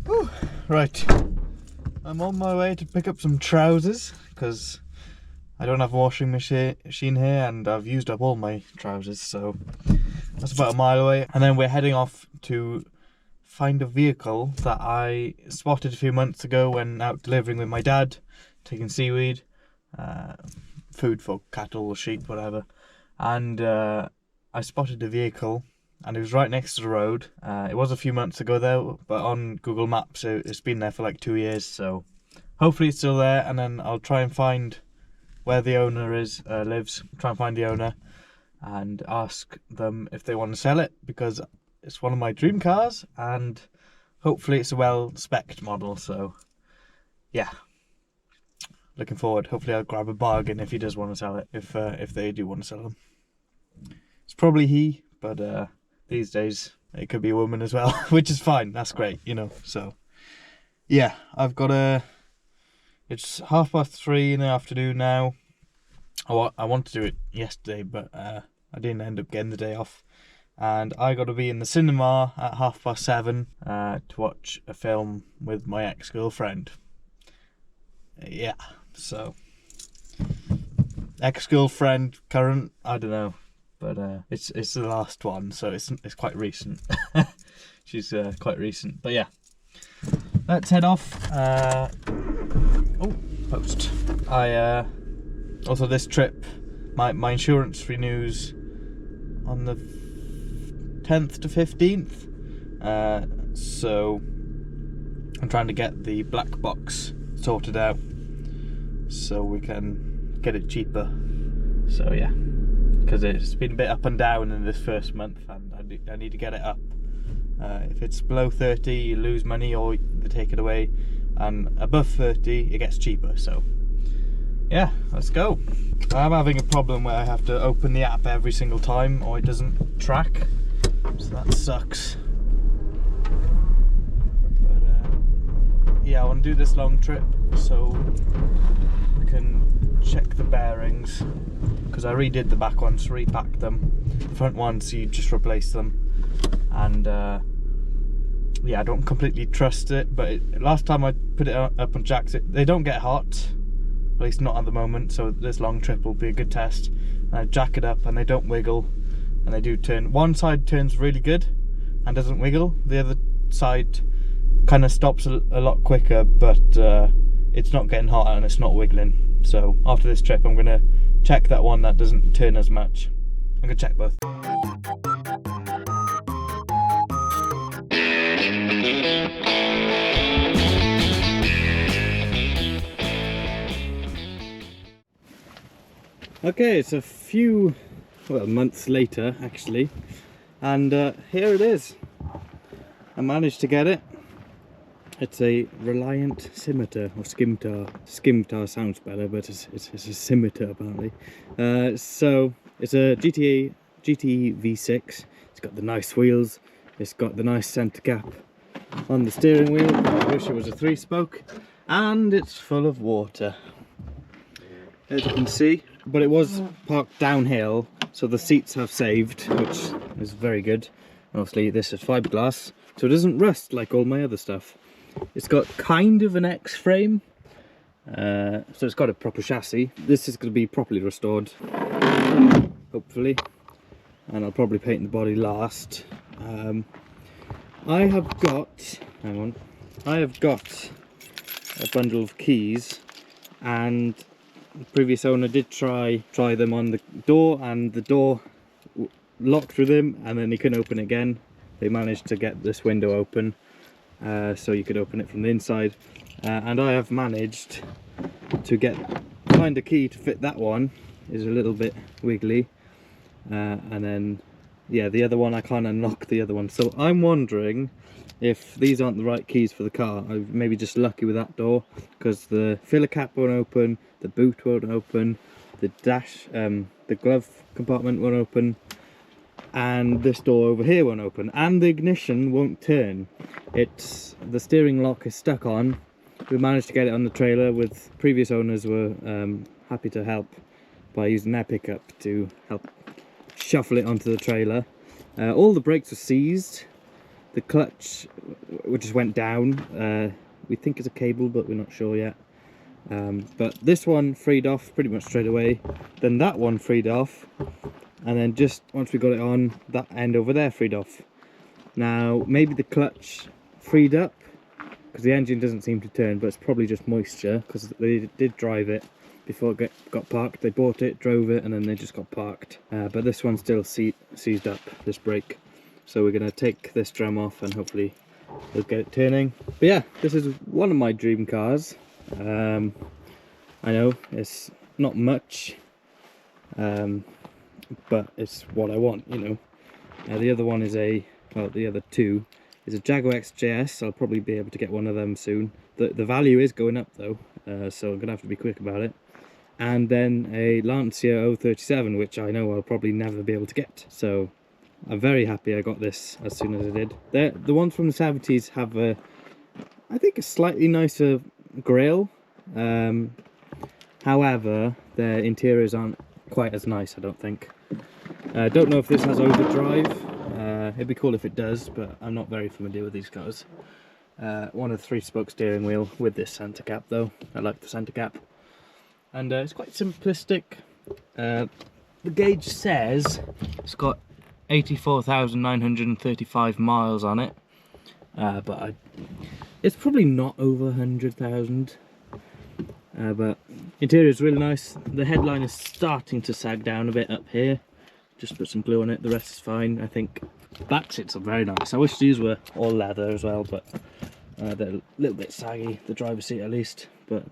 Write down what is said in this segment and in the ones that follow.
Whew. Right, I'm on my way to pick up some trousers because I don't have a washing machine here and I've used up all my trousers, so that's about a mile away. And then we're heading off to find a vehicle that I spotted a few months ago when out delivering with my dad, taking seaweed, food for cattle or sheep, whatever. And I spotted a vehicle and it was right next to the road. It was a few months ago though, but on Google Maps it's been there for like 2 years, so hopefully it's still there. And then I'll try and find where the owner lives, try and find the owner and ask them if they want to sell it, because it's one of my dream cars and hopefully it's a well-spec'd model. So yeah, looking forward. Hopefully I'll grab a bargain if he does want to sell it, if they do want to sell them. It's probably he, but these days it could be a woman as well, which is fine. That's great, you know. So yeah, I've got it's 3:30 in the afternoon now. I wanted to do it yesterday, but I didn't end up getting the day off. And I got to be in the cinema at 7:30 to watch a film with my ex-girlfriend. Yeah, so ex-girlfriend, current, I don't know, but it's the last one, so it's quite recent. She's quite recent, but yeah. Let's head off. Post. Also this trip, my insurance renews on the 10th to 15th, so I'm trying to get the black box sorted out so we can get it cheaper. So yeah, because it's been a bit up and down in this first month and I need to get it up. If it's below 30 you lose money or they take it away, and above 30 it gets cheaper. So yeah, let's go. I'm having a problem where I have to open the app every single time or it doesn't track, so that sucks. But yeah, I want to do this long trip so we can check the bearings, because I redid the back ones, repacked them. The front ones you just replace them, and yeah, I don't completely trust it, but last time I put it up on jacks, they don't get hot, at least not at the moment, so this long trip will be a good test. And I jack it up and they don't wiggle, and they do turn. One side turns really good and doesn't wiggle, the other side kind of stops a lot quicker, but it's not getting hot and it's not wiggling. So after this trip I'm going to check that one that doesn't turn as much. I'm going to check both. Okay, it's a few months later actually, and here it is. I managed to get it. It's a Reliant Scimitar, or Scimitar. Scimitar sounds better, but it's a Scimitar apparently. So it's a GTE V6. It's got the nice wheels. It's got the nice centre gap on the steering wheel. I wish it was a 3-spoke, and it's full of water, as you can see. But it was parked downhill, so the seats have saved, which is very good. Obviously this is fiberglass, so it doesn't rust like all my other stuff. It's got kind of an X frame, so it's got a proper chassis. This is going to be properly restored, hopefully, and I'll probably paint the body last. I have got a bundle of keys, and the previous owner did try them on the door, and the door locked with him, and then he couldn't open it again. They managed to get this window open, so you could open it from the inside, and I have managed to find a key to fit that one. Is a little bit wiggly, and then yeah, the other one I can't unlock the other one. So I'm wondering if these aren't the right keys for the car. I'm maybe just lucky with that door, because the filler cap won't open, the boot won't open, the dash, the glove compartment won't open, and this door over here won't open, and the ignition won't turn. The steering lock is stuck on. We managed to get it on the trailer. With previous owners were happy to help by using their pickup to help shuffle it onto the trailer. All the brakes were seized, The clutch, which just went down. We think it's a cable, but we're not sure yet. But this one freed off pretty much straight away. Then that one freed off, and then just once we got it on, that end over there freed off. Now maybe the clutch freed up because the engine doesn't seem to turn, but it's probably just moisture because they did drive it before it got parked. They bought it, drove it, and then they just got parked. But this one's still seized up, this brake. So we're going to take this drum off and hopefully we'll get it turning. But yeah, this is one of my dream cars. I know it's not much, but it's what I want, you know. The other one is the other two is a Jaguar XJS. I'll probably be able to get one of them soon. The value is going up though, so I'm going to have to be quick about it. And then a Lancia 037, which I know I'll probably never be able to get. So I'm very happy I got this as soon as I did. The ones from the 70s have I think a slightly nicer grille. However, their interiors aren't quite as nice, I don't think. I don't know if this has overdrive. It'd be cool if it does, but I'm not very familiar with these cars. One of the 3-spoke steering wheel with this centre cap though. I like the centre cap. And it's quite simplistic. The gauge says it's got 84,935 miles on it, but it's probably not over 100,000. But interior is really nice. The headline is starting to sag down a bit up here. Just put some glue on it. The rest is fine. I think back seats are very nice. I wish these were all leather as well, but they're a little bit saggy. The driver's seat at least, but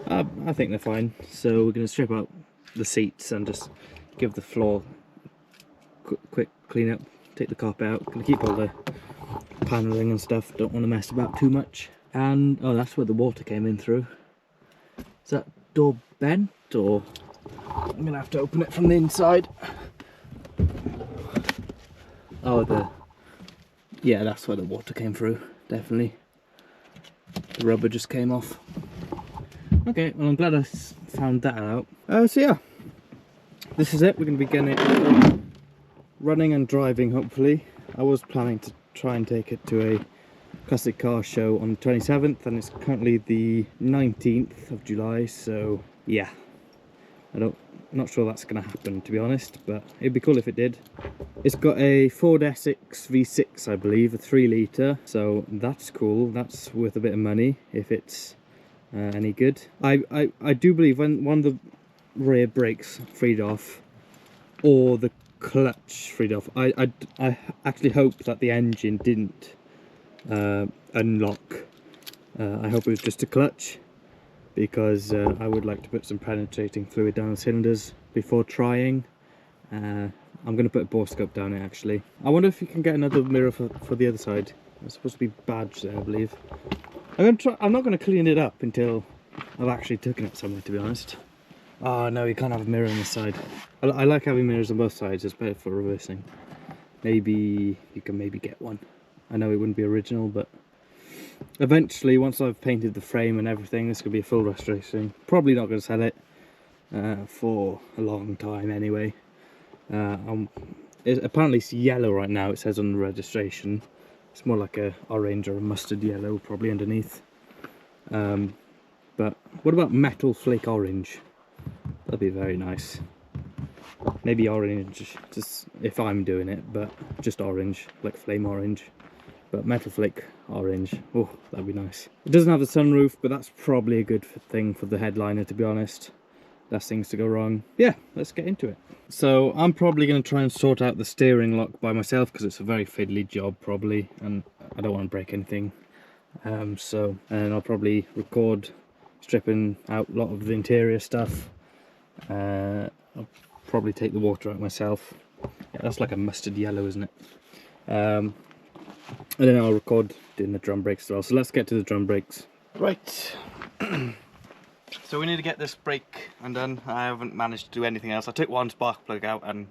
I think they're fine. So we're going to strip out the seats and just give the floor quick clean up, take the carpet out. Gonna keep all the paneling and stuff, don't want to mess about too much. And oh, that's where the water came in through. Is that door bent, or I'm gonna have to open it from the inside? Oh, yeah, that's where the water came through, definitely. The rubber just came off. Okay, well I'm glad I found that out. So yeah, this is it. We're gonna be getting it running and driving, hopefully. I was planning to try and take it to a classic car show on the 27th, and it's currently the 19th of July, so yeah, not sure that's gonna happen, to be honest, but it'd be cool if it did. It's got a Ford Essex V6, I believe, a 3 litre, so that's cool. That's worth a bit of money if it's any good. I do believe when one of the rear brakes freed off, or the clutch freed off, I actually hope that the engine didn't unlock. I hope it was just a clutch, because I would like to put some penetrating fluid down the cylinders before trying. I'm going to put a bore scope down it actually. I wonder if you can get another mirror for the other side. It's supposed to be badged there, I believe. I'm not going to clean it up until I've actually taken it somewhere, to be honest. Oh no, you can't have a mirror on this side. I like having mirrors on both sides, it's better for reversing. Maybe you can get one. I know it wouldn't be original, but eventually, once I've painted the frame and everything, this could be a full restoration. Probably not going to sell it for a long time anyway. Apparently it's yellow right now, it says on the registration. It's more like a orange or a mustard yellow probably underneath. But what about metal flake orange? That'd be very nice. Maybe orange, just if I'm doing it, but just orange, like flame orange. But metal flake orange, oh, that'd be nice. It doesn't have a sunroof, but that's probably a good thing for the headliner, to be honest. Less things to go wrong. Yeah, let's get into it. So I'm probably going to try and sort out the steering lock by myself, because it's a very fiddly job probably, and I don't want to break anything. And I'll probably record stripping out a lot of the interior stuff. I'll probably take the water out myself. Yeah, that's like a mustard yellow, isn't it? And then I'll record doing the drum brakes as well. So let's get to the drum brakes. Right. So we need to get this brake undone. I haven't managed to do anything else. I took one spark plug out and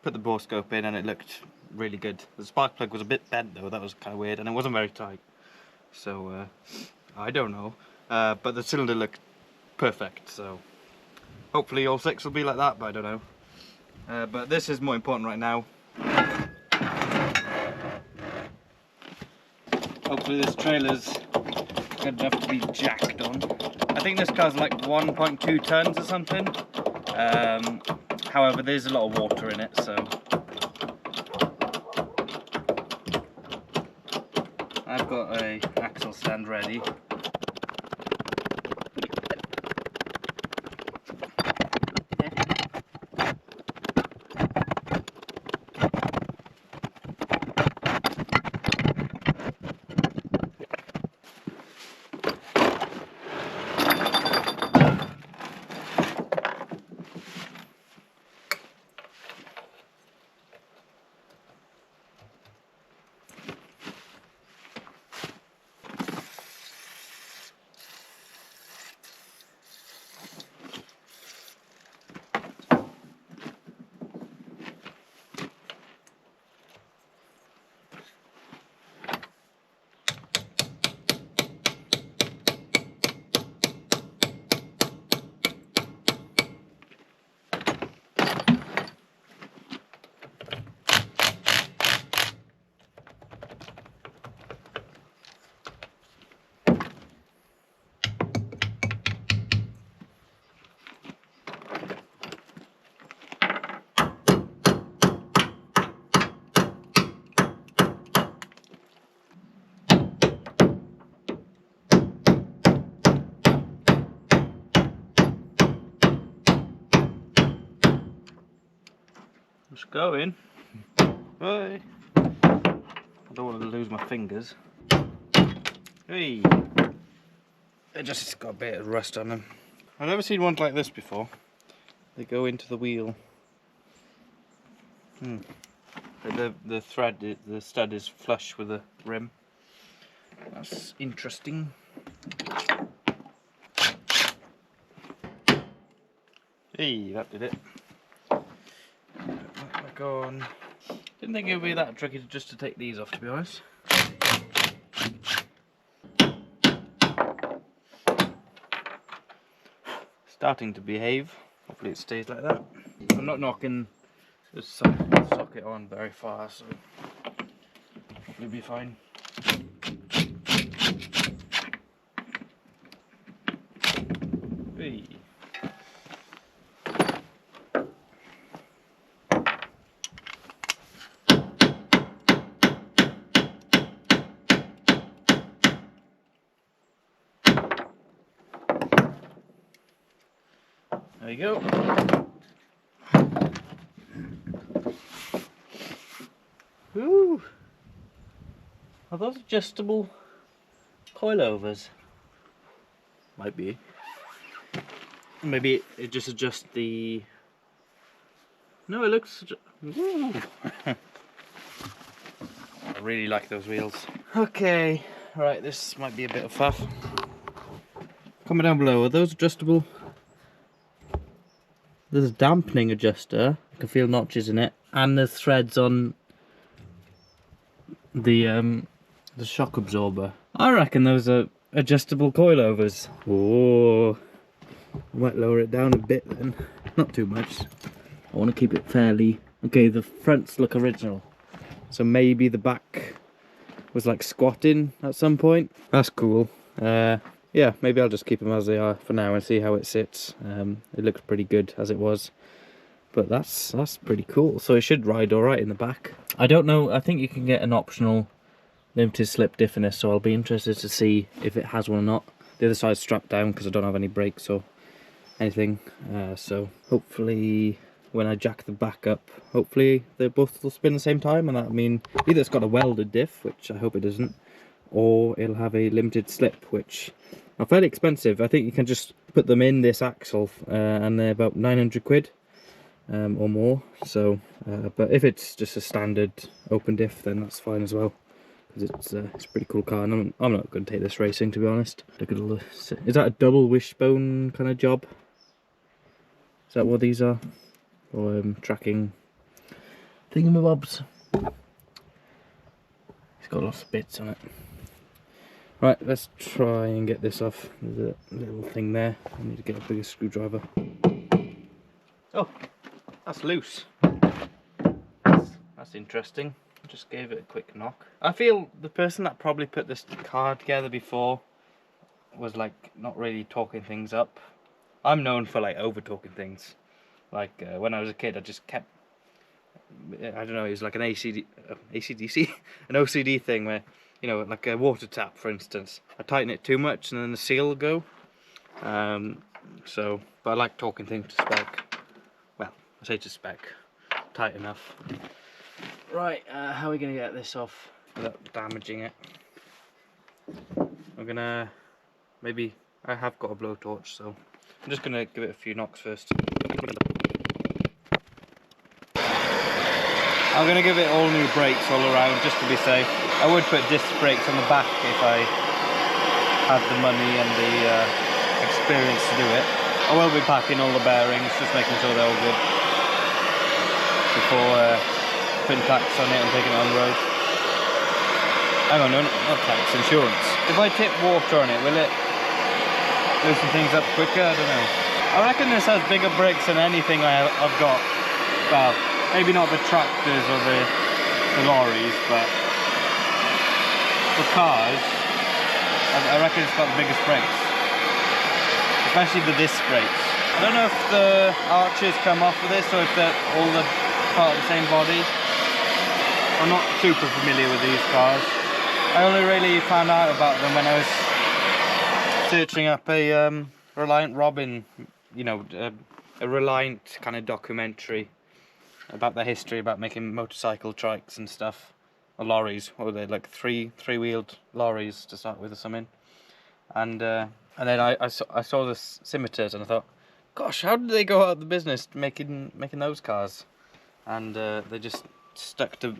put the bore scope in, and it looked really good. The spark plug was a bit bent though, that was kind of weird, and it wasn't very tight. So I don't know. But the cylinder looked perfect, so hopefully all 6 will be like that, but I don't know. But this is more important right now. Hopefully this trailer's good enough to be jacked on. I think this car's like 1.2 tons or something. However, there's a lot of water in it, so I've got a axle stand ready. Just going. Hey. I don't want to lose my fingers. Hey. They just got a bit of rust on them. I've never seen ones like this before. They go into the wheel. The thread, the stud is flush with the rim. That's interesting. Hey, that did it. Back on. Didn't think it would be that tricky just to take these off, to be honest. Starting to behave. Hopefully it stays like that. I'm not knocking the socket on very far, so hopefully it'll be fine. Hey. There you go. Ooh. Are those adjustable coilovers? Might be. Maybe it just adjusts the... No, it looks... Ooh. I really like those wheels. Okay, right, this might be a bit of faff. Comment down below, are those adjustable? There's a dampening adjuster, I can feel notches in it, and there's threads on the shock absorber. I reckon those are adjustable coilovers. Oh, I might lower it down a bit then, not too much. I want to keep it fairly... Okay, the fronts look original, so maybe the back was like squatting at some point. That's cool. Yeah, maybe I'll just keep them as they are for now and see how it sits. It looks pretty good as it was, but that's pretty cool. So it should ride all right in the back. I don't know, I think you can get an optional limited slip diff in this, so I'll be interested to see if it has one or not. The other side's strapped down because I don't have any brakes or anything, so hopefully when I jack the back up, hopefully they both will spin at the same time, and that'll mean either it's got a welded diff, which I hope it doesn't, or it'll have a limited slip, which are fairly expensive. I think you can just put them in this axle and they're about 900 quid or more. So, but if it's just a standard open diff, then that's fine as well, because it's a pretty cool car. And I'm not going to take this racing, to be honest. Look at all this. Is that a double wishbone kind of job? Is that what these are? Or tracking thingamabobs? It's got lots of bits on it. Right, let's try and get this off. There's a little thing there. I need to get a bigger screwdriver. Oh, that's loose. That's interesting. Just gave it a quick knock. I feel the person that probably put this car together before was like not really talking things up. I'm known for like over talking things. Like when I was a kid, I just kept, I don't know, it was like an ACDC, an OCD thing where, you know, like a water tap for instance, I tighten it too much and then the seal will go. So, but I like talking things to spec. Well, I say to spec, tight enough. Right, how are we gonna get this off without damaging it? I'm gonna, maybe, I have got a blowtorch, so I'm just gonna give it a few knocks first. I'm gonna give it all new brakes all around just to be safe. I would put disc brakes on the back if I had the money and the experience to do it. I will be packing all the bearings, just making sure they're all good before putting tax on it and taking it on the road. Hang on, no, not tax, insurance. If I tip water on it, will it loosen things up quicker? I don't know. I reckon this has bigger brakes than anything I've got. Well, maybe not the tractors or the lorries, but for cars, I reckon it's got the biggest brakes. Especially the disc brakes. I don't know if the arches come off of this or if they're all the part of the same body. I'm not super familiar with these cars. I only really found out about them when I was searching up a Reliant Robin, you know, a Reliant kind of documentary about their history, about making motorcycle trikes and stuff, or lorries. What were they, like three-wheeled lorries to start with or something? And then I saw the Scimitars and I thought, gosh, how did they go out of the business making those cars? And they just stuck to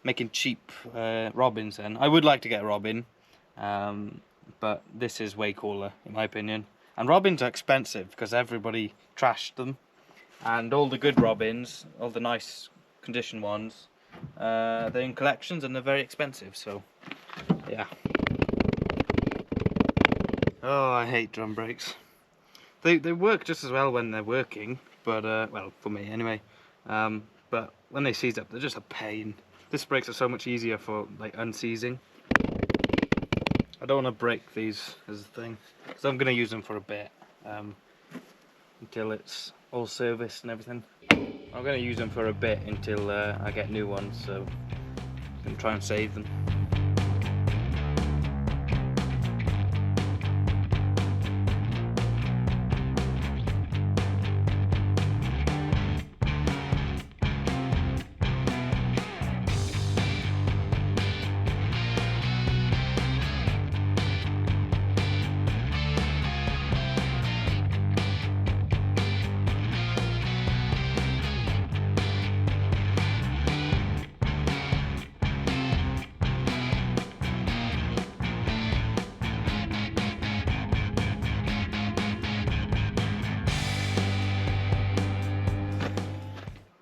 making cheap Robins then. I would like to get a Robin, but this is way cooler in my opinion. And Robins are expensive because everybody trashed them. And all the good Robins, all the nice condition ones, they're in collections and they're very expensive, so yeah. Oh, I hate drum brakes. They work just as well when they're working, but well, for me anyway. But when they seize up, they're just a pain. Disc brakes are so much easier for like unseizing. I don't want to break these as a thing, so I'm going to use them for a bit until it's all serviced and everything. I'm going to use them for a bit until I get new ones, so I can try and save them.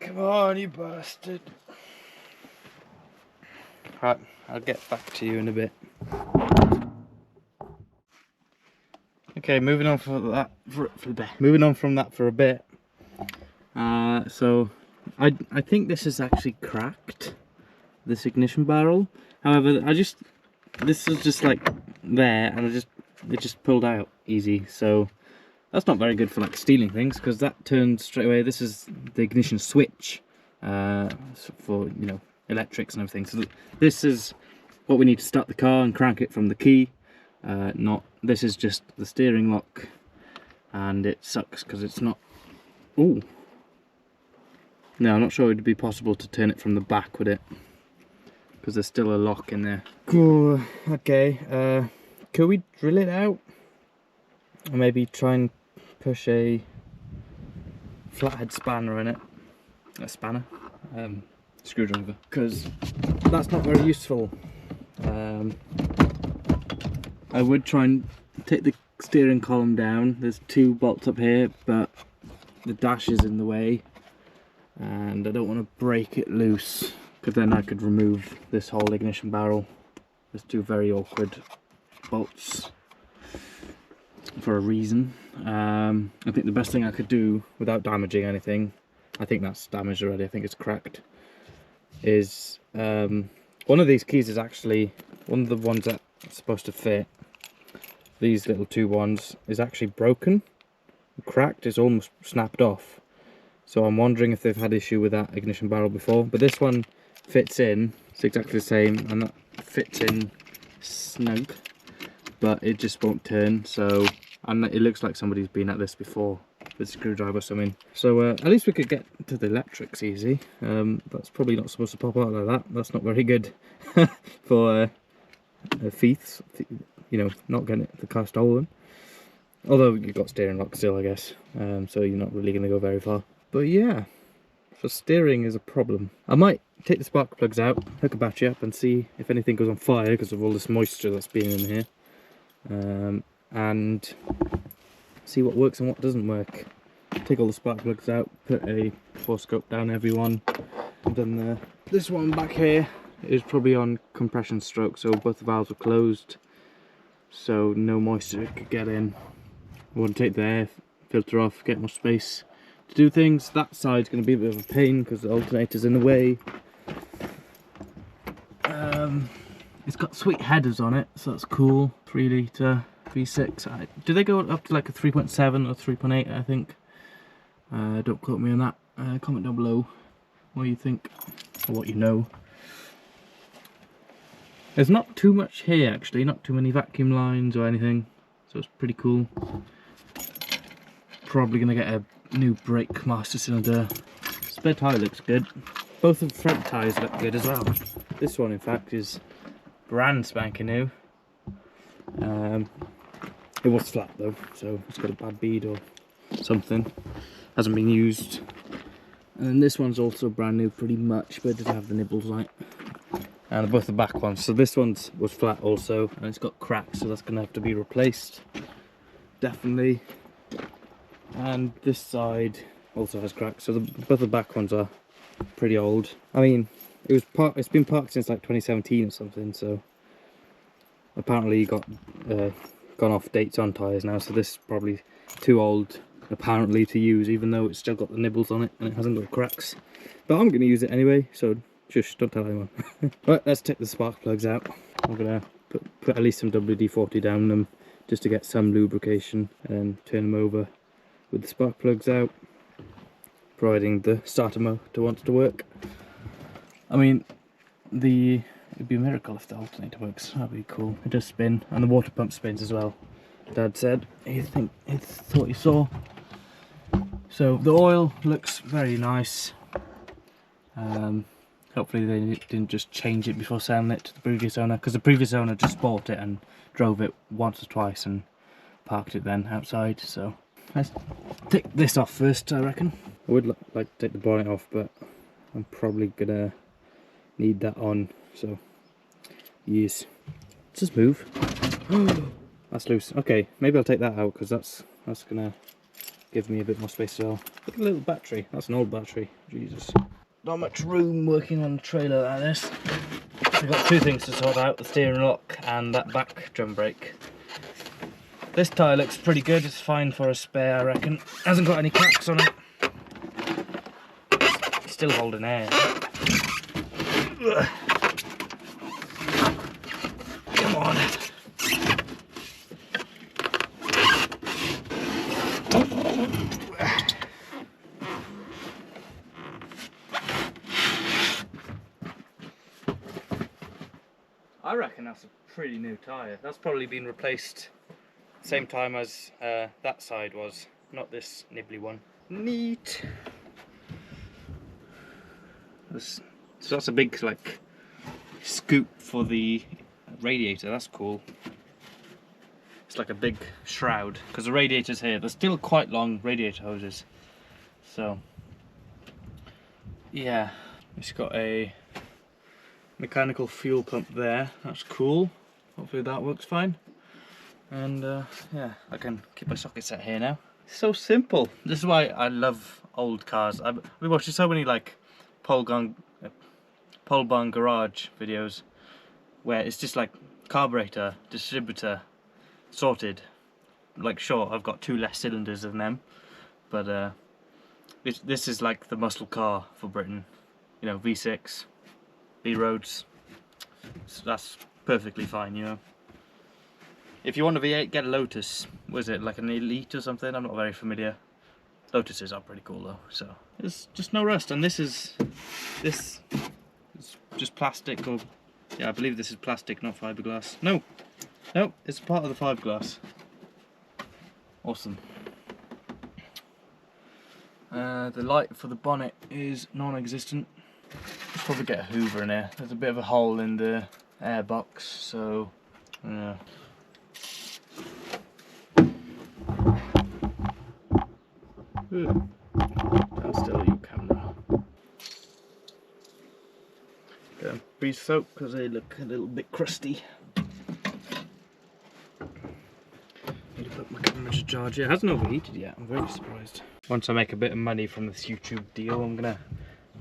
Come on, you bastard. Right, I'll get back to you in a bit. Okay, moving on from that for a bit. So I think this is actually cracked, this ignition barrel. However, this is just like there, and it just pulled out easy. So that's not very good for like stealing things, because that turns straight away. This is the ignition switch for, you know, electrics and everything. So this is what we need to start the car and crank it from the key. This is just the steering lock, and it sucks because it's not. Ooh. No, I'm not sure it'd be possible to turn it from the back, would it? Because there's still a lock in there. Cool. Okay. Could we drill it out? Or maybe try and push a flathead spanner in it. A spanner. Screwdriver. Because that's not very useful. I would try and take the steering column down. There's two bolts up here, but the dash is in the way. And I don't want to break it loose, because then I could remove this whole ignition barrel. There's two very awkward bolts for a reason. I think the best thing I could do without damaging anything, I think that's damaged already, I think it's cracked, is one of these keys is actually one of the ones that's supposed to fit. These little two ones is actually broken, cracked, it's almost snapped off. So I'm wondering if they've had issue with that ignition barrel before. But this one fits in, it's exactly the same, and that fits in snug, but it just won't turn. So, and it looks like somebody's been at this before with a screwdriver or something. So at least we could get to the electrics easy. That's probably not supposed to pop out like that. That's not very good for thieves, you know, not getting the car stolen. Although you've got steering lock still, I guess, so you're not really going to go very far. But yeah, so steering is a problem. I might take the spark plugs out, hook a battery up and see if anything goes on fire because of all this moisture that's been in here. And see what works and what doesn't work. Take all the spark plugs out, put a force scope down every one. I've done this one back here is probably on compression stroke, so both the valves are closed, so no moisture could get in. I want to take the air filter off, get more space to do things. That side's going to be a bit of a pain because the alternator's in the way. It's got sweet headers on it, so that's cool. 3 litre V6. Do they go up to like a 3.7 or 3.8? I think. Don't quote me on that. Comment down below what you think or what you know. There's not too much here actually, not too many vacuum lines or anything, so it's pretty cool. Probably gonna get a new brake master cylinder. Spare tyre looks good. Both of the front tyres look good as well. This one in fact is brand spanking new. It was flat though, so it's got a bad bead or something. Hasn't been used. And then this one's also brand new pretty much, but it doesn't have the nibbles on it. And both the back ones. So this one was flat also, and it's got cracks, so that's gonna have to be replaced. Definitely. And this side also has cracks, so both the back ones are pretty old. I mean, it's been parked since like 2017 or something, so apparently got gone off dates on tyres now, so this is probably too old apparently to use, even though it's still got the nibbles on it and it hasn't got cracks. But I'm going to use it anyway, so shush, don't tell anyone. Right, let's take the spark plugs out. I'm going to put at least some WD-40 down them just to get some lubrication, and turn them over with the spark plugs out, providing the starter motor wants to work. I mean, it'd be a miracle if the alternator works. That'd be cool. It does spin, and the water pump spins as well. Dad said he thought he saw. So the oil looks very nice. Hopefully they didn't just change it before selling it to the previous owner, because the previous owner just bought it and drove it once or twice and parked it then outside. So let's take this off first, I reckon. I would like to take the bonnet off, but I'm probably gonna need that on. So yes, let's just move. That's loose. Okay, maybe I'll take that out because that's gonna give me a bit more space as well. Look at the little battery. That's an old battery. Jesus. Not much room working on a trailer like this. I've got two things to sort out: the steering lock and that back drum brake. This tyre looks pretty good. It's fine for a spare, I reckon. Hasn't got any cracks on it. Still holding air. Ugh. Come on. I reckon that's a pretty new tyre. That's probably been replaced same time as that side was, not this nibbly one. Neat. So that's a big like scoop for the radiator. That's cool. It's like a big shroud because the radiator's here. They're still quite long radiator hoses. So yeah, it's got a mechanical fuel pump there. That's cool. Hopefully that works fine. And yeah, I can keep my socket set here now. It's so simple. This is why I love old cars. I've been watching so many like pole barn garage videos where it's just like carburetor, distributor, sorted. Like sure, I've got 2 less cylinders than them, but this is like the muscle car for Britain. You know, V6, B roads. So that's perfectly fine, you know. If you want a V8, get a Lotus. Was it like an Elite or something? I'm not very familiar. Lotuses are pretty cool though. So there's just no rust, and this is just plastic, or yeah, I believe this is plastic, not fiberglass. No, it's part of the fiberglass. Awesome. The light for the bonnet is non-existent. Let's probably get a Hoover in here. There's a bit of a hole in the air box, so yeah. Stand still, you camera. Get them breeze soaked because they look a little bit crusty. Need to put my camera to charge. It hasn't overheated yet. I'm very surprised. Once I make a bit of money from this YouTube deal, I'm gonna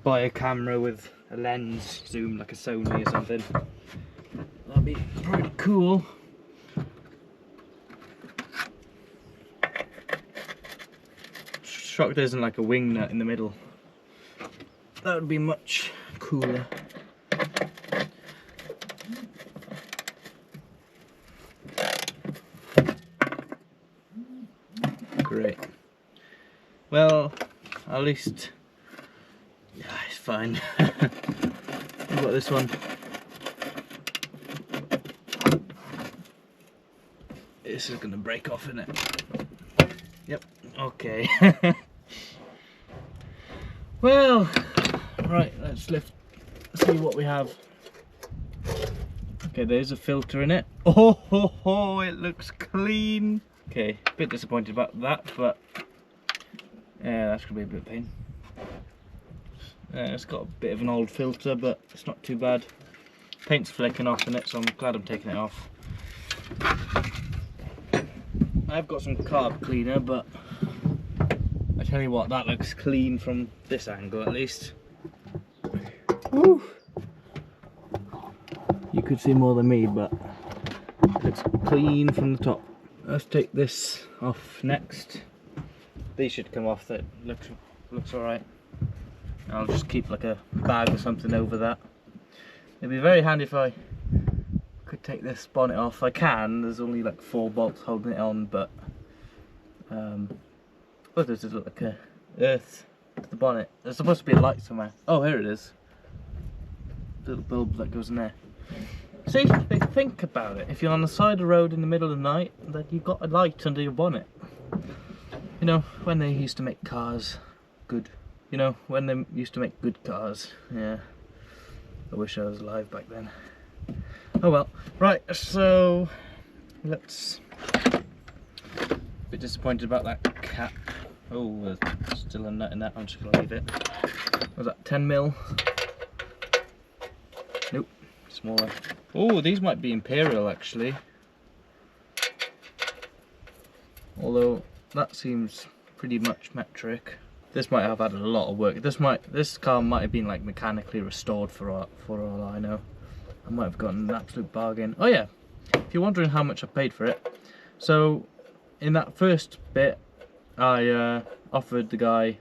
buy a camera with a lens zoom like a Sony or something. That'd be pretty cool. Shocked there isn't like a wing nut in the middle. That would be much cooler. Great. Well, at least yeah, it's fine. I've got this one. This is gonna break off, isn't it? Yep. Okay. Well, right, let's see what we have. Okay, there's a filter in it. Oh, it looks clean. Okay, a bit disappointed about that, but yeah, that's gonna be a bit of pain. It's got a bit of an old filter, but it's not too bad. Paint's flecking off in it, so I'm glad I'm taking it off. I've got some carb cleaner, but I tell you what, that looks clean from this angle at least. Woo. You could see more than me, but it looks clean from the top. Let's take this off next. These should come off. That looks alright. I'll just keep like a bag or something over that. It'd be very handy if I could take this bonnet off. I can. There's only like 4 bolts holding it on, but oh, there's like a earth to the bonnet. There's supposed to be a light somewhere. Oh, here it is. Little bulb that goes in there. See, they think about it. If you're on the side of the road in the middle of the night, then you've got a light under your bonnet. You know, when they used to make cars good. You know, when they used to make good cars. Yeah. I wish I was alive back then. Oh well. Right, so let's... A bit disappointed about that cap. Oh, there's still a nut in that. I'm just gonna leave it. Was that 10 mil? Nope, smaller. Oh, these might be Imperial actually. Although that seems pretty much metric. This might have had a lot of work. This car might have been like mechanically restored for all I know. I might have gotten an absolute bargain. Oh yeah, if you're wondering how much I paid for it, so in that first bit, I offered the guy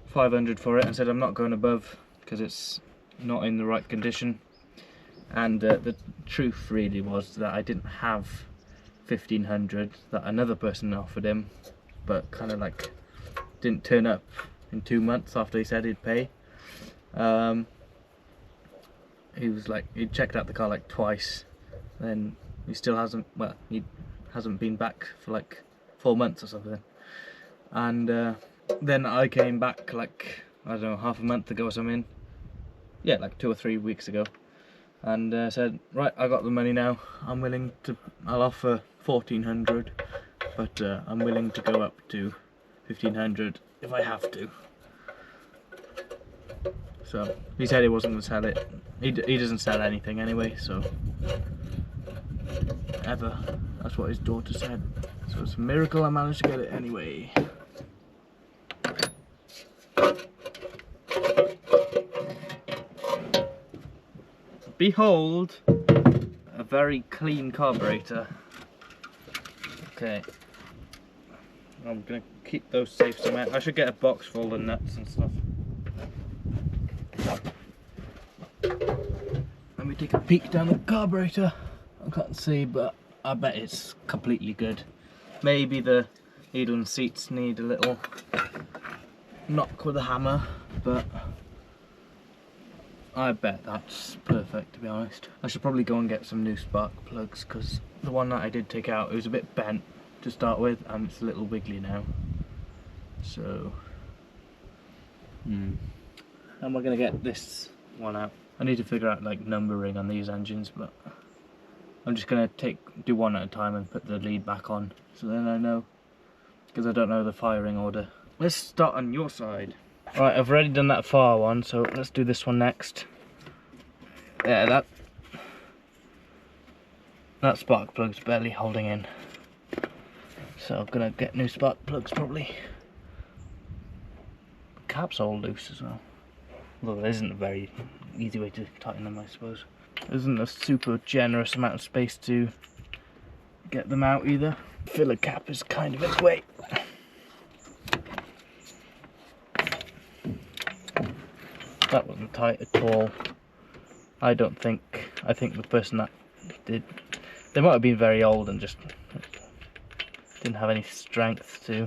500 for it and said I'm not going above because it's not in the right condition. And the truth really was that I didn't have 1500 that another person offered him, but kind of like didn't turn up in 2 months after he said he'd pay. He was like, he checked out the car like twice, then he still hasn't, well, he hasn't been back for like 4 months or something. And then I came back like, I don't know, half a month ago or something. Yeah, like 2 or 3 weeks ago. And said, right, I got the money now. I'm willing to, I'll offer 1400, but I'm willing to go up to 1500 if I have to. So he said he wasn't going to sell it. He doesn't sell anything anyway, so ever. That's what his daughter said. So it's a miracle I managed to get it anyway. Behold, a very clean carburetor. Okay, I'm gonna keep those safe somewhere. I should get a box full of nuts and stuff. take a peek down the carburetor. I can't see, but I bet it's completely good. Maybe the needle and seats need a little knock with a hammer, but I bet that's perfect, to be honest. I should probably go and get some new spark plugs, because the one that I did take out, it was a bit bent to start with, and it's a little wiggly now. So, how am I going to get this one out? I need to figure out like numbering on these engines, but I'm just going to do one at a time and put the lead back on, so then I know, because I don't know the firing order. Let's start on your side. Right, I've already done that far one, so let's do this one next. Yeah, that spark plug's barely holding in, so I'm gonna get new spark plugs probably. The cap's all loose as well, although there isn't a very easy way to tighten them, I suppose. There isn't a super generous amount of space to get them out either. Filler cap is kind of in the way. That wasn't tight at all. I think the person that did, they might have been very old and just didn't have any strength to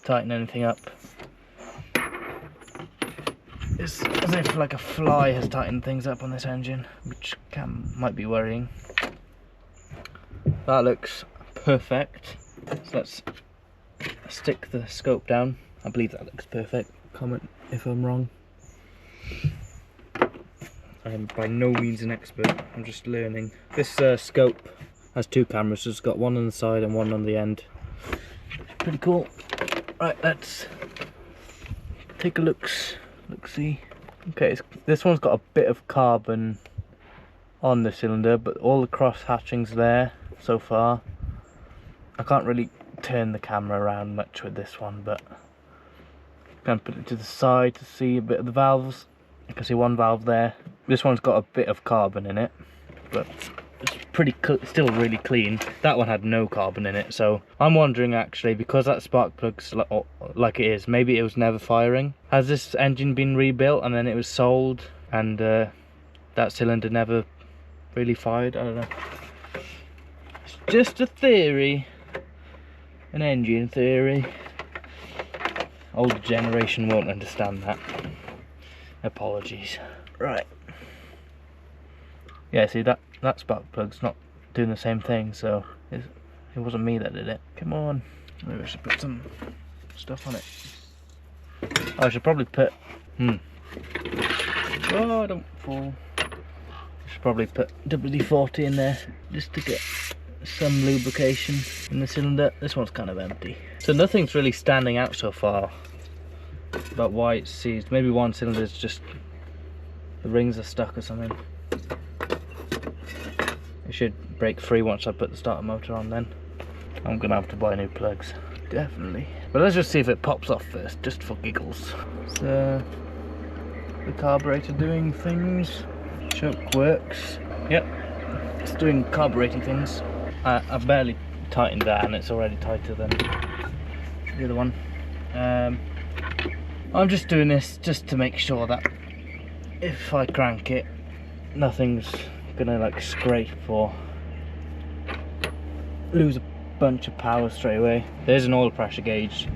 tighten anything up. It's as if like a fly has tightened things up on this engine, which might be worrying. That looks perfect. So let's stick the scope down. I believe that looks perfect. Comment if I'm wrong. I am by no means an expert, I'm just learning. This scope has two cameras, so it's got one on the side and one on the end. Pretty cool. Right, let's take a look-see. Okay, this one's got a bit of carbon on the cylinder, but all the cross hatchings there so far. I can't really turn the camera around much with this one, but I'm going to put it to the side to see a bit of the valves. You can see one valve there. This one's got a bit of carbon in it, but it's still really clean. That one had no carbon in it, so I'm wondering actually, because that spark plug's like it is, maybe it was never firing. Has this engine been rebuilt and then it was sold, and that cylinder never really fired? I don't know. It's just a theory, an engine theory. Older generation won't understand that. Apologies. Right. Yeah, see that spark plug's not doing the same thing, so it wasn't me that did it. Come on. Maybe I should put some stuff on it. I should probably put oh, don't fall. I should probably put WD-40 in there just to get some lubrication in the cylinder. This one's kind of empty, so nothing's really standing out so far about why it's seized. Maybe one cylinder is just the rings are stuck or something. It should break free once I put the starter motor on. Then I'm gonna have to buy new plugs, definitely. But let's just see if it pops off first, just for giggles. So the carburetor doing things. Choke works. Yep, it's doing carbureting things. I've barely tightened that, and it's already tighter than the other one. I'm just doing this just to make sure that if I crank it, nothing's gonna like scrape or lose a bunch of power straight away. There's an oil pressure gauge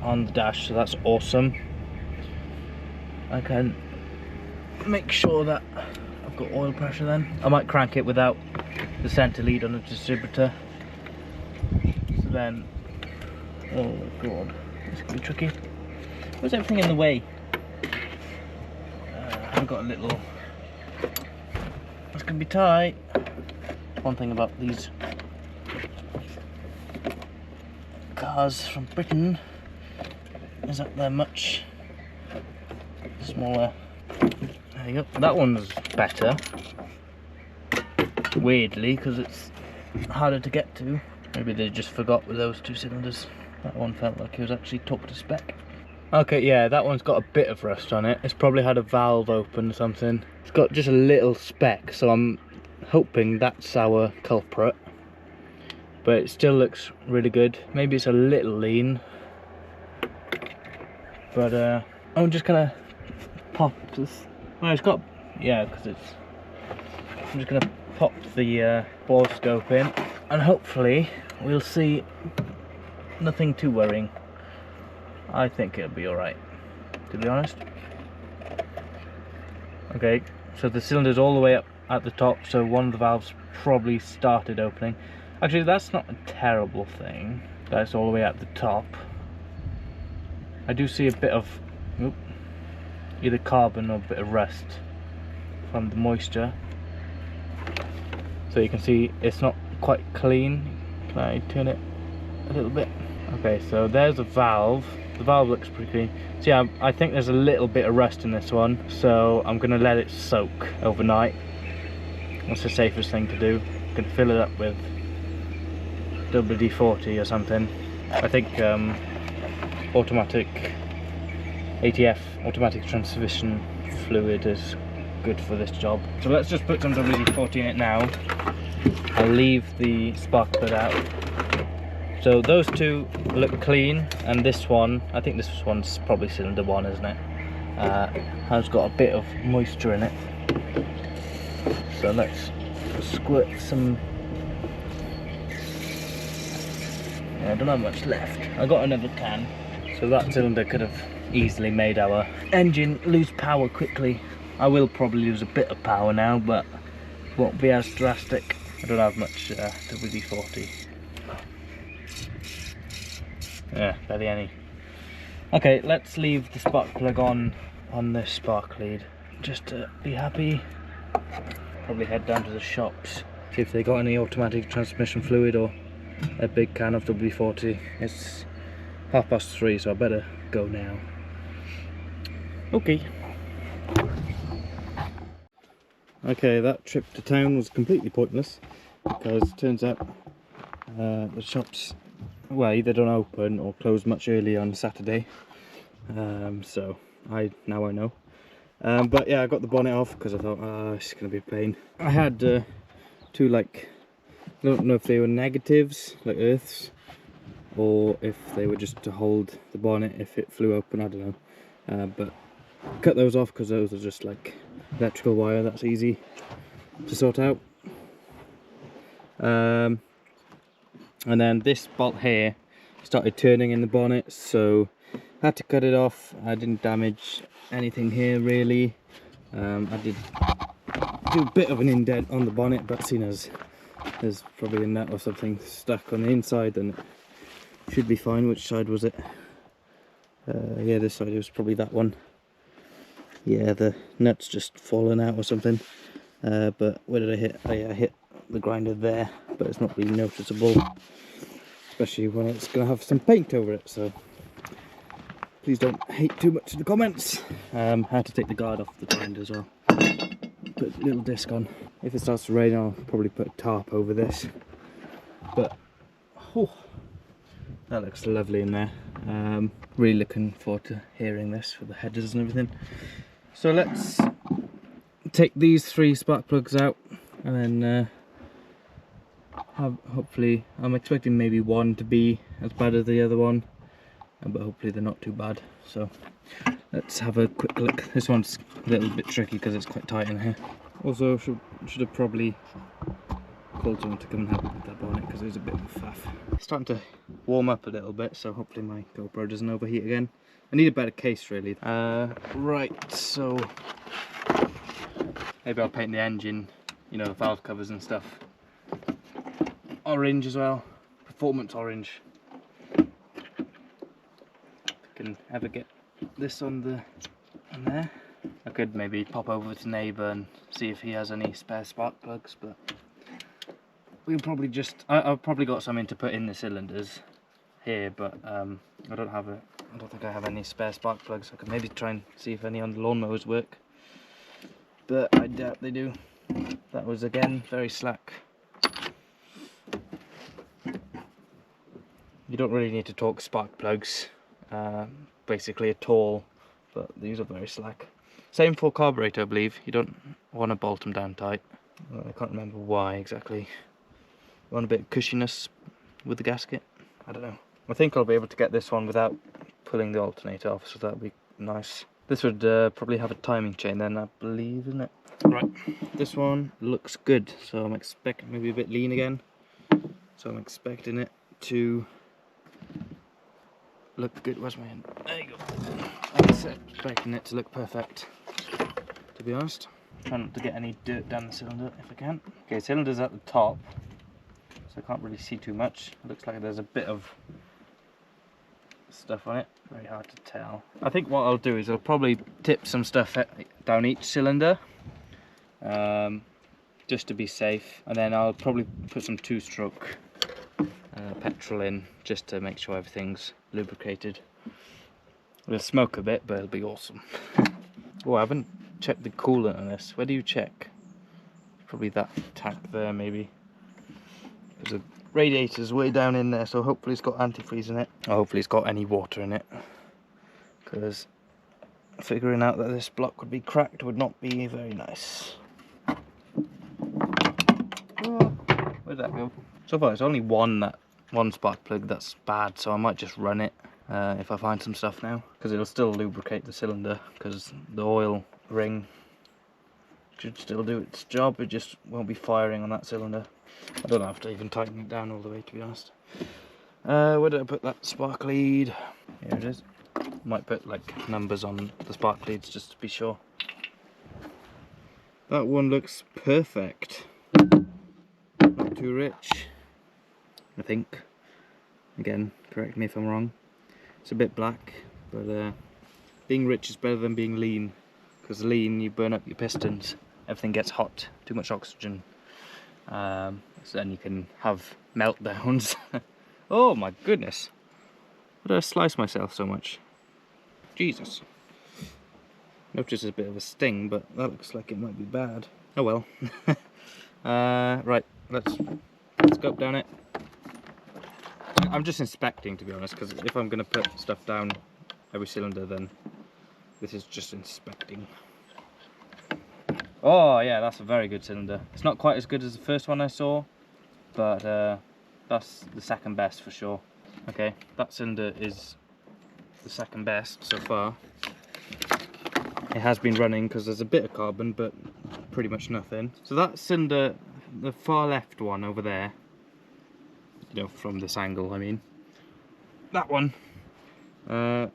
on the dash, so that's awesome. I can make sure that I've got oil pressure then. I might crank it without the center lead on the distributor. So then, oh god, this can be tricky. Where's everything in the way? I've got a little, it's gonna be tight. One thing about these cars from Britain is that they're much smaller. There you go. That one's better, weirdly, because it's harder to get to. Maybe they just forgot with those two cylinders. That one felt like it was actually top to spec. Okay, yeah, that one's got a bit of rust on it. It's probably had a valve open or something. It's got just a little speck, so I'm hoping that's our culprit. But it still looks really good. Maybe it's a little lean. But I'm just gonna pop this. Well, it's got, yeah, because it's I'm just going to pop the bore scope in, and hopefully we'll see nothing too worrying. I think it'll be alright, to be honest. Okay, so the cylinder's all the way up at the top, so one of the valves probably started opening. Actually, that's not a terrible thing, that's all the way at the top. I do see a bit of either carbon or a bit of rust from the moisture. So you can see it's not quite clean. Can I turn it a little bit? Okay, so there's a valve. The valve looks pretty clean. So yeah, I think there's a little bit of rust in this one, so I'm going to let it soak overnight. That's the safest thing to do. You can fill it up with WD-40 or something. I think automatic ATF, automatic transmission fluid, is good for this job. So let's just put some WD-40 in it now. I'll leave the spark plug out. So those two look clean, and this one, I think this one's probably cylinder 1, isn't it? Has got a bit of moisture in it. So let's squirt some. Yeah, I don't have much left. I got another can. So that cylinder could have easily made our engine lose power quickly. I will probably lose a bit of power now, but it won't be as drastic. I don't have much WD-40. Yeah, barely any. Okay, let's leave the spark plug on this spark lead just to be happy. Probably head down to the shops, see if they got any automatic transmission fluid or a big can of WD-40. It's 3:30, so I better go now. Okay. Okay, that trip to town was completely pointless, because it turns out the shops, well, either don't open or close much early on Saturday. So now I know. But yeah, I got the bonnet off because I thought, it's gonna be a pain. I had two, like, I don't know if they were negatives, like earths, or if they were just to hold the bonnet if it flew open, I don't know. But cut those off because those are just like electrical wire. That's easy to sort out. And then this bolt here started turning in the bonnet, so I had to cut it off. I didn't damage anything here really. I did do a bit of an indent on the bonnet, but seeing as there's probably a nut or something stuck on the inside, then it should be fine. Which side was it? Yeah, this side. It was probably that one. Yeah, the nut's just fallen out or something. But where did I hit? Oh yeah, I hit the grinder there, but it's not really noticeable, especially when it's going to have some paint over it. So please don't hate too much in the comments. I had to take the guard off the grinder as well. Put a little disc on. If it starts to rain, I'll probably put a tarp over this. But oh, that looks lovely in there. Really looking forward to hearing this for the headers and everything. So let's take these 3 spark plugs out, and then hopefully, I'm expecting maybe one to be as bad as the other one, but hopefully they're not too bad. So let's have a quick look. This one's a little bit tricky because it's quite tight in here. Also, should have probably called someone to come and help me with that bonnet because it was a bit of a faff. It's starting to warm up a little bit, so hopefully my GoPro doesn't overheat again. I need a better case really. Right, so maybe I'll paint the engine, you know, valve covers and stuff, orange as well, performance orange. If I can ever get this on there. I could maybe pop over to neighbour and see if he has any spare spark plugs, but we'll probably just, I've probably got something to put in the cylinders here, but I don't think I have any spare spark plugs. I could maybe try and see if any on the lawnmowers work, but I doubt they do. That was again very slack. You don't really need to torque spark plugs basically at all, but these are very slack. Same for carburetor, I believe. You don't want to bolt them down tight. I can't remember why exactly. You want a bit of cushiness with the gasket? I don't know. I think I'll be able to get this one without pulling the alternator off, so that'll be nice. This would probably have a timing chain then, I believe, isn't it? Right, this one looks good, so I'm expecting maybe a bit lean again. So I'm expecting it to look good. Where's my hand? There you go. I'm expecting it to look perfect, to be honest. Try not to get any dirt down the cylinder if I can. Okay, cylinder's at the top, so I can't really see too much. It looks like there's a bit of stuff on it. Very hard to tell. I think what I'll do is I'll probably tip some stuff down each cylinder, just to be safe, and then I'll probably put some two-stroke petrol in just to make sure everything's lubricated. It'll smoke a bit, but it'll be awesome. Oh, I haven't checked the coolant on this. Where do you check? Probably that tank there, maybe. Because the radiator's way down in there, so hopefully it's got antifreeze in it. Or hopefully it's got any water in it. Because figuring out that this block would be cracked would not be very nice. Oh, where'd that go? So far it's only one spark plug that's bad, so I might just run it if I find some stuff now. Because it'll still lubricate the cylinder, because the oil ring should still do its job, it just won't be firing on that cylinder. I don't have to even tighten it down all the way, to be honest. Where did I put that spark lead? Here it is. Might put like numbers on the spark leads just to be sure. That one looks perfect. Not too rich, I think. Again, correct me if I'm wrong. It's a bit black, but being rich is better than being lean. Because lean, you burn up your pistons. Everything gets hot, too much oxygen. So then you can have meltdowns. Oh my goodness. Why did I slice myself so much? Jesus. Noticed a bit of a sting, but that looks like it might be bad. Oh well. Right, let's scope down it. I'm just inspecting, to be honest, because if I'm going to put stuff down every cylinder, then this is just inspecting. Oh yeah, that's a very good cylinder. It's not quite as good as the first one I saw, but that's the second best for sure. Okay, that cylinder is the second best so far. It has been running because there's a bit of carbon, but pretty much nothing. So that cylinder, the far left one over there, you know, from this angle I mean, that one, I'm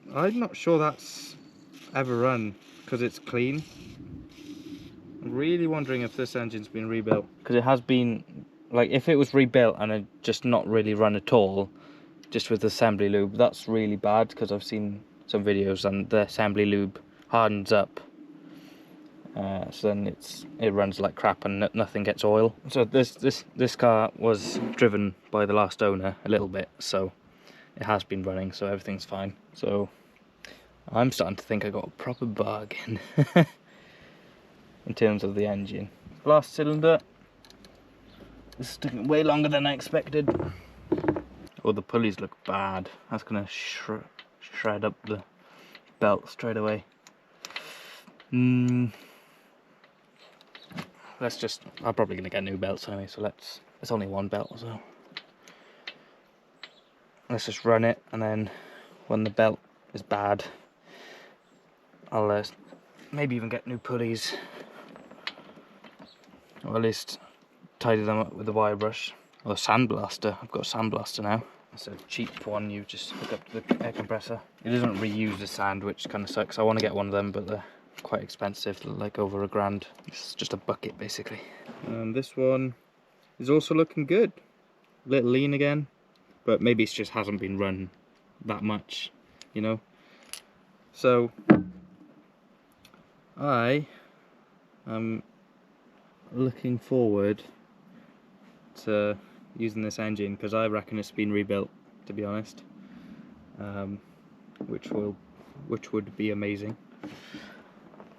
not sure that's ever run because it's clean. I'm really wondering if this engine's been rebuilt, because it has been, like, if it was rebuilt and it just not really run at all, just with assembly lube, that's really bad, because I've seen some videos and the assembly lube hardens up, so then it runs like crap and nothing gets oil. So this car was driven by the last owner a little bit, so it has been running, so everything's fine. So I'm starting to think I got a proper bargain. In terms of the engine. Last cylinder. This is taking way longer than I expected. Oh, the pulleys look bad. That's gonna shred up the belt straight away. Let's just, I'm probably gonna get new belts anyway, so it's only one belt, so let's just run it, and then when the belt is bad, I'll maybe even get new pulleys. Or at least tidy them up with the wire brush or sandblaster. I've got a sandblaster now. It's a cheap one you just hook up to the air compressor. It doesn't reuse the sand, which kind of sucks. I want to get one of them, but they're quite expensive, like over £1,000. It's just a bucket basically. And this one is also looking good. A little lean again, but maybe it just hasn't been run that much, you know. So I am looking forward to using this engine, because I reckon it's been rebuilt, to be honest, which would be amazing.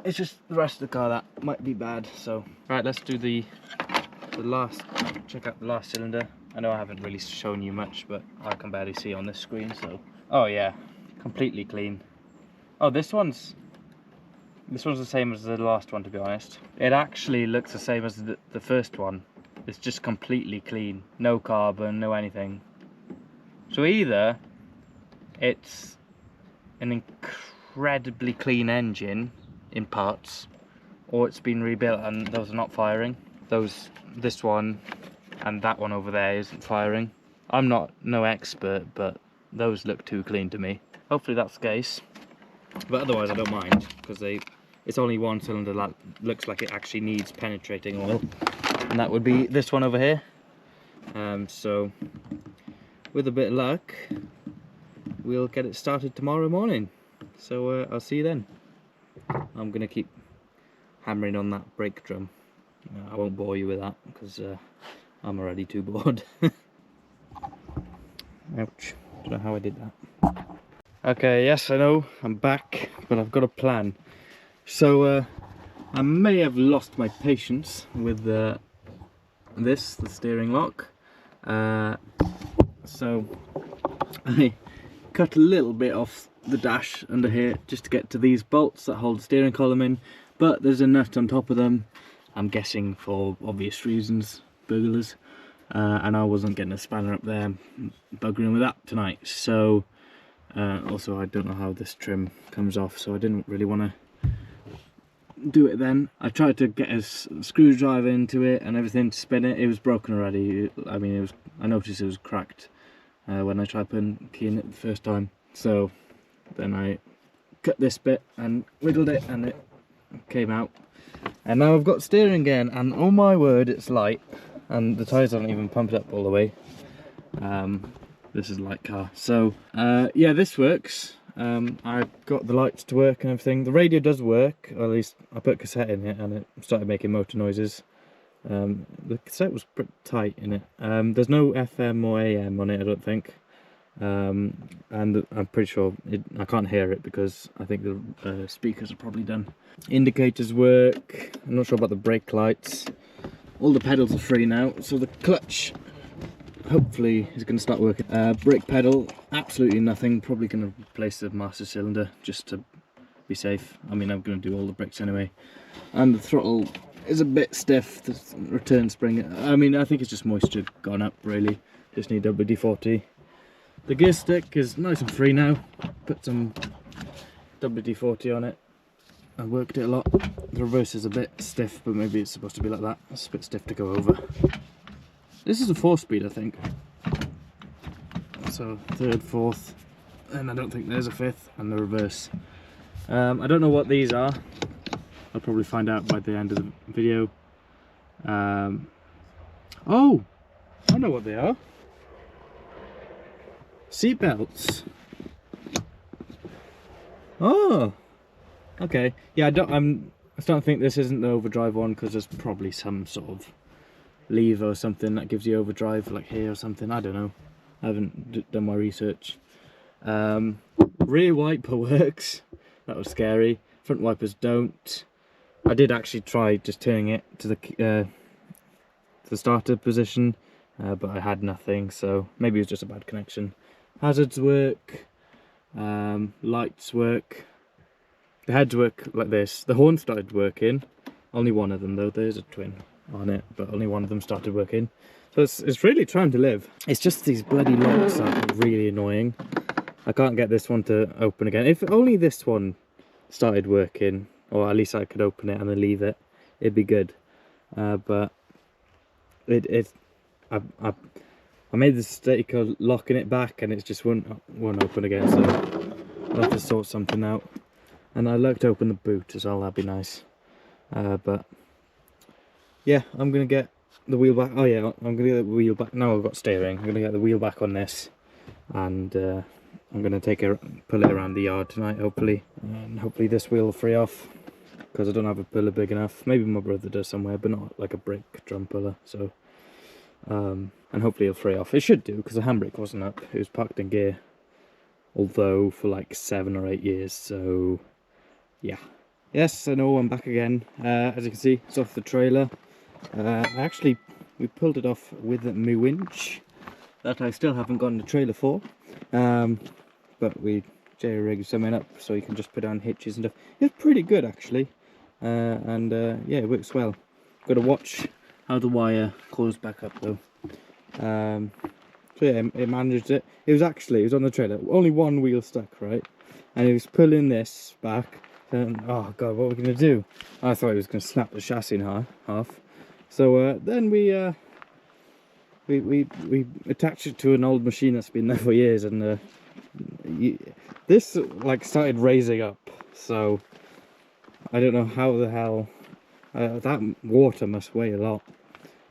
It's just the rest of the car that might be bad. So right, let's do the last, check out the last cylinder. I know I haven't really shown you much, but I can barely see on this screen, so oh yeah, completely clean. Oh, this one's the same as the last one, to be honest. It actually looks the same as the first one. It's just completely clean. No carbon, no anything. So either it's an incredibly clean engine in parts, or it's been rebuilt and those are not firing. This one and that one over there isn't firing. I'm no expert, but those look too clean to me. Hopefully that's the case, but otherwise I don't mind, because it's only one cylinder that looks like it actually needs penetrating oil, and that would be this one over here. So with a bit of luck, we'll get it started tomorrow morning. So I'll see you then. I'm gonna keep hammering on that brake drum. I won't bore you with that because I'm already too bored. Ouch, don't know how I did that. Okay, yes, I know, I'm back, but I've got a plan. So I may have lost my patience with the steering lock. So I cut a little bit off the dash under here just to get to these bolts that hold the steering column in, but there's a nut on top of them, I'm guessing for obvious reasons, burglars, and I wasn't getting a spanner up there buggering with that tonight. So also I don't know how this trim comes off, so I didn't really want to do it then. I tried to get a screwdriver into it and everything to spin it. It was broken already. I mean, I noticed it was cracked when I tried putting key in it the first time. So then I cut this bit and wiggled it and it came out. And now I've got steering again, and oh my word, it's light, and the tyres aren't even pumped up all the way. This is a light car. So yeah, this works. I've got the lights to work and everything. The radio does work, or at least I put cassette in it and it started making motor noises. The cassette was pretty tight in it. There's no FM or AM on it, I don't think. And I'm pretty sure I can't hear it because I think the speakers are probably done. Indicators work. I'm not sure about the brake lights. All the pedals are free now, so the clutch hopefully is going to start working. Brake pedal, absolutely nothing. Probably going to replace the master cylinder just to be safe. I mean, I'm going to do all the brakes anyway. And the throttle is a bit stiff, the return spring. I mean, I think it's just moisture gone up really. Just need WD-40. The gear stick is nice and free now. Put some WD-40 on it. I worked it a lot. The reverse is a bit stiff, but maybe it's supposed to be like that. It's a bit stiff to go over. This is a 4-speed, I think. So 3rd, 4th, and I don't think there's a 5th, and the reverse. I don't know what these are. I'll probably find out by the end of the video. Oh, I know what they are. Seat belts. Oh, okay. Yeah, I'm starting to think this isn't the overdrive one because there's probably some sort of lever or something that gives you overdrive, like here or something. I don't know. I haven't done my research. Rear wiper works. That was scary. Front wipers don't. I did actually try just turning it to the starter position, but I had nothing. So maybe it was just a bad connection. Hazards work. Lights work. The heads work like this. The horn started working. Only one of them though. There's a twin on it, but only one of them started working. So it's really trying to live. It's just these bloody locks are really annoying. I can't get this one to open again. If only this one started working, or at least I could open it and then leave it, it'd be good. But I made the mistake of locking it back and it just won't open again, so I'll have to sort something out. And I'd like to open the boot as well, that'd be nice. But yeah, I'm gonna get the wheel back. Oh yeah, I'm gonna get the wheel back. Now I've got steering, I'm gonna get the wheel back on this, and I'm gonna pull it around the yard tonight, hopefully. And hopefully this wheel will free off, because I don't have a puller big enough. Maybe my brother does somewhere, but not like a brake drum puller. So and hopefully it'll free off. It should do, because the handbrake wasn't up. It was parked in gear, although for like 7 or 8 years. So yeah. Yes, I know, I'm back again. As you can see, it's off the trailer. We pulled it off with a my winch that I still haven't gotten the trailer for. But we jerry-rigged something up so you can just put down hitches and stuff. It's pretty good actually. Yeah, it works well. Got to watch how the wire coils back up though. So yeah, it managed it. It was on the trailer, only one wheel stuck, right? And it was pulling this back. Oh god, what are we gonna do? I thought he was gonna snap the chassis in half. So then we attached it to an old machine that's been there for years, and this like started raising up. So I don't know how the hell that water must weigh a lot.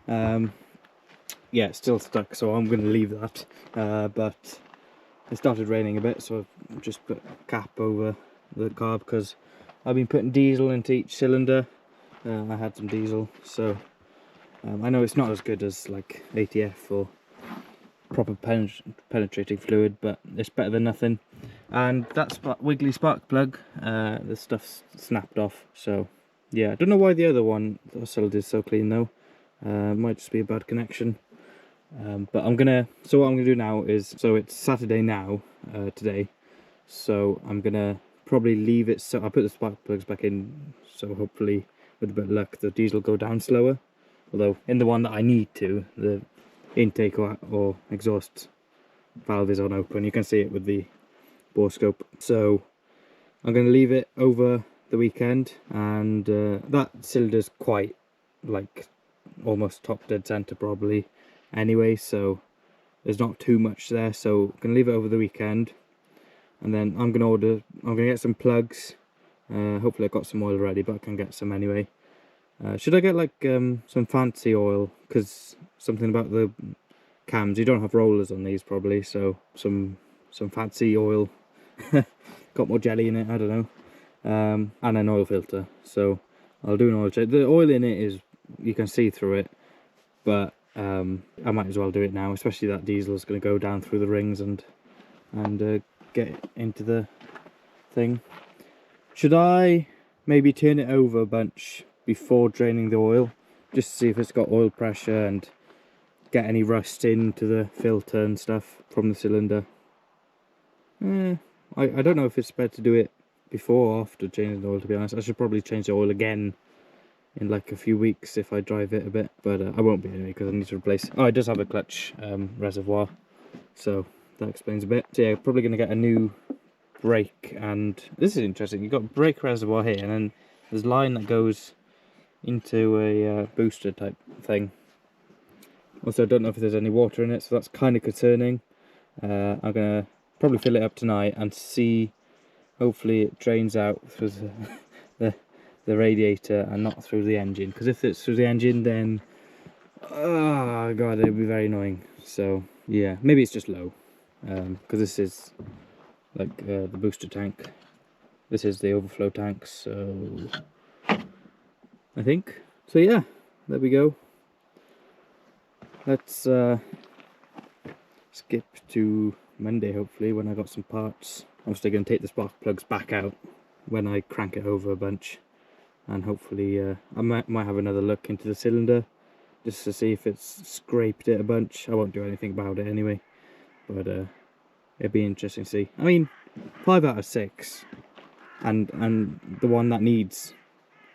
Yeah, it's still stuck, so I'm gonna leave that. But it started raining a bit, so I've just put a cap over the carb because I've been putting diesel into each cylinder. I had some diesel, so I know it's not as good as like ATF or proper penetrating fluid, but it's better than nothing. And that wiggly spark plug, the stuff's snapped off. So yeah, I don't know why the other one, the cylinder is so clean though. Might just be a bad connection. But so what I'm gonna do now is, so it's Saturday now, today, so I'm gonna probably leave it, so I put the spark plugs back in, so hopefully with a bit of luck the diesel will go down slower. Although in the one that I need to, the intake or exhaust valve is on open. You can see it with the bore scope. So I'm going to leave it over the weekend, and that cylinder's quite like almost top dead center probably anyway, so there's not too much there. So I'm going to leave it over the weekend, and then I'm going to get some plugs. Hopefully I've got some oil ready, but I can get some anyway. Should I get like some fancy oil, because something about the cams, you don't have rollers on these probably, so some fancy oil. Got more jelly in it, I don't know. And an oil filter, so I'll do an oil check. The oil in it is, you can see through it, but I might as well do it now, especially that diesel is going to go down through the rings and get into the thing. Should I maybe turn it over a bunch before draining the oil, just to see if it's got oil pressure and get any rust into the filter and stuff from the cylinder? I don't know if it's better to do it before or after changing the oil, to be honest. I should probably change the oil again in like a few weeks if I drive it a bit, but I won't be anyway, because I need to replace. Oh, it does have a clutch reservoir, so that explains a bit. So yeah, probably going to get a new brake, and this is interesting. You've got brake reservoir here, and then there's a line that goes into a booster type thing. Also, I don't know if there's any water in it, so that's kind of concerning. I'm gonna probably fill it up tonight and see. Hopefully it drains out through the radiator and not through the engine, because if it's through the engine, then oh god, it'll be very annoying. So yeah, maybe it's just low, because this is like the booster tank. This is the overflow tank, so I think so. Yeah, there we go. Let's skip to Monday, hopefully, when I got some parts. I'm still going to take the spark plugs back out when I crank it over a bunch, and hopefully I might have another look into the cylinder just to see if it's scraped it a bunch. I won't do anything about it anyway, but it'd be interesting to see. I mean, 5 out of 6, and the one that needs,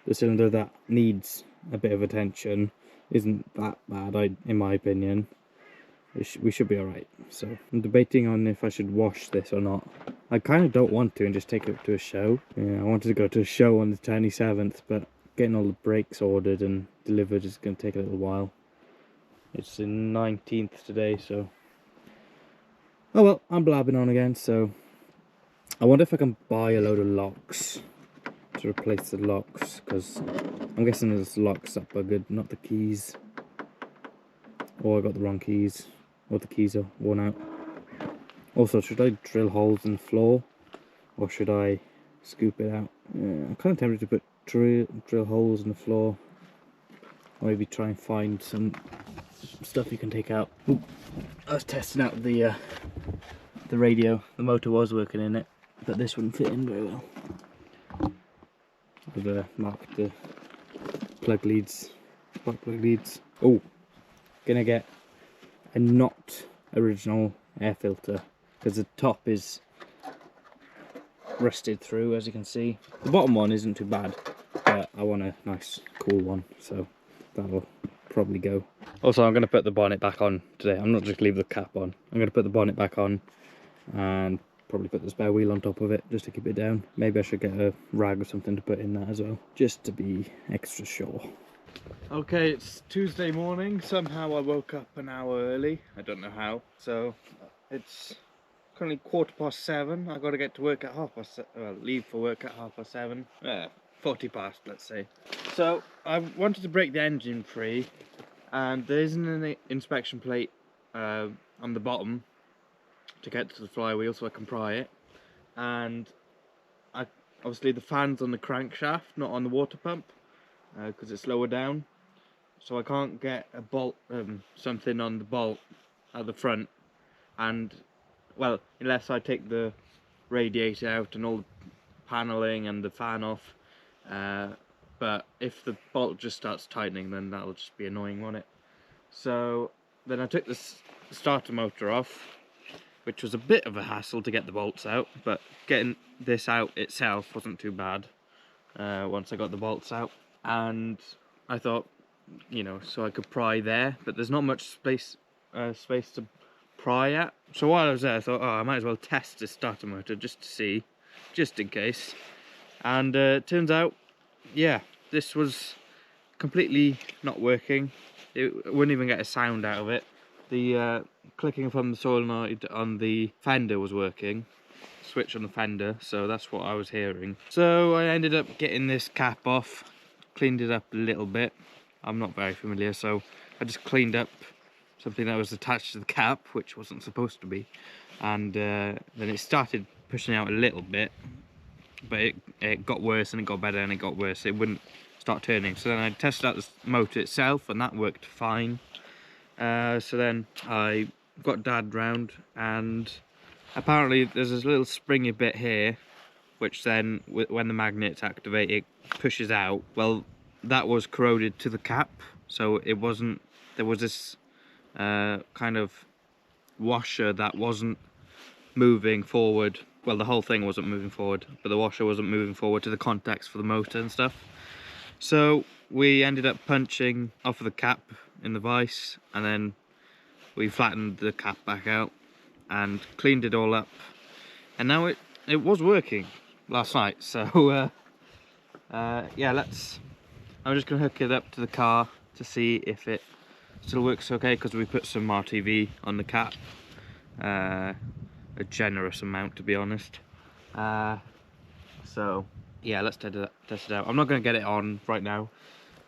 the cylinder that needs a bit of attention, isn't that bad, in my opinion. We should be alright. So I'm debating on if I should wash this or not. I kind of don't want to and just take it to a show. Yeah, I wanted to go to a show on the 27th, but getting all the brakes ordered and delivered is going to take a little while. It's the 19th today, so oh well, I'm blabbing on again. So I wonder if I can buy a load of locks to replace the locks, because I'm guessing there's locks that are good, not the keys. Or I got the wrong keys, or the keys are worn out. Also, should I drill holes in the floor, or should I scoop it out? I'm kind of tempted to put drill holes in the floor, or maybe try and find some stuff you can take out. Ooh, I was testing out the radio. The motor was working in it, but this wouldn't fit in very well. I've marked the plug leads, spark plug leads. Oh, gonna get a not original air filter, because the top is rusted through, as you can see. The bottom one isn't too bad, but I want a nice cool one, so that'll probably go. Also, I'm going to put the bonnet back on today. I'm not just leave the cap on. I'm going to put the bonnet back on and probably put the spare wheel on top of it just to keep it down. Maybe I should get a rag or something to put in that as well, just to be extra sure. Okay, it's Tuesday morning. Somehow I woke up an hour early. I don't know how. So it's currently 7:15. I got to get to work at 7:30. Well, leave for work at 7:30. 40 past, let's say. So I wanted to break the engine free, and there isn't an inspection plate on the bottom to get to the flywheel so I can pry it. And obviously the fan's on the crankshaft, not on the water pump, because it's lower down. So I can't get a bolt, something on the bolt at the front, and well, unless I take the radiator out and all the paneling and the fan off. But if the bolt just starts tightening, then that'll just be annoying, won't it? So then I took the starter motor off, which was a bit of a hassle to get the bolts out, but getting this out itself wasn't too bad once I got the bolts out. And I thought, you know, so I could pry there, but there's not much space to pry at. So while I was there, I thought, oh, I might as well test this starter motor just to see, just in case. And turns out, yeah, this was completely not working. It wouldn't even get a sound out of it. The clicking from the solenoid on the fender was working, switch on the fender, so that's what I was hearing. So I ended up getting this cap off, cleaned it up a little bit. I'm not very familiar, so I just cleaned up something that was attached to the cap, which wasn't supposed to be, and then it started pushing out a little bit, but it got worse and it got better and it got worse. It wouldn't start turning. So then I tested out the motor itself and that worked fine. So then I got Dad round, and apparently there's this little springy bit here which then when the magnets activate it pushes out. Well, that was corroded to the cap, so it wasn't, there was this kind of washer that wasn't moving forward. Well, the whole thing wasn't moving forward, but the washer wasn't moving forward to the contacts for the motor and stuff. So we ended up punching off of the cap in the vise, and then we flattened the cap back out and cleaned it all up, and now it was working last night. So yeah, I'm just gonna hook it up to the car to see if it still works okay, because we put some RTV on the cap, a generous amount, to be honest. So yeah, let's test it out. I'm not going to get it on right now.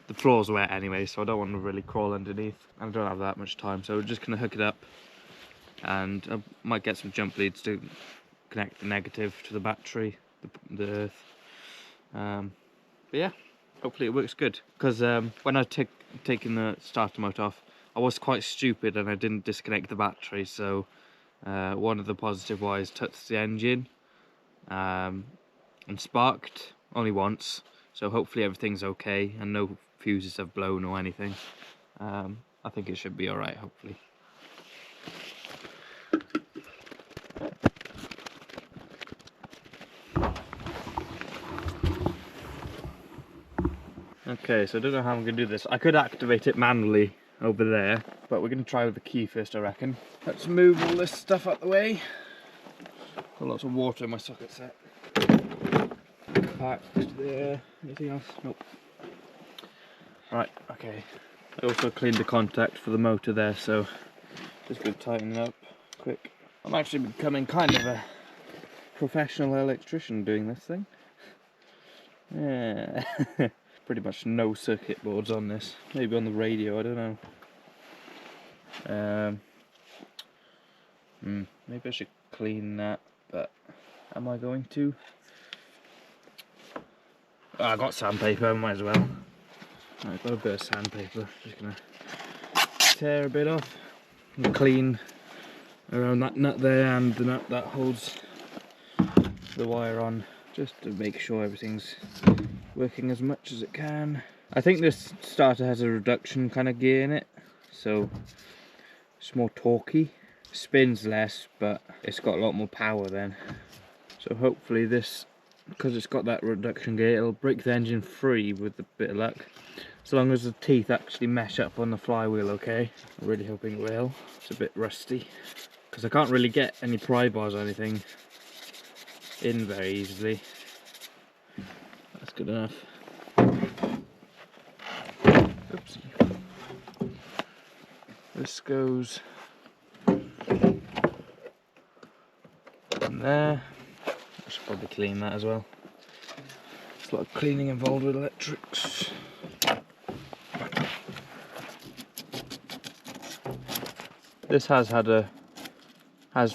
The floor's wet anyway, so I don't want to really crawl underneath. I don't have that much time, so we're just going to hook it up, and I might get some jump leads to connect the negative to the battery, the earth. But yeah, hopefully it works good, because when I taken the starter motor off, I was quite stupid and I didn't disconnect the battery. So one of the positive wires touched the engine and sparked only once, so hopefully everything's okay and no fuses have blown or anything. I think it should be alright, hopefully. Okay, so I don't know how I'm going to do this. I could activate it manually over there, but we're going to try with the key first, I reckon. Let's move all this stuff out the way. Got lots of water in my socket set. Packed there. Anything else? Nope. Right, okay. I also cleaned the contact for the motor there, so just going to tighten it up quick. I'm actually becoming kind of a professional electrician doing this thing. Yeah. Pretty much no circuit boards on this. Maybe on the radio, I don't know. Maybe I should clean that, but am I going to? Oh, I got sandpaper, I might as well. I've got a bit of sandpaper. Just gonna tear a bit off and clean around that nut there and the nut that holds the wire on, just to make sure everything's working as much as it can. I think this starter has a reduction kind of gear in it, so it's more torquey. Spins less, but it's got a lot more power then. So hopefully this, because it's got that reduction gear, it'll break the engine free with a bit of luck. So long as the teeth actually mesh up on the flywheel okay. I'm really hoping it will. It's a bit rusty, because I can't really get any pry bars or anything in very easily. That's good enough. Oopsie. This goes in there. I should probably clean that as well. There's a lot of cleaning involved with electrics. This has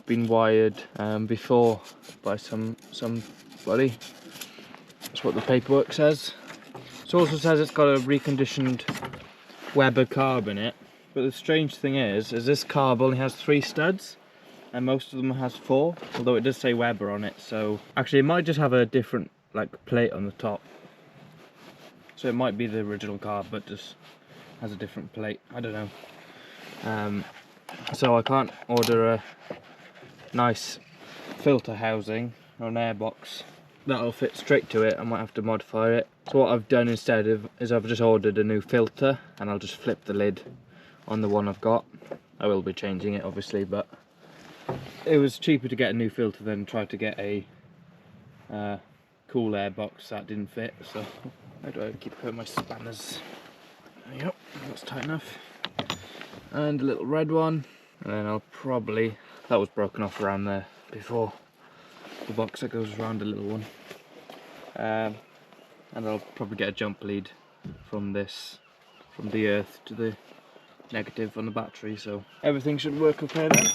been wired before by somebody. That's what the paperwork says. It also says it's got a reconditioned Weber carb in it. But the strange thing is this carb only has 3 studs, and most of them has 4. Although it does say Weber on it, so actually it might just have a different plate on the top. So it might be the original carb, but just has a different plate. I don't know. So I can't order a nice filter housing or an airbox that'll fit straight to it. I might have to modify it. So what I've done instead is I've just ordered a new filter, and I'll just flip the lid on the one I've got. I will be changing it obviously, but it was cheaper to get a new filter than try to get a cool air box that didn't fit. So how do I keep putting my spanners? There you go, that's tight enough. And a little red one, and then I'll probably, that was broken off around there before, the box that goes around a little one. And I'll probably get a jump lead from the earth to the negative on the battery, so everything should work okay then.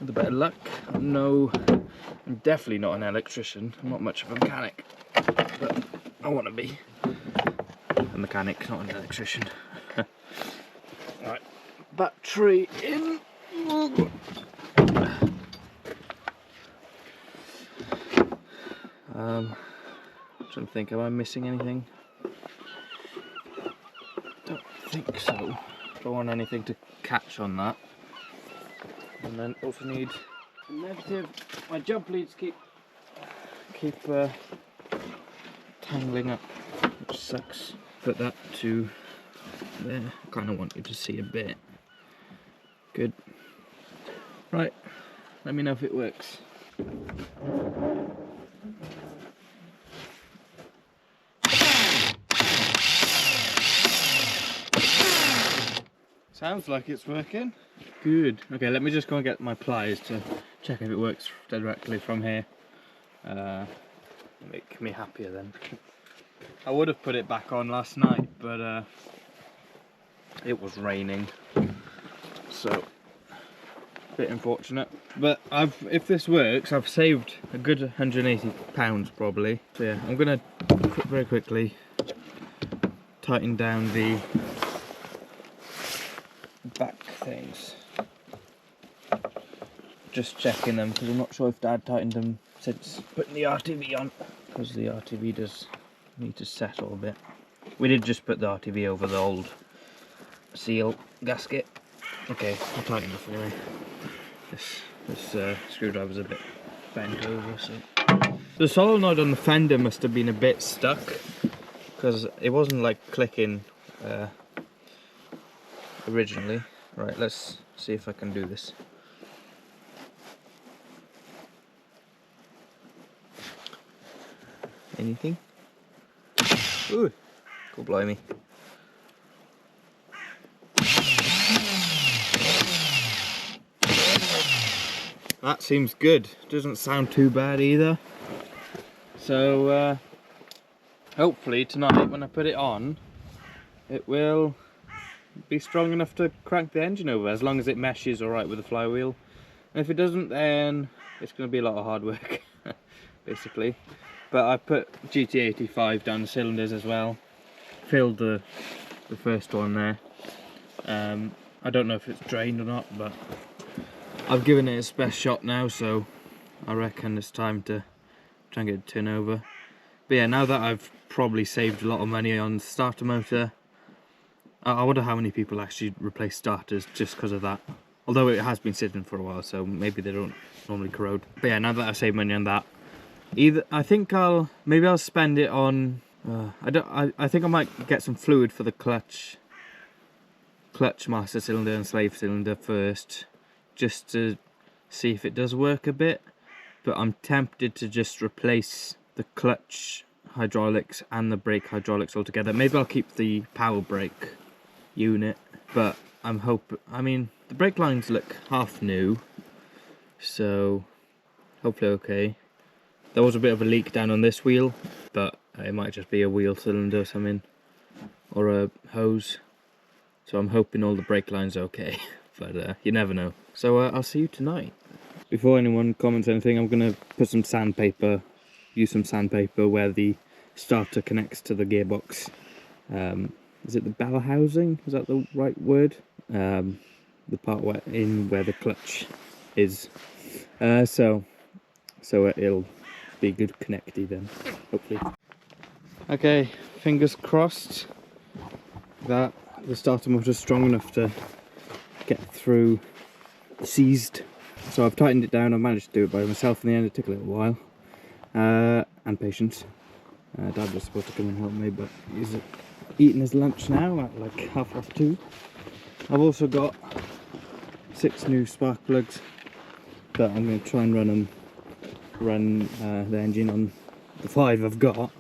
With a bit of luck. No, I'm definitely not an electrician. I'm not much of a mechanic, but I want to be a mechanic, not an electrician. Right, battery in. I'm trying to think, am I missing anything? Don't think so. Don't want anything to catch on that. And then also need a negative. My jump leads keep tangling up, which sucks. Put that to there. I kind of want you to see a bit. Good. Right. Let me know if it works. Sounds like it's working. Good. Okay, let me just go and get my pliers to check if it works directly from here. Make me happier then. I would have put it back on last night, but it was raining, so a bit unfortunate. But if this works, I've saved a good £180 probably. So yeah, I'm gonna very quickly tighten down the back things. Just checking them because I'm not sure if Dad tightened them since putting the RTV on, because the RTV does need to settle a bit. We did just put the RTV over the old seal gasket. Okay, I'll tighten enough anyway. This screwdriver's a bit bent over, so the solenoid on the fender must have been a bit stuck because it wasn't clicking originally. Right, let's see if I can do this. Anything? Ooh, go blimey. That seems good. Doesn't sound too bad either. So hopefully tonight when I put it on, it will be strong enough to crank the engine over, as long as it meshes alright with the flywheel. And if it doesn't, then it's going to be a lot of hard work basically. But I put GTE 85 down the cylinders as well, filled the first one there. I don't know if it's drained or not, but I've given it its best shot now, so I reckon it's time to try and get it to turn over. But yeah, now that I've probably saved a lot of money on the starter motor, I wonder how many people actually replace starters just because of that. Although it has been sitting for a while, so maybe they don't normally corrode. But yeah, now that I've saved money on that, I think I'll spend it on. I think I might get some fluid for the clutch master cylinder and slave cylinder first, just to see if it does work a bit. but I'm tempted to just replace the clutch hydraulics and the brake hydraulics altogether. Maybe I'll keep the power brake unit, but I mean, the brake lines look half new, so hopefully okay. There was a bit of a leak down on this wheel, but it might just be a wheel cylinder or something, or a hose. So I'm hoping all the brake lines are okay, but you never know. So I'll see you tonight. Before anyone comments anything, I'm gonna put some sandpaper, use some sandpaper where the starter connects to the gearbox. Is it the bell housing? Is that the right word? The part where the clutch is. So it'll be good connecty then, hopefully. Okay, fingers crossed that the starter motor is strong enough to get through seized. So I've tightened it down. I've managed to do it by myself in the end. It took a little while and patience. Dad was supposed to come and help me, but he's eating his lunch now at like 2:30. I've also got 6 new spark plugs that I'm going to try and run the engine on the 5 I've got,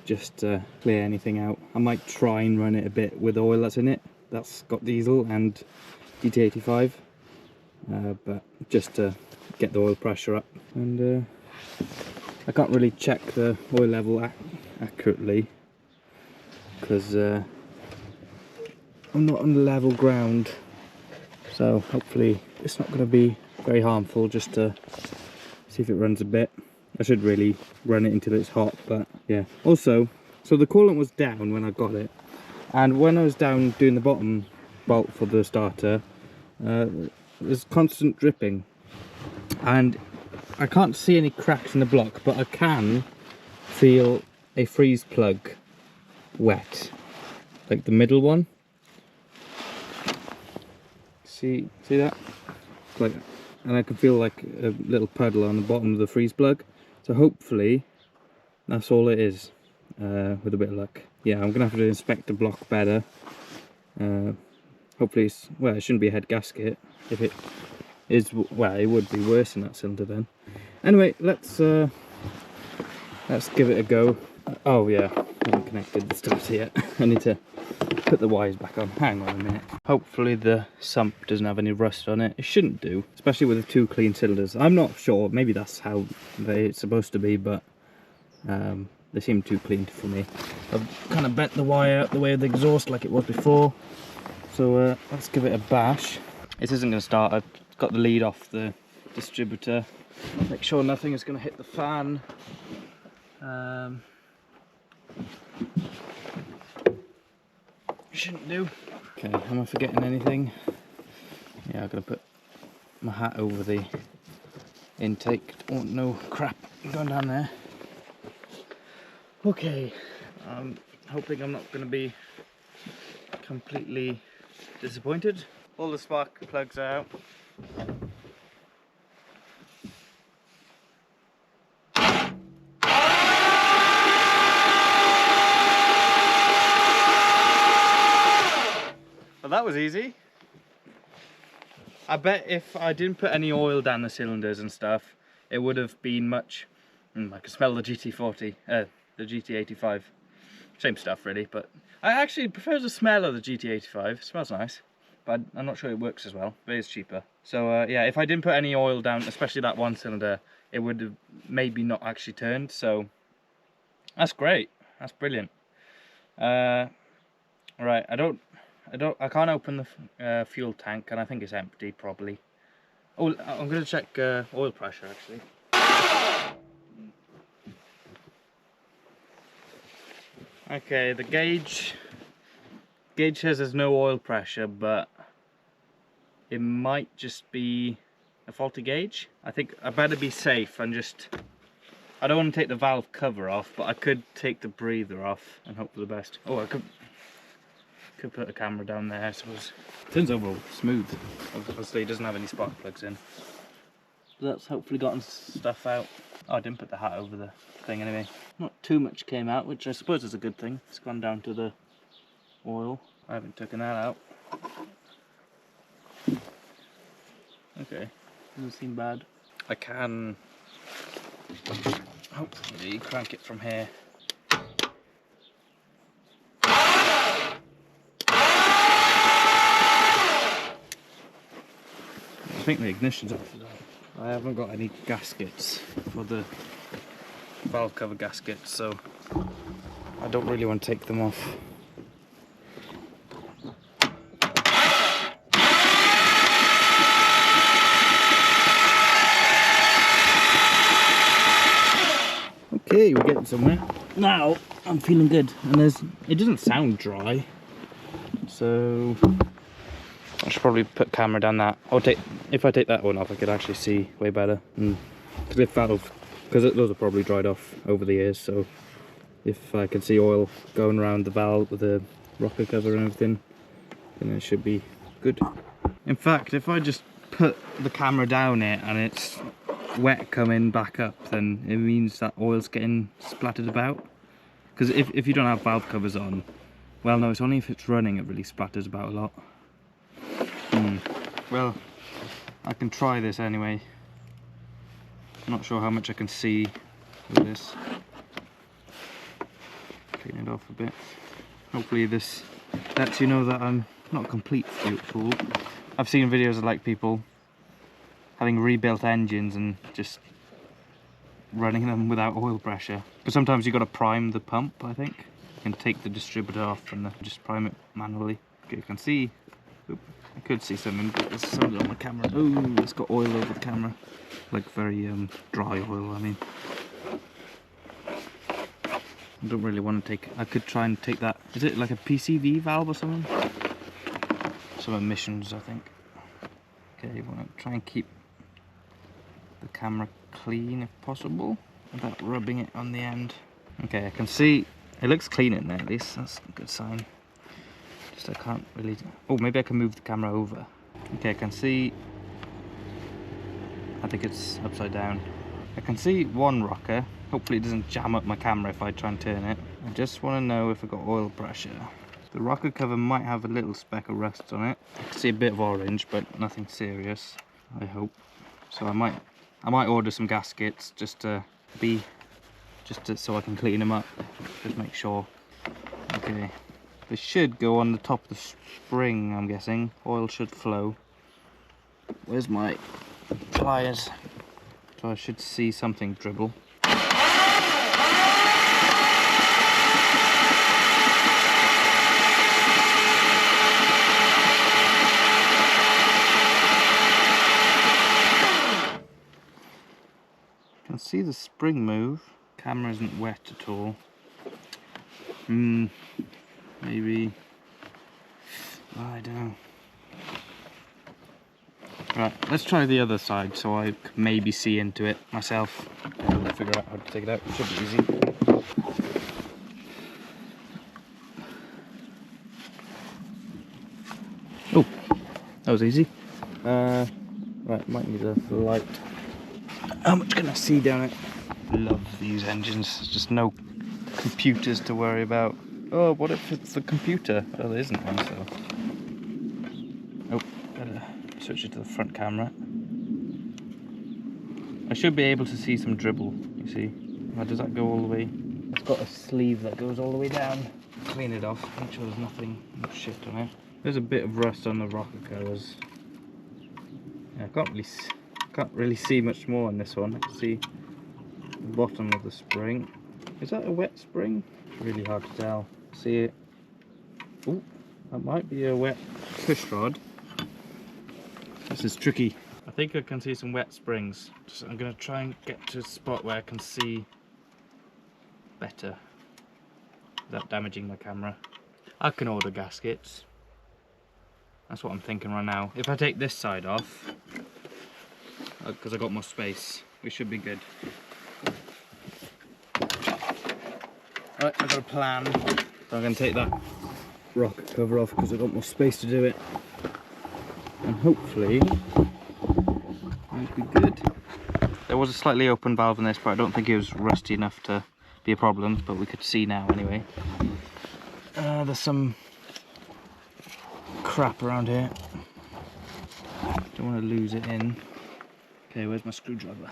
just to clear anything out. I might try and run it a bit with oil that's in it. That's got diesel and GTE 85, but just to get the oil pressure up. And I can't really check the oil level accurately because I'm not on level ground, so hopefully it's not going to be very harmful, just to see if it runs a bit. I should really run it until it's hot, but yeah. Also, so the coolant was down when I got it, and when I was down doing the bottom bolt for the starter, there's constant dripping, and I can't see any cracks in the block, but I can feel a freeze plug wet, like the middle one. See that? Like, and I can feel like a little puddle on the bottom of the freeze plug. So hopefully that's all it is, with a bit of luck. Yeah, I'm gonna have to inspect the block better. Hopefully it's, well, it shouldn't be a head gasket. If it is, well, it would be worse in that cylinder then. Anyway, let's give it a go. Oh yeah, I haven't connected the starter yet. I need to put the wires back on. Hang on a minute. Hopefully the sump doesn't have any rust on it. It shouldn't do, especially with the 2 clean cylinders. I'm not sure, maybe that's how it's supposed to be, but they seem too clean for me. I've kind of bent the wire out the way of the exhaust like it was before. So let's give it a bash. This isn't going to start. I've got the lead off the distributor. Make sure nothing is going to hit the fan. Shouldn't do. Okay, am I forgetting anything? Yeah, I'm gonna put my hat over the intake. Don't want no crap going down there. Okay, I'm hoping I'm not gonna be completely disappointed. All the spark plugs are out. Well, that was easy. I bet if I didn't put any oil down the cylinders and stuff, it would have been much. I can smell the GT40, the GT85. Same stuff really, but I actually prefer the smell of the GT85. It smells nice, but I'm not sure it works as well, but it's cheaper. So yeah, if I didn't put any oil down, especially that one cylinder, it would have maybe not actually turned. So that's great. That's brilliant. Right, I can't open the fuel tank, and I think it's empty probably. Oh, I'm gonna check oil pressure actually. Okay, the gauge says there's no oil pressure, but it might just be a faulty gauge. I think I better be safe and just, I don't want to take the valve cover off, but I could take the breather off and hope for the best. Oh, I could put a camera down there, I suppose. Turns over smooth. Obviously it doesn't have any spark plugs in. But that's hopefully gotten stuff out. Oh, I didn't put the hat over the thing anyway. Not too much came out, which I suppose is a good thing. It's gone down to the oil. I haven't taken that out. Okay, doesn't seem bad. I can Hopefully crank it from here. I think the ignition's off. I haven't got any gaskets for the valve cover gaskets, so I don't really want to take them off. Okay, we're getting somewhere. Now I'm feeling good, and it doesn't sound dry, so I should probably put camera down that. If I take that one off, I could actually see way better. And with valve, because those are probably dried off over the years, so if I can see oil going around the valve with the rocker cover and everything, then it should be good. In fact, if I just put the camera down it and it's wet coming back up, then it means that oil's getting splattered about. Because if you don't have valve covers on, well, no, it's only if it's running it really splatters about a lot. Well, I can try this anyway. I'm not sure how much I can see with this. Clean it off a bit. Hopefully this lets you know that I'm not a complete fool. I've seen videos of like people having rebuilt engines and just running them without oil pressure. But sometimes you've got to prime the pump, I think. You can take the distributor off and just prime it manually. Okay, you can see, I could see something, but there's something on the camera. Oh, it's got oil over the camera. Like very dry oil, I mean. I don't really want to take, I could try and take that, is it like a PCV valve or something? Some emissions, I think. Okay, you want to try and keep the camera clean if possible, without rubbing it on the end. Okay, I can see, it looks clean in there at least, that's a good sign. Just I can't really, oh, maybe I can move the camera over. Okay, I can see, I think it's upside down. I can see one rocker. Hopefully it doesn't jam up my camera if I try and turn it. I just want to know if I've got oil pressure. The rocker cover might have a little speck of rust on it. I can see a bit of orange, but nothing serious, I hope. So I might order some gaskets just so I can clean them up. Just make sure. Okay. They should go on the top of the spring, I'm guessing. Oil should flow. Where's my pliers? So I should see something dribble. I can see the spring move. Camera isn't wet at all. Maybe, I don't know. Right, let's try the other side so I can maybe see into it myself. And I'll figure out how to take it out. It should be easy. Oh, that was easy. Right, might need a light. How much can I see down it? Love these engines. There's just no computers to worry about. Oh, what if it's the computer? Oh, there isn't one, so. Oh, better switch it to the front camera. I should be able to see some dribble, you see. How does that go all the way? It's got a sleeve that goes all the way down. Clean it off, make sure there's nothing, no shit on it. There's a bit of rust on the rocker covers. Yeah, I can't really see much more on this one. I can see the bottom of the spring. Is that a wet spring? It's really hard to tell. See it? Oh, that might be a wet push rod. This is tricky. I think I can see some wet springs. I'm going to try and get to a spot where I can see better without damaging my camera. I can order gaskets. That's what I'm thinking right now. If I take this side off, because I got more space, we should be good. Right, I've got a plan. So I'm going to take that rocker cover off because I've got more space to do it. And hopefully, it'll be good. There was a slightly open valve in this, but I don't think it was rusty enough to be a problem, but we could see now anyway. There's some crap around here. Don't want to lose it in. Okay, where's my screwdriver?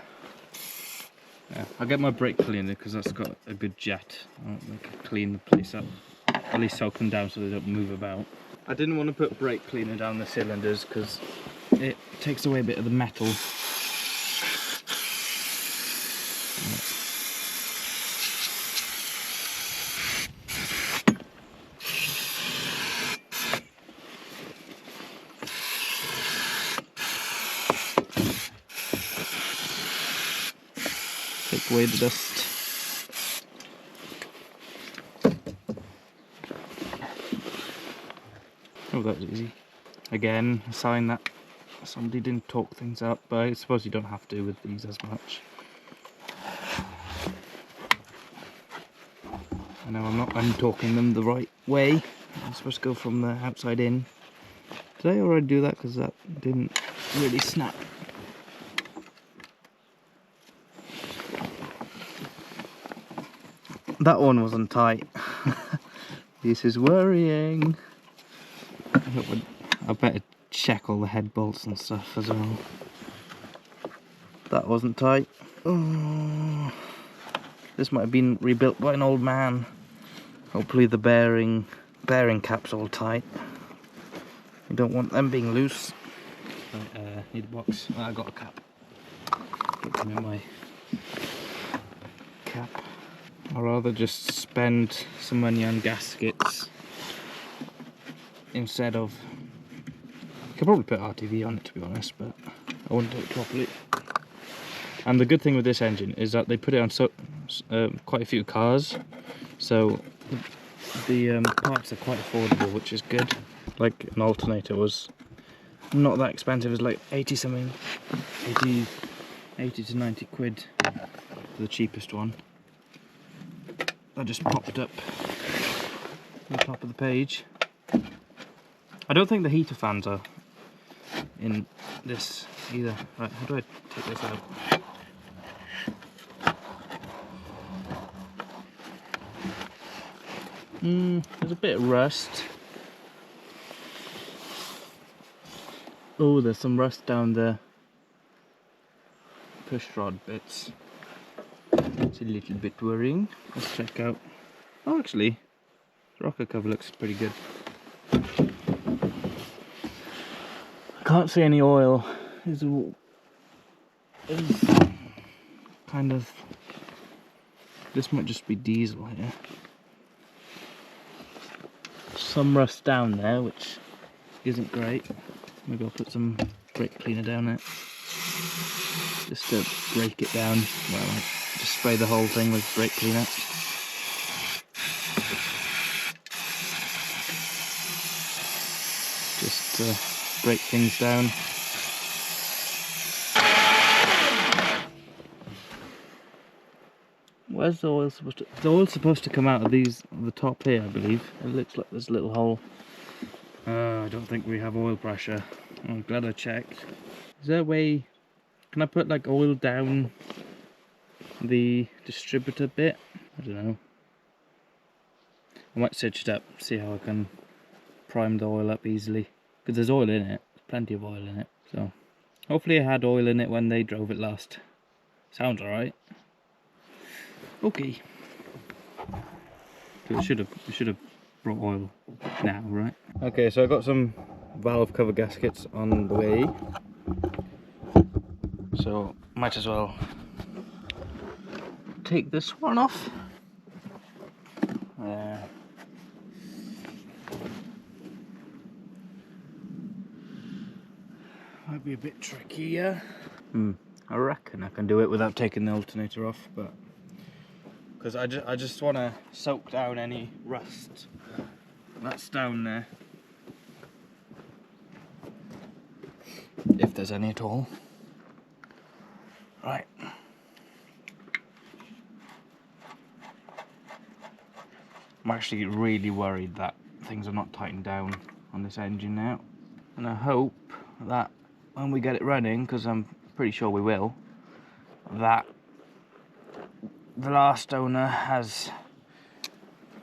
Yeah, I'll get my brake cleaner because that's got a good jet. I can clean the place up, at least soak them down so they don't move about. I didn't want to put brake cleaner down the cylinders because it takes away a bit of the metal. Take away the dust. Oh, that was easy. Again, a sign that somebody didn't talk things up, but I suppose you don't have to with these as much. I know I'm not untalking them the right way. I'm supposed to go from the outside in. Did I already do that? Because that didn't really snap. That one wasn't tight. This is worrying. I better check all the head bolts and stuff as well. That wasn't tight. Oh, this might have been rebuilt by an old man. Hopefully the bearing cap's all tight. You don't want them being loose. Need a box. Oh, I got a cap. Put them in my cap. I'd rather just spend some money on gaskets instead of... I could probably put RTV on it, to be honest, but I wouldn't do it properly. And the good thing with this engine is that they put it on quite a few cars, so the parts are quite affordable, which is good. Like an alternator was not that expensive, it was like 80 something, 80 to 90 quid for the cheapest one. That just popped up on the top of the page. I don't think the heater fans are in this either. Right, how do I take this out? There's a bit of rust. Oh, there's some rust down the push rod bits. It's a little bit worrying. Let's check out. Oh, actually, the rocker cover looks pretty good. I can't see any oil. It's kind of... This might just be diesel here. Some rust down there, which isn't great. Maybe I'll put some brake cleaner down it, just to break it down. Well, like, just spray the whole thing with brake cleaner. Just to break things down. Where's the oil supposed to... The oil's supposed to come out of these, the top here, I believe. It looks like there's a little hole. I don't think we have oil pressure. I'm glad I checked. Is there a way... Can I put like oil down the distributor bit? I don't know. I might search it up, see how I can prime the oil up easily. Because there's oil in it. There's plenty of oil in it. So hopefully it had oil in it when they drove it last. Sounds alright. Okay. So it should have brought oil now, right? Okay, so I got some valve cover gaskets on the way. So might as well take this one off. Might be a bit trickier. I reckon I can do it without taking the alternator off, but because I just want to soak down any rust that's down there, if there's any at all. Right. I'm actually really worried that things are not tightened down on this engine now, and I hope that when we get it running, because I'm pretty sure we will, that the last owner has,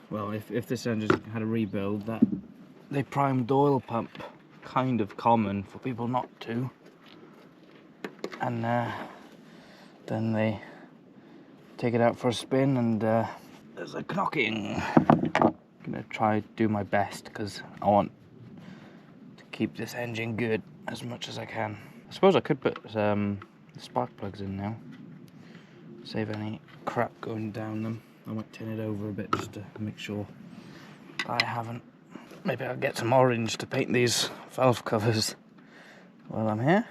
well, if this engine had a rebuild, that they primed the oil pump. Kind of common for people not to, and then they take it out for a spin, and there's a knocking. Gonna try to do my best because I want to keep this engine good as much as I can. I suppose I could put spark plugs in now, save any crap going down them. I might turn it over a bit just to make sure I haven't. Maybe I'll get some orange to paint these valve covers while I'm here.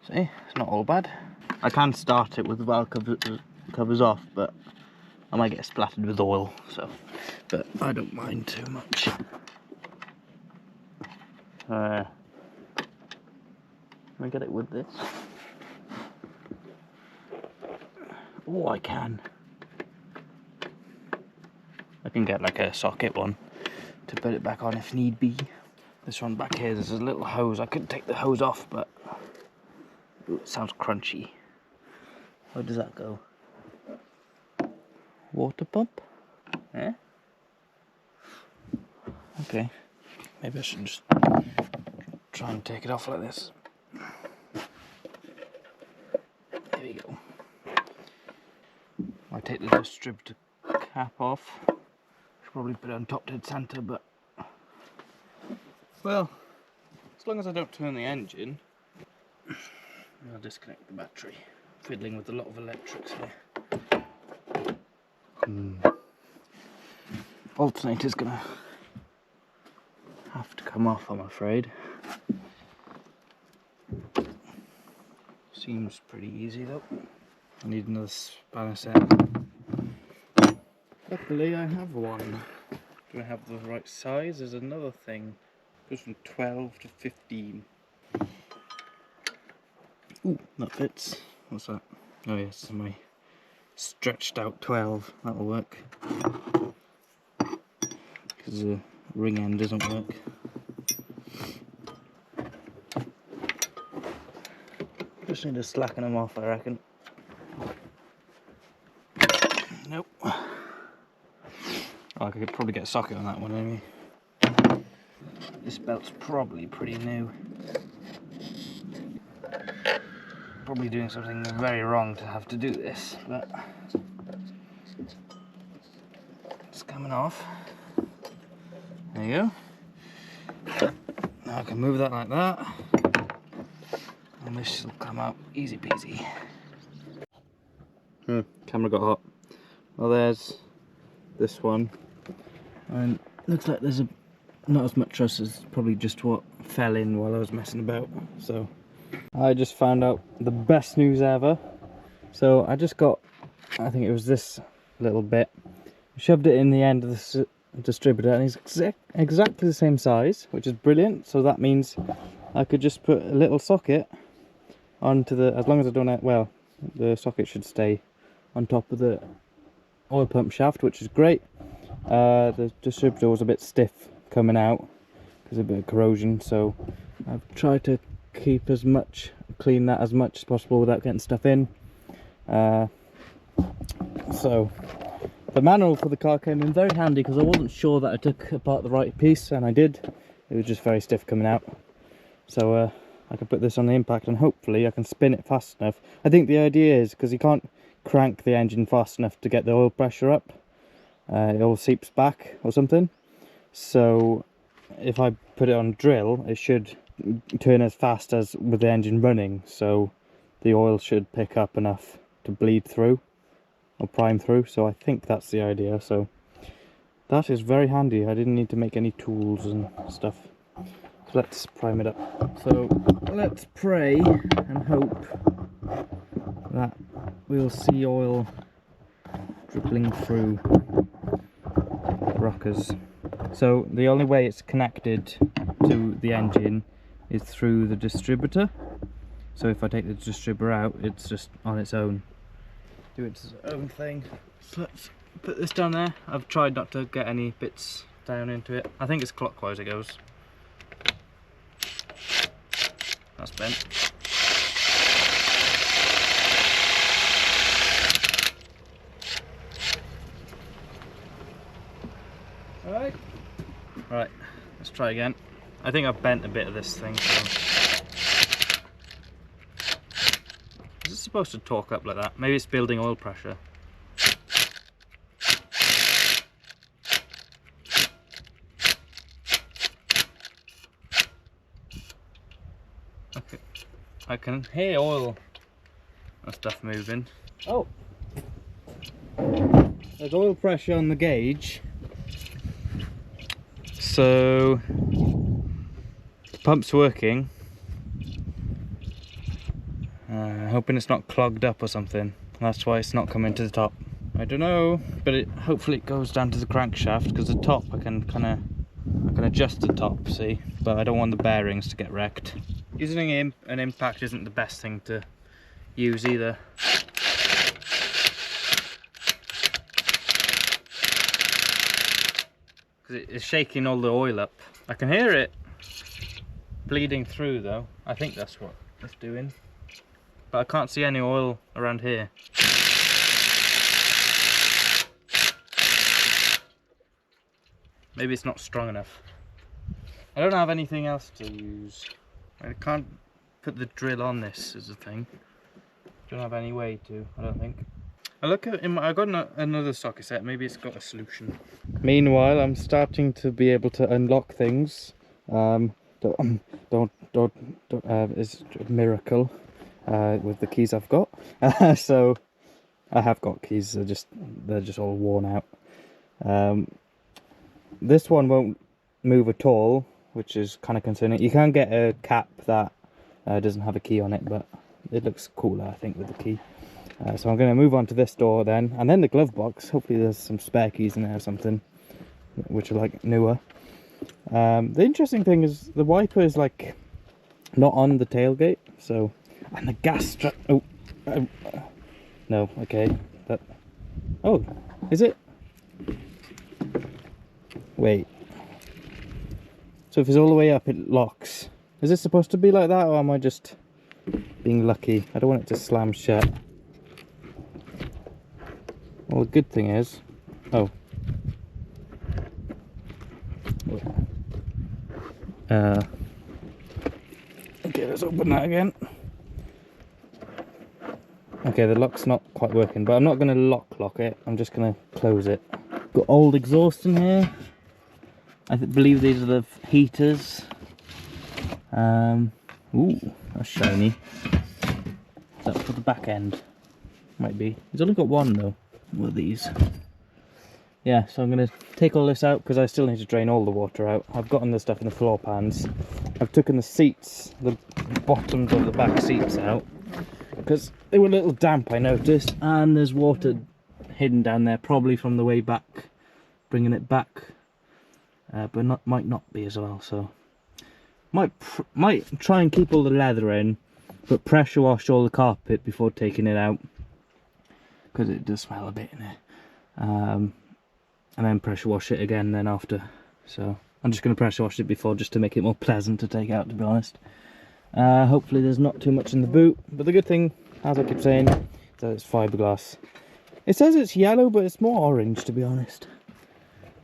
See, it's not all bad. I can start it with the valve covers off, but I might get splattered with oil, so, but I don't mind too much. Let me get it with this. Oh, I can. I can get like a socket one to put it back on if need be. This one back here, there's a little hose. I could take the hose off, but ooh, it sounds crunchy. Where does that go? Water pump? Yeah? Okay. Maybe I should just try and take it off like this. There we go. I take the distributor cap off. Should probably put it on top dead center, but well, as long as I don't turn the engine, I'll disconnect the battery. Fiddling with a lot of electrics here. Alternator's gonna have to come off, I'm afraid. Seems pretty easy though. I need another spanner set. Luckily I have one. Do I have the right size? There's another thing. It goes from 12 to 15. Ooh, that fits. What's that? Oh yes, my stretched out 12. That'll work. Because the ring end doesn't work. Just need to slacken them off, I reckon. Nope. Oh, I could probably get a socket on that one anyway. This belt's probably pretty new. Probably doing something very wrong to have to do this, but it's coming off. There you go. Now I can move that like that, and this will come out easy peasy. Camera got hot. Well, there's this one, and looks like there's not as much rust as probably just what fell in while I was messing about. So I just found out the best news ever. So I just got, I think it was this little bit, shoved it in the end of the distributor, and it's exactly the same size, which is brilliant. So that means I could just put a little socket onto the, as long as I don't have, well, the socket should stay on top of the oil pump shaft, which is great. The distributor was a bit stiff coming out because of a bit of corrosion, so I've tried to keep as much, clean that as much as possible without getting stuff in. So the manual for the car came in very handy because I wasn't sure that I took apart the right piece, and I did. It was just very stiff coming out. So I can put this on the impact and hopefully I can spin it fast enough. I think the idea is, because you can't crank the engine fast enough to get the oil pressure up, it all seeps back or something. So if I put it on drill, it should turn as fast as with the engine running, so the oil should pick up enough to bleed through or prime through. So I think that's the idea. So that is very handy. I didn't need to make any tools and stuff. So let's prime it up. So let's pray and hope that we'll see oil dribbling through the rockers. So the only way it's connected to the engine is through the distributor. So if I take the distributor out, it's just on its own. Do its own thing. So let's put this down there. I've tried not to get any bits down into it. I think it's clockwise it goes. That's bent. Alright. Right, let's try again. I think I've bent a bit of this thing. So. Is it supposed to torque up like that? Maybe it's building oil pressure. Okay, I can hear oil and stuff moving. Oh, there's oil pressure on the gauge, so the pump's working. Hoping it's not clogged up or something. That's why it's not coming to the top. I don't know, but hopefully it goes down to the crankshaft, because the top I can adjust the top, see, but I don't want the bearings to get wrecked. Using an impact isn't the best thing to use either. Because it's shaking all the oil up. I can hear it bleeding through though. I think that's what it's doing. But I can't see any oil around here. Maybe it's not strong enough. I don't have anything else to use. I can't put the drill on this as a thing. Don't have any way to, I don't think. I got another socket set, maybe it's got a solution. Meanwhile, I'm starting to be able to unlock things. It's a miracle with the keys I've got. So I have got keys, they're just all worn out. This one won't move at all, which is kind of concerning. You can get a cap that doesn't have a key on it, but it looks cooler, I think, with the key. So I'm going to move on to this door then, and then the glove box. Hopefully there's some spare keys in there or something, which are like newer. The interesting thing is the wiper is like not on the tailgate, so, and the gas strap. No, okay, that. Oh, is it? Wait. So if it's all the way up, it locks. Is it supposed to be like that, or am I just being lucky? I don't want it to slam shut. Well, the good thing is, okay, let's open that again. Okay, the lock's not quite working, but I'm not going to lock it. I'm just going to close it. Got old exhaust in here. I believe these are the heaters. Ooh, that's shiny. Is that for the back end? Might be. He's only got one though. What are these? Yeah, so I'm going to take all this out because I still need to drain all the water out. I've gotten the stuff in the floor pans. I've taken the seats, the bottoms of the back seats out, because they were a little damp, I noticed, and there's water hidden down there, probably from the way back, bringing it back, but might not be as well. So might try and keep all the leather in, but pressure wash all the carpet before taking it out, because it does smell a bit in there. And then pressure wash it again then after. So I'm just going to pressure wash it before, just to make it more pleasant to take out, to be honest. Hopefully there's not too much in the boot, but the good thing, as I keep saying, is that it's fiberglass. It says it's yellow, but it's more orange, to be honest.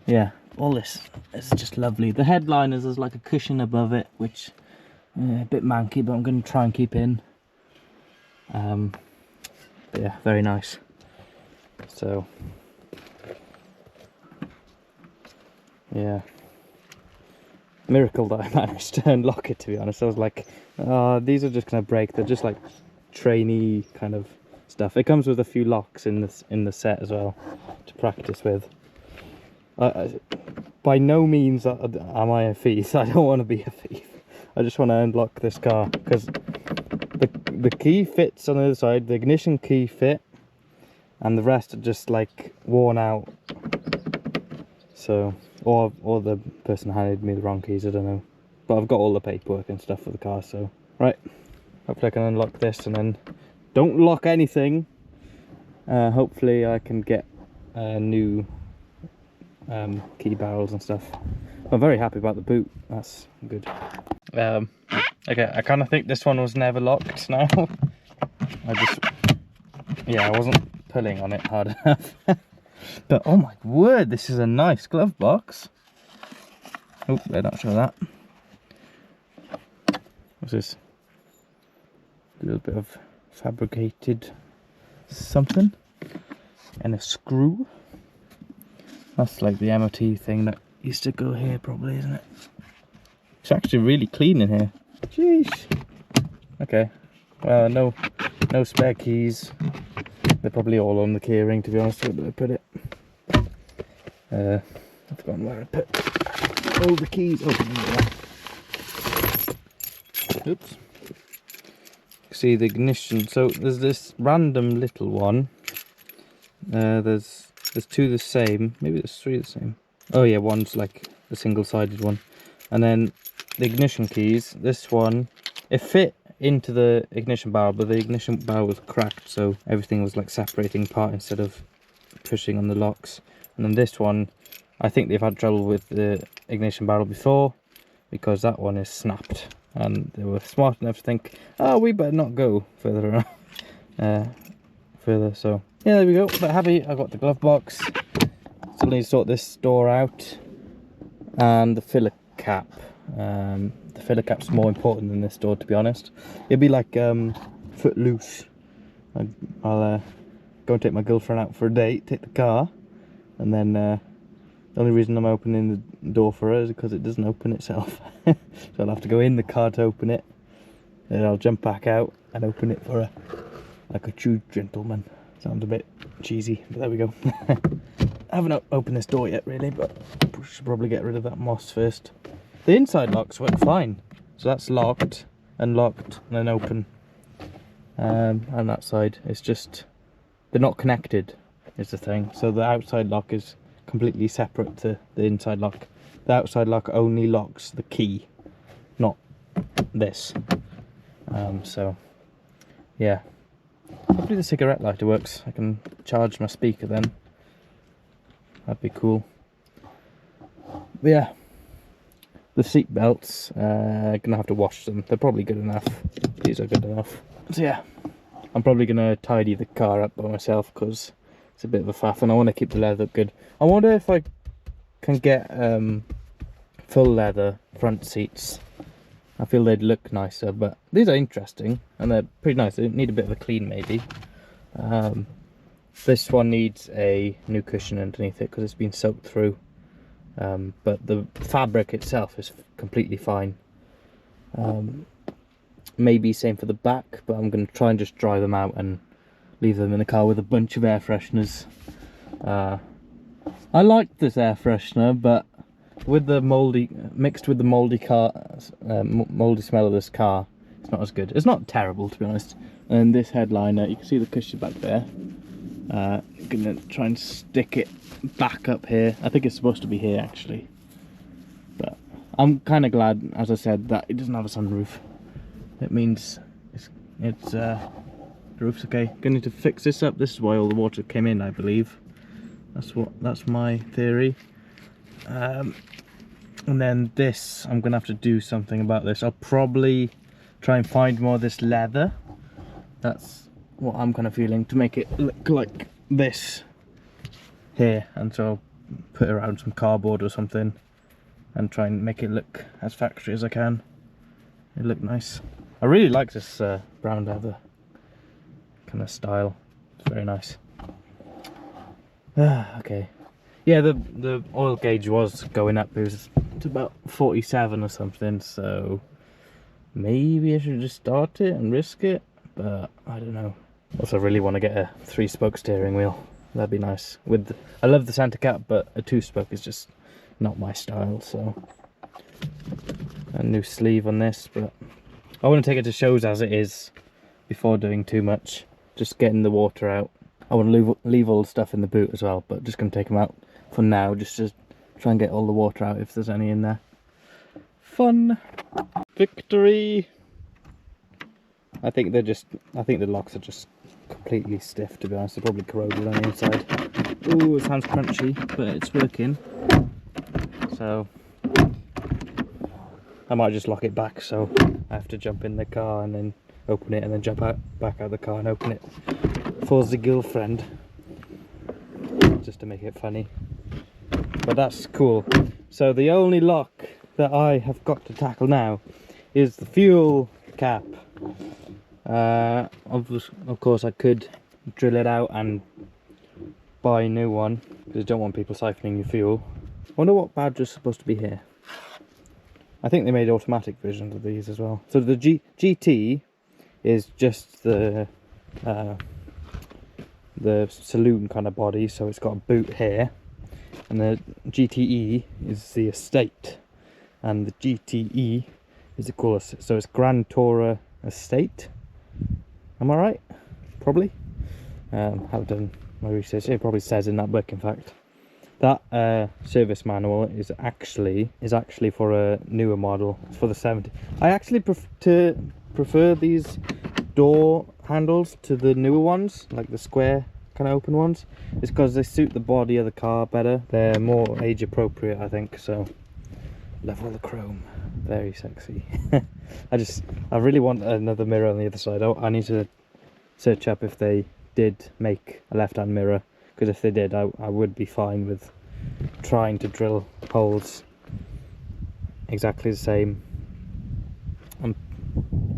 Yeah, all this is just lovely. The headliners, there's like a cushion above it, which a bit manky, but I'm going to try and keep in. But yeah, very nice. So yeah, miracle that I managed to unlock it, to be honest. I was like, oh, these are just gonna break. They're just like trainee kind of stuff. It comes with a few locks in the set as well to practice with. By no means am I a thief. I don't want to be a thief. I just want to unlock this car because the key fits on the other side. The ignition key fit, and the rest are just like worn out. So, or the person handed me the wrong keys, I don't know. But I've got all the paperwork and stuff for the car, so. Right, hopefully I can unlock this and then don't lock anything. Hopefully I can get new key barrels and stuff. I'm very happy about the boot, that's good. Okay, I kind of think this one was never locked now. I wasn't pulling on it hard enough. But oh my word, this is a nice glove box. Oh, better not show that. What's this? A little bit of fabricated something, and a screw. That's like the MOT thing that used to go here probably, isn't it? It's actually really clean in here. Jeez. Okay. Well, no spare keys. They're probably all on the keyring, to be honest. Where did I put it? I've forgotten where I put all the keys. Oh, yeah. Oops. See the ignition. So there's this random little one. There's two the same. Maybe there's three the same. Oh yeah, one's like a single-sided one. And then the ignition keys. This one, it fit into the ignition barrel, but the ignition barrel was cracked, so everything was like separating apart instead of pushing on the locks. And then this one, I think they've had trouble with the ignition barrel before, because that one is snapped, and they were smart enough to think, oh, we better not go further further. So yeah, there we go. But happy I got the glove box. Still need to sort this door out, and the filler cap. The filler cap's more important than this door, to be honest. It'd be like footloose. I'll go and take my girlfriend out for a date, take the car, and then the only reason I'm opening the door for her is because it doesn't open itself. So I'll have to go in the car to open it, and I'll jump back out and open it for her, like a true gentleman. Sounds a bit cheesy, but there we go. I haven't opened this door yet, really, but I should probably get rid of that moss first. The inside locks work fine, so that's locked, unlocked, and then open. And that side, it's just, they're not connected, is the thing. So the outside lock is completely separate to the inside lock. The outside lock only locks the key, not this. So, yeah. Hopefully the cigarette lighter works. I can charge my speaker then. That'd be cool. But yeah. The seat belts, gonna have to wash them. They're probably good enough. These are good enough. So yeah, I'm probably gonna tidy the car up by myself because it's a bit of a faff, and I want to keep the leather good. I wonder if I can get full leather front seats. I feel they'd look nicer, but these are interesting and they're pretty nice. They need a bit of a clean maybe. This one needs a new cushion underneath it because it's been soaked through. But the fabric itself is completely fine. Maybe same for the back, but I'm going to try and just dry them out and leave them in the car with a bunch of air fresheners. I like this air freshener, but with the mixed with the moldy smell of this car, it's not as good. It's not terrible, to be honest. And this headliner, you can see the cushion back there. I'm gonna try and stick it back up here. I think it's supposed to be here actually, but I'm kind of glad, as I said, that it doesn't have a sunroof. It means the roof's okay. Gonna need to fix this up. This is why all the water came in, I believe. That's my theory. And then this, I'm gonna have to do something about this. I'll probably try and find more of this leather. That's what I'm kind of feeling, to make it look like this here, and so I'll put around some cardboard or something and try and make it look as factory as I can. It look nice. I really like this brown leather kind of style. It's very nice. Okay. Yeah, the oil gauge was going up. It was to about 47 or something, so maybe I should just start it and risk it, but I don't know. Also really want to get a 3-spoke steering wheel. That'd be nice. I love the center cap, but a 2-spoke is just not my style. So a new sleeve on this, but I want to take it to shows as it is before doing too much. Just getting the water out. I want to leave all the stuff in the boot as well, but just going to take them out for now, just to try and get all the water out if there's any in there. Fun. Victory. I think the locks are just completely stiff, to be honest. They're probably corroded on the inside. Ooh, it sounds crunchy, but it's working. So I might just lock it back, so I have to jump in the car and then open it, and then jump back out the car and open it for the girlfriend, just to make it funny. But that's cool. So the only lock that I have got to tackle now is the fuel cap. Of course I could drill it out and buy a new one, because I don't want people siphoning your fuel. I wonder what badge is supposed to be here. I think they made automatic versions of these as well. So the GTE is just the saloon kind of body, so it's got a boot here, and the GTE is the estate, and the GTE is the coolest. So it's Grand Tourer Estate. Am I right? Probably. Haven't done my research. It probably says in that book, in fact. That service manual is actually for a newer model. It's for the 70. I actually prefer these door handles to the newer ones, like the square kind of open ones. It's because they suit the body of the car better. They're more age appropriate, I think. So love all the chrome, very sexy. I really want another mirror on the other side. I need to search up if they did make a left-hand mirror, because if they did, I would be fine with trying to drill holes exactly the same and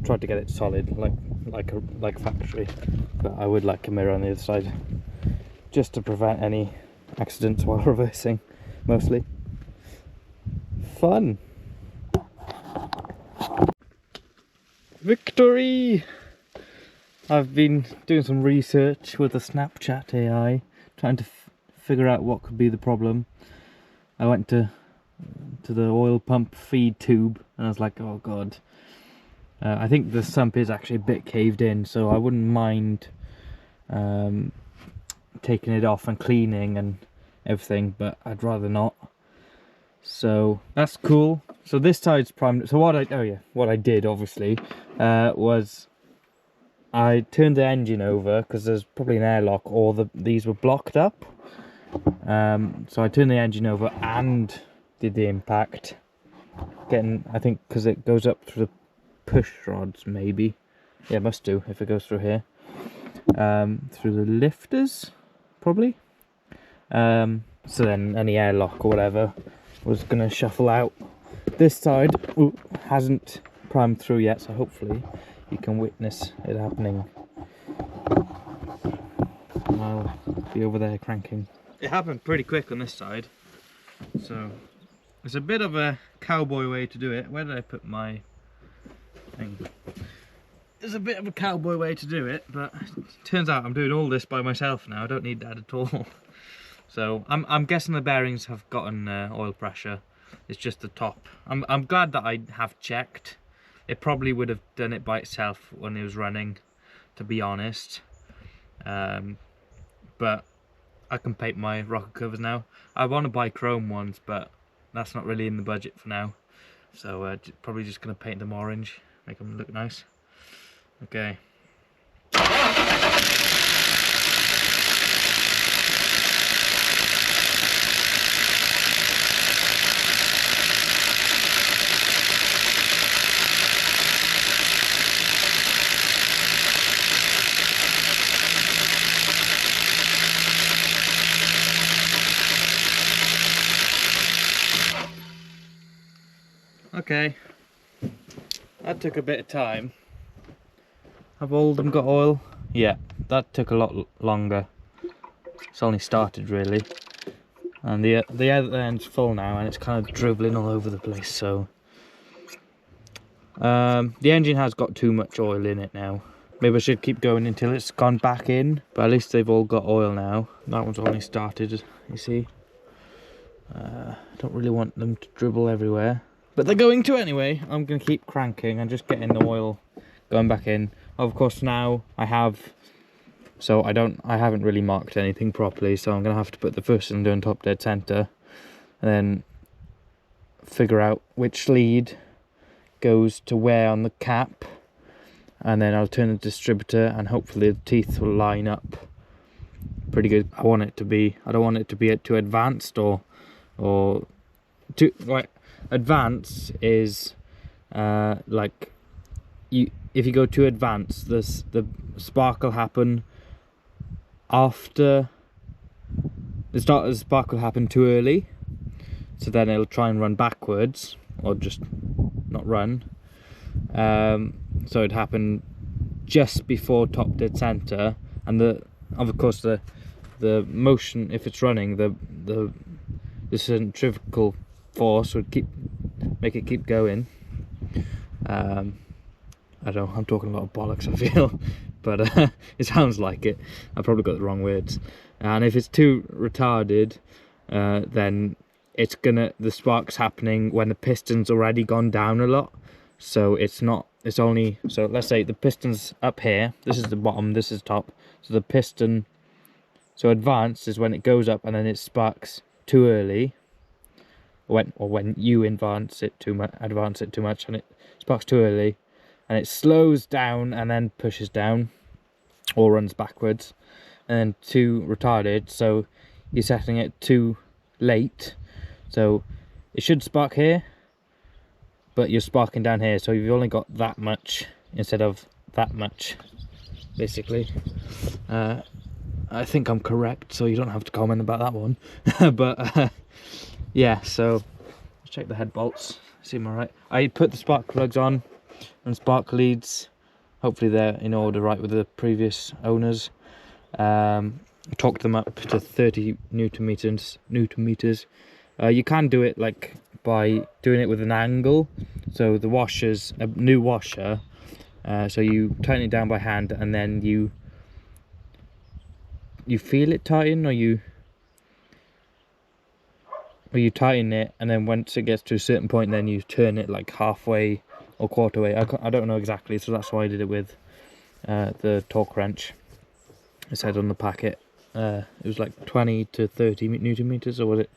try to get it solid like factory. But I would like a mirror on the other side, just to prevent any accidents while reversing, mostly. Fun! Victory! I've been doing some research with the Snapchat AI, trying to figure out what could be the problem. I went to the oil pump feed tube, and I was like, oh god. I think the sump is actually a bit caved in, so I wouldn't mind taking it off and cleaning and everything, but I'd rather not. So that's cool. So this side's primed. So what I did obviously was I turned the engine over, because there's probably an airlock, or these were blocked up. So I turned the engine over and did the impact. I think because it goes up through the push rods, maybe. Yeah, it must do if it goes through here. Through the lifters, probably. So then any airlock or whatever was going to shuffle out. This side hasn't primed through yet, so hopefully you can witness it happening. I'll be over there cranking. It happened pretty quick on this side, so it's a bit of a cowboy way to do it. Where did I put my thing? It's a bit of a cowboy way to do it, but it turns out I'm doing all this by myself now. I don't need that at all. So I'm guessing the bearings have gotten oil pressure. It's just the top. I'm glad that I have checked. It probably would have done it by itself when it was running, to be honest. But I can paint my rocker covers now. I want to buy chrome ones, but that's not really in the budget for now. So probably just going to paint them orange, make them look nice. Okay. Okay, that took a bit of time. Have all of them got oil? Yeah, that took a lot longer. It's only started really, and the other end's full now, and it's kind of dribbling all over the place. So the engine has got too much oil in it now. Maybe I should keep going until it's gone back in, but at least they've all got oil now. That one's only started, you see. Don't really want them to dribble everywhere, but they're going to anyway. I'm going to keep cranking and just getting the oil going back in. Of course, now I have, so I haven't really marked anything properly, so I'm going to have to put the first cylinder in top dead center, and then figure out which lead goes to where on the cap, and then I'll turn the distributor, and hopefully the teeth will line up pretty good. I want it to be, I don't want it to be too advanced or too, like, advanced is like, if you go too advanced, the spark will happen after the spark will happen too early, so then it'll try and run backwards or just not run. So it happened just before top dead center, and of course the motion, if it's running, the centrifugal force would make it keep going. I don't know, I'm talking a lot of bollocks, I feel, but it sounds like it. I probably got the wrong words. And if it's too retarded, then the spark's happening when the piston's already gone down a lot. So so let's say the piston's up here, this is the bottom, this is top. So the piston, so advanced is when it goes up and then it sparks too early. When you advance it too much and it sparks too early, and it slows down and then pushes down or runs backwards, and then too retarded, so you're setting it too late, so it should spark here but you're sparking down here, so you've only got that much instead of that much, basically. I think I'm correct, so you don't have to comment about that one. But yeah, so let's check the head bolts, see them all right. I put the spark plugs on and spark leads, hopefully they're in order right with the previous owners. Torqued them up to 30 newton meters. You can do it like by doing it with an angle, so the washer's a new washer, so you tighten it down by hand and then you feel it tighten, or you tighten it, and then once it gets to a certain point then you turn it like halfway or quarter way. I don't know exactly, so that's why I did it with the torque wrench. It said on the packet it was like 20 to 30 newton meters, or was it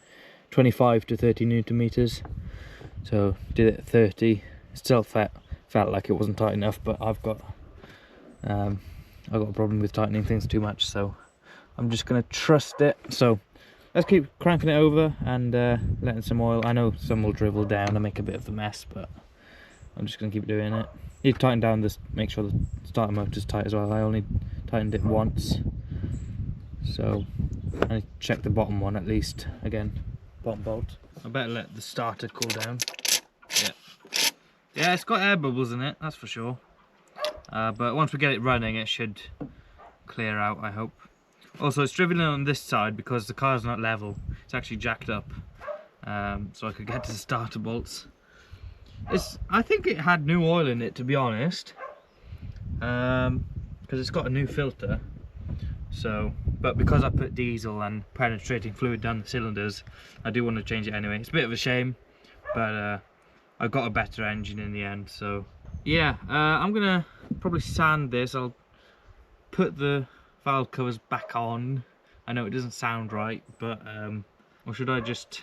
25 to 30 newton meters? So did it at 30. It still felt like it wasn't tight enough, but I've got a problem with tightening things too much, so I'm just gonna trust it. So let's keep cranking it over and letting some oil. I know some will dribble down and make a bit of a mess, but I'm just gonna keep doing it. You tighten down this, make sure the starter motor's tight as well. I only tightened it once, so I check the bottom one at least again. Bottom bolt. I better let the starter cool down. Yeah, it's got air bubbles in it, that's for sure. But once we get it running, it should clear out, I hope. Also, it's driven on this side because the car's not level. It's actually jacked up, so I could get to the starter bolts. I think it had new oil in it, to be honest, because it's got a new filter. So, but because I put diesel and penetrating fluid down the cylinders, I do want to change it anyway. It's a bit of a shame, but I got a better engine in the end. So yeah, I'm gonna probably sand this. I'll put the valve covers back on. I know it doesn't sound right, but or should I just,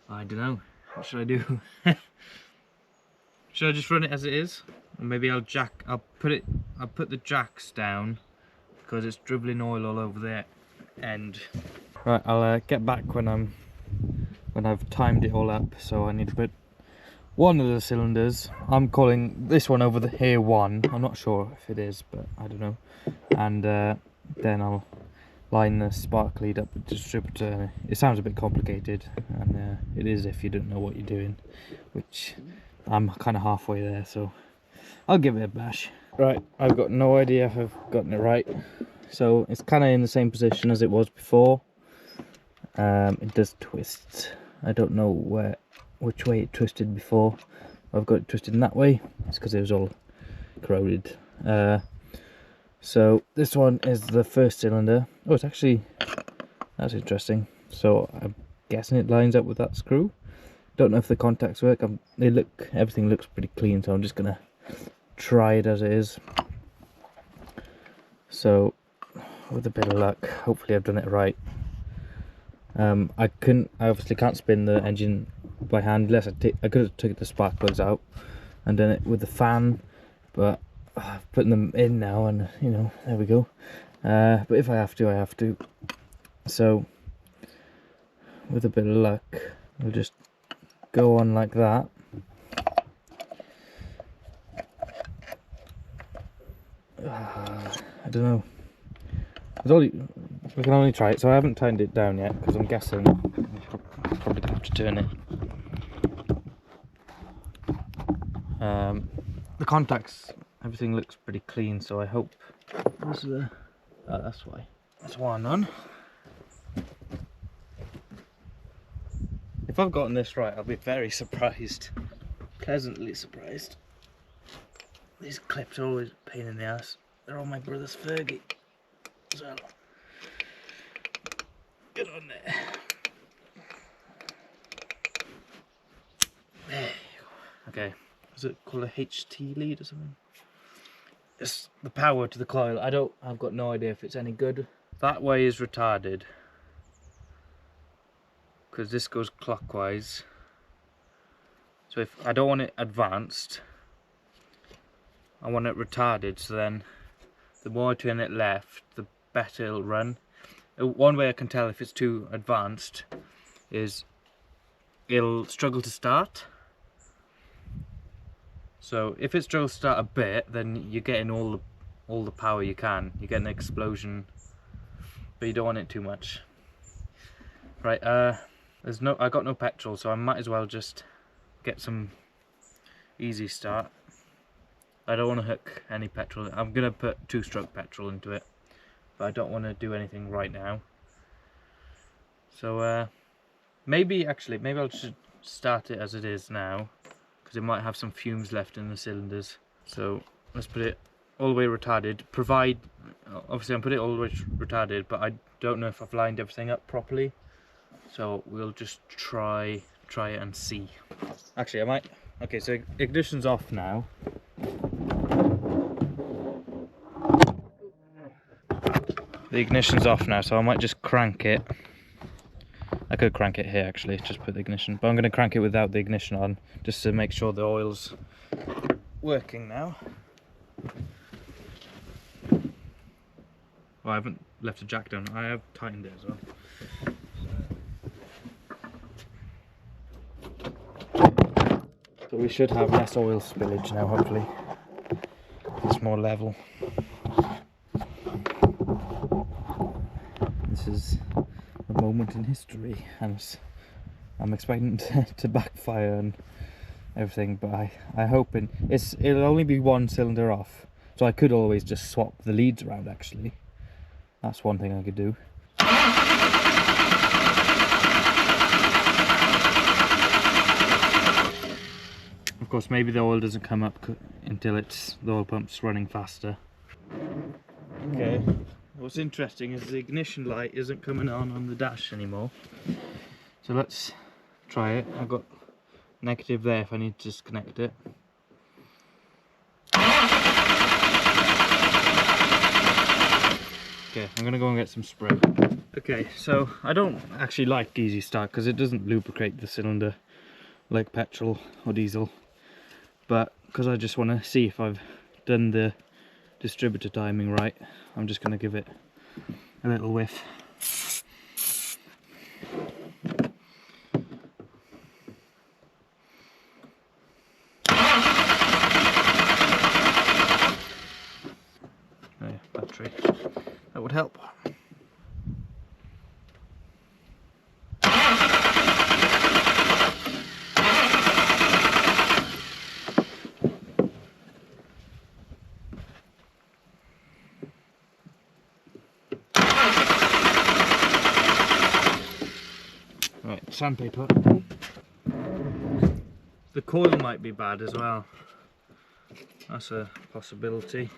I don't know, what should I do? Should I just run it as it is? Or maybe I'll put the jacks down, because it's dribbling oil all over the end. Right, I'll get back when I've timed it all up. So I need to put one of the cylinders. I'm calling this one over here 1. I'm not sure if it is, but I don't know. And then I'll line the spark lead up with the distributor. It sounds a bit complicated, and it is if you don't know what you're doing, which I'm kind of halfway there, so I'll give it a bash. Right, I've got no idea if I've gotten it right. So it's kind of in the same position as it was before. It does twist. I don't know which way it twisted before. I've got it twisted in that way. It's because it was all corroded. So this one is the first cylinder. Oh, it's actually, that's interesting. So I'm guessing it lines up with that screw. Don't know if the contacts work. Everything looks pretty clean, so I'm just gonna try it as it is. So with a bit of luck, hopefully I've done it right. I obviously can't spin the engine by hand unless I could have taken the spark plugs out and done it with the fan, but I've put them in now, and you know, there we go. But if I have to, I have to. So with a bit of luck, we'll just go on like that. I don't know. We can only try it, so I haven't tightened it down yet because I'm guessing I'm probably gonna have to turn it. The contacts everything looks pretty clean, so I hope. What's the? Oh, that's why. That's one on. If I've gotten this right, I'll be very surprised. Pleasantly surprised. These clips are always a pain in the ass. They're on my brother's Fergie as well. Get on there. There you go. Okay. Is it called a HT lead or something? It's the power to the coil. I've got no idea if it's any good. That way is retarded, because this goes clockwise. So if I don't want it advanced, I want it retarded, so then the more I turn it left, the better it'll run. One way I can tell if it's too advanced is it'll struggle to start. So if it struggles to start a bit, then you're getting all the power you can. You're getting an explosion, but you don't want it too much. Right, I got no petrol, so I might as well just get some easy start. I don't want to hook any petrol. I'm gonna put 2-stroke petrol into it, but I don't want to do anything right now. So maybe I'll just start it as it is now, because it might have some fumes left in the cylinders. So let's put it all the way retarded. Obviously I'm putting it all the way retarded, but I don't know if I've lined everything up properly. So we'll just try it and see. Actually I might. Okay, so ignition's off now. The ignition's off now, so I might just crank it. I could crank it here actually, just put the ignition, but I'm going to crank it without the ignition on, just to make sure the oil's working now. Well, I haven't left the jack down, I have tightened it as well. So we should have less oil spillage now, hopefully. It's more level. This is a moment in history, and I'm expecting to backfire and everything, but I hope it'll only be one cylinder off, so I could always just swap the leads around. Actually, that's one thing I could do. Of course, maybe the oil doesn't come up until the oil pump's running faster. Okay. What's interesting is the ignition light isn't coming on the dash anymore. So let's try it. I've got negative there if I need to disconnect it. Okay, I'm gonna go and get some spray. Okay, so I don't actually like easy start because it doesn't lubricate the cylinder like petrol or diesel. But because I just want to see if I've done the distributor timing right, I'm just going to give it a little whiff. Oh yeah, battery. That would help. Right, sandpaper. The coil might be bad as well. That's a possibility.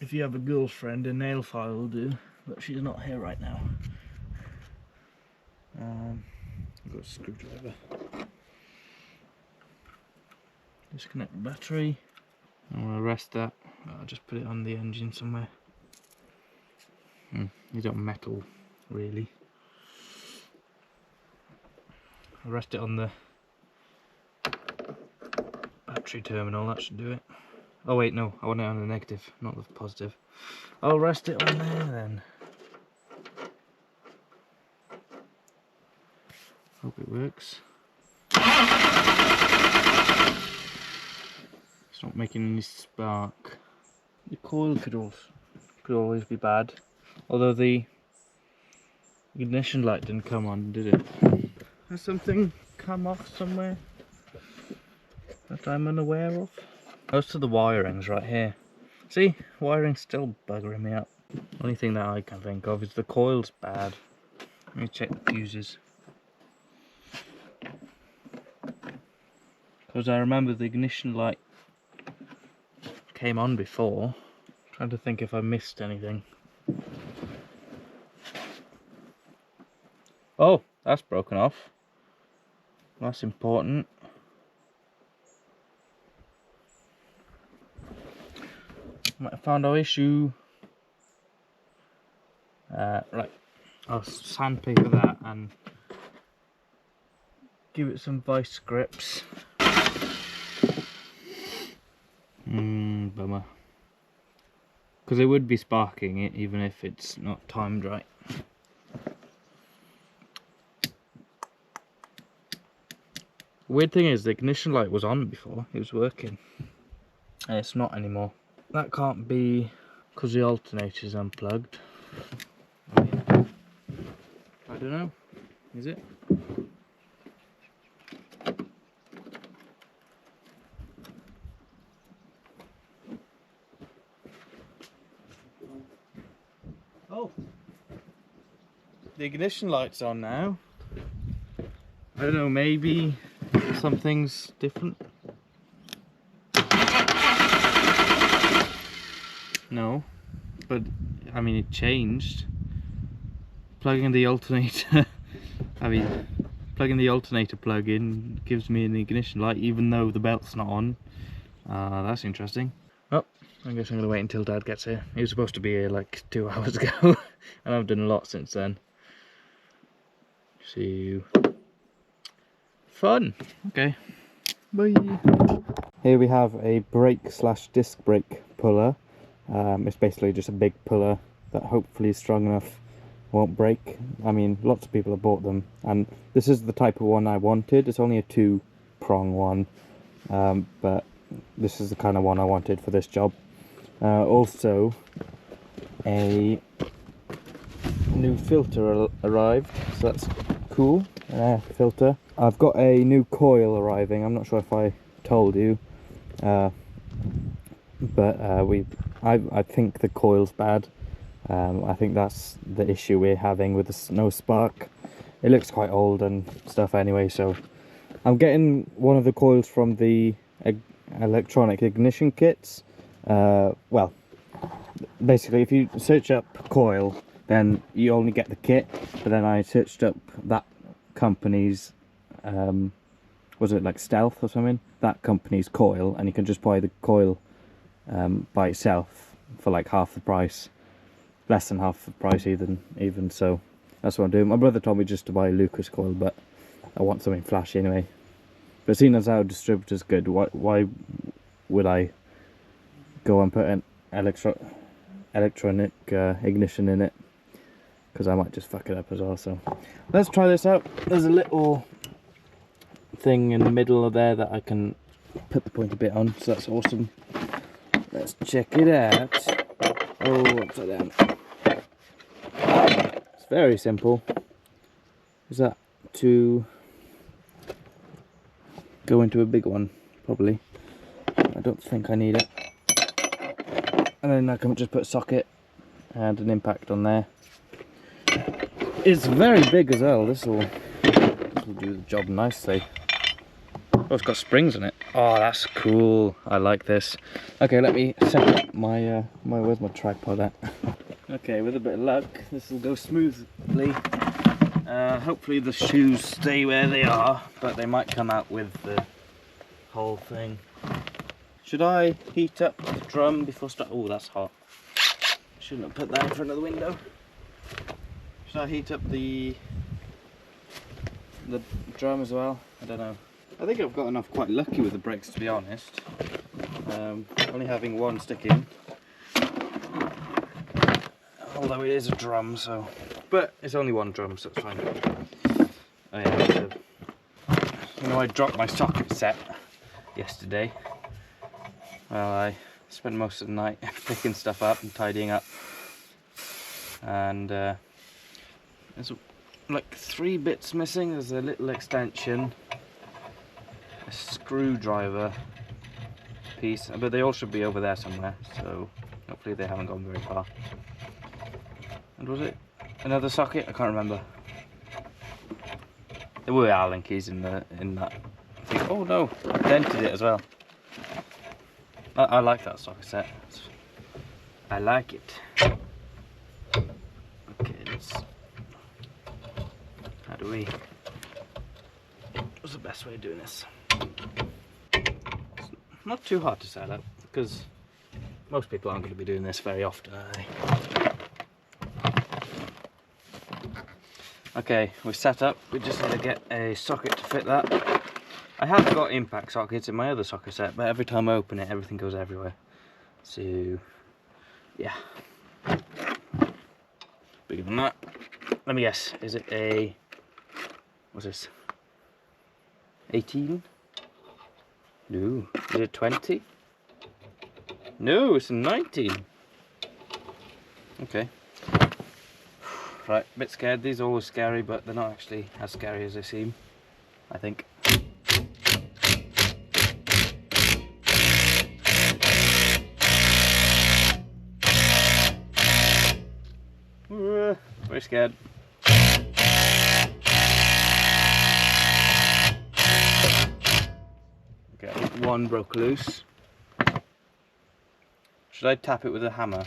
If you have a girlfriend, a nail file will do, but she's not here right now. I've got a screwdriver. Disconnect the battery. I want to rest that. I'll just put it on the engine somewhere. You don't metal really. I'll rest it on the battery terminal, that should do it. Oh wait, no, I want it on the negative, not the positive. I'll rest it on there then. Hope it works. It's not making any spark. The coil could always be bad. Although the ignition light didn't come on, did it? Has something come off somewhere that I'm unaware of? Most of the wiring's right here. See, wiring's still buggering me up. Only thing that I can think of is the coil's bad. Let me check the fuses. Because I remember the ignition light came on before. Trying to think if I missed anything. Oh, that's broken off. That's important. Might have found our issue. Right, I'll sandpaper that and give it some vice grips. Bummer. Because it would be sparking it even if it's not timed right. Weird thing is the ignition light was on before, it was working. And it's not anymore. That can't be because the alternator's unplugged. I mean, I don't know. Is it? Oh, the ignition light's on now. I don't know, maybe something's different. No, but I mean it changed. Plugging the alternator, plugging the alternator plug in gives me an ignition light even though the belt's not on. That's interesting. Oh, I guess I'm gonna wait until Dad gets here. He was supposed to be here like 2 hours ago, and I've done a lot since then. See you. Fun. Okay. Bye. Here we have a brake slash disc brake puller. It's basically just a big puller that hopefully is strong enough, won't break. I mean, lots of people have bought them, and this is the type of one I wanted. It's only a 2-prong one, but this is the kind of one I wanted for this job. Also, a new filter arrived, so that's cool. An air filter. I've got a new coil arriving. I'm not sure if I told you, but I think the coil's bad. I think that's the issue we're having with the no spark. It looks quite old and stuff anyway, so I'm getting one of the coils from the electronic ignition kits. Well, basically if you search up coil then you only get the kit, but then I searched up that company's was it like Stealth or something, that company's coil, and you can just buy the coil by itself for like half the price, less than half the price even. So that's what I'm doing. My brother told me just to buy a Lucas coil, but I want something flashy anyway. But seeing as our distributor's good, why would I go and put an electronic ignition in it? Because I might just fuck it up as well. So let's try this out. There's a little thing in the middle of there that I can put the pointer bit on, so that's awesome. Let's check it out. Oh, upside down. It's very simple. Is that to go into a big one? Probably. I don't think I need it. And then I can just put a socket and an impact on there. It's very big as well. This will do the job nicely. Oh, it's got springs in it. Oh, that's cool. I like this. Okay, let me set up my where's my tripod at? Okay, with a bit of luck, this will go smoothly. Hopefully the shoes stay where they are, but they might come out with the whole thing. Should I heat up the drum before start? Oh, that's hot. Shouldn't have put that in front of the window. Should I heat up the drum as well? I don't know. I think I've gotten off quite lucky with the brakes, to be honest. Only having one stick in. Although it is a drum, so... But it's only one drum, so it's fine. Oh yeah, so, you know, I dropped my socket set yesterday. Well, I spent most of the night picking stuff up and tidying up. And there's like 3 bits missing. There's a little extension, a screwdriver piece, but they all should be over there somewhere, so hopefully they haven't gone very far. And was it another socket? I can't remember. There were Allen keys in that thing. Oh no, I dented it as well. I like that socket set. I like it. Okay, how do we... What's the best way of doing this? It's not too hard to set up, because most people aren't going to be doing this very often, are they? Okay, we're set up. We just need to get a socket to fit that. I have got impact sockets in my other socket set, but every time I open it, everything goes everywhere. So, yeah. Bigger than that. Let me guess, is it a... what's this? 18? No. Is it 20? No, it's a 19. Okay. Right, a bit scared. These are always scary, but they're not actually as scary as they seem, I think. Very scared. Okay, I think one broke loose. Should I tap it with a hammer?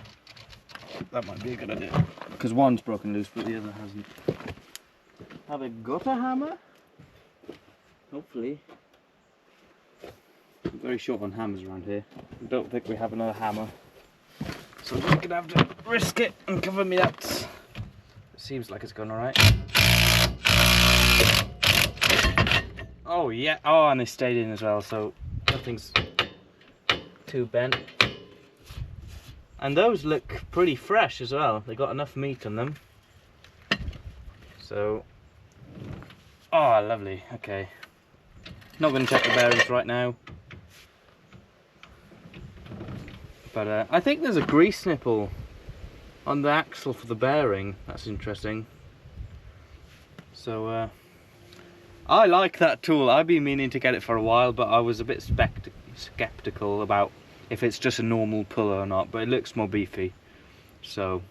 That might be a good idea. Because one's broken loose, but the other hasn't. Have I got a hammer? Hopefully. I'm very short on hammers around here. I don't think we have another hammer. So I'm just going to have to risk it and cover me that. It seems like it's going alright. Oh yeah, oh, and they stayed in as well, so nothing's too bent. And those look pretty fresh as well. They got enough meat on them. So, oh, lovely. Okay. Not going to check the bearings right now. But I think there's a grease nipple on the axle for the bearing. That's interesting. So, I like that tool. I've been meaning to get it for a while, but I was a bit skeptical about if it's just a normal puller or not, but it looks more beefy. So,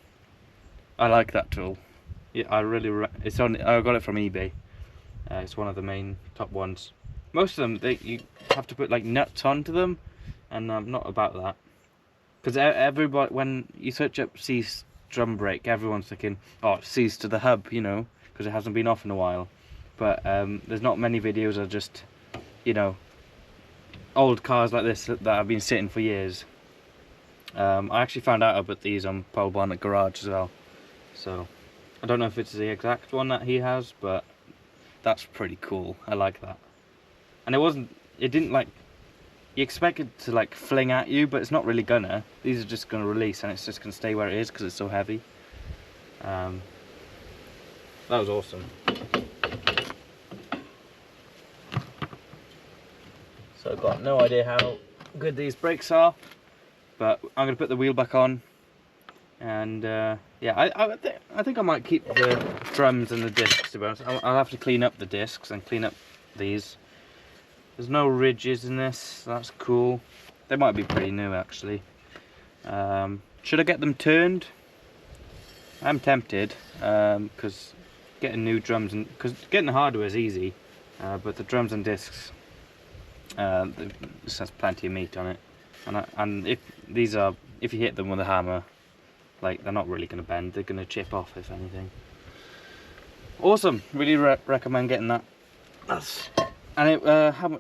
I like that tool. Yeah, I really, I got it from eBay. It's one of the main top ones. Most of them, you have to put like nuts onto them, and I'm not about that. Because everybody, when you search up Cease drum brake, everyone's thinking, oh, Cease to the hub, you know, because it hasn't been off in a while. But there's not many videos of just, you know, old cars like this that have been sitting for years. I actually found out about these on Paul Barnett Garage as well. So, I don't know if it's the exact one that he has, but that's pretty cool. I like that. And it didn't like, you expect it to like fling at you, but it's not really gonna. These are just gonna release and it's just gonna stay where it is because it's so heavy. That was awesome. So I've got no idea how good these brakes are, but I'm gonna put the wheel back on, and yeah, I think I might keep the drums and the discs, to be honest. I'll have to clean up the discs and clean up these. There's no ridges in this, so that's cool. They might be pretty new actually. Should I get them turned? I'm tempted, because getting new drums and because getting the hardware is easy, but the drums and discs, this has plenty of meat on it, and if you hit them with a hammer, like they're not really going to bend. They're going to chip off if anything. Awesome, really recommend getting that. And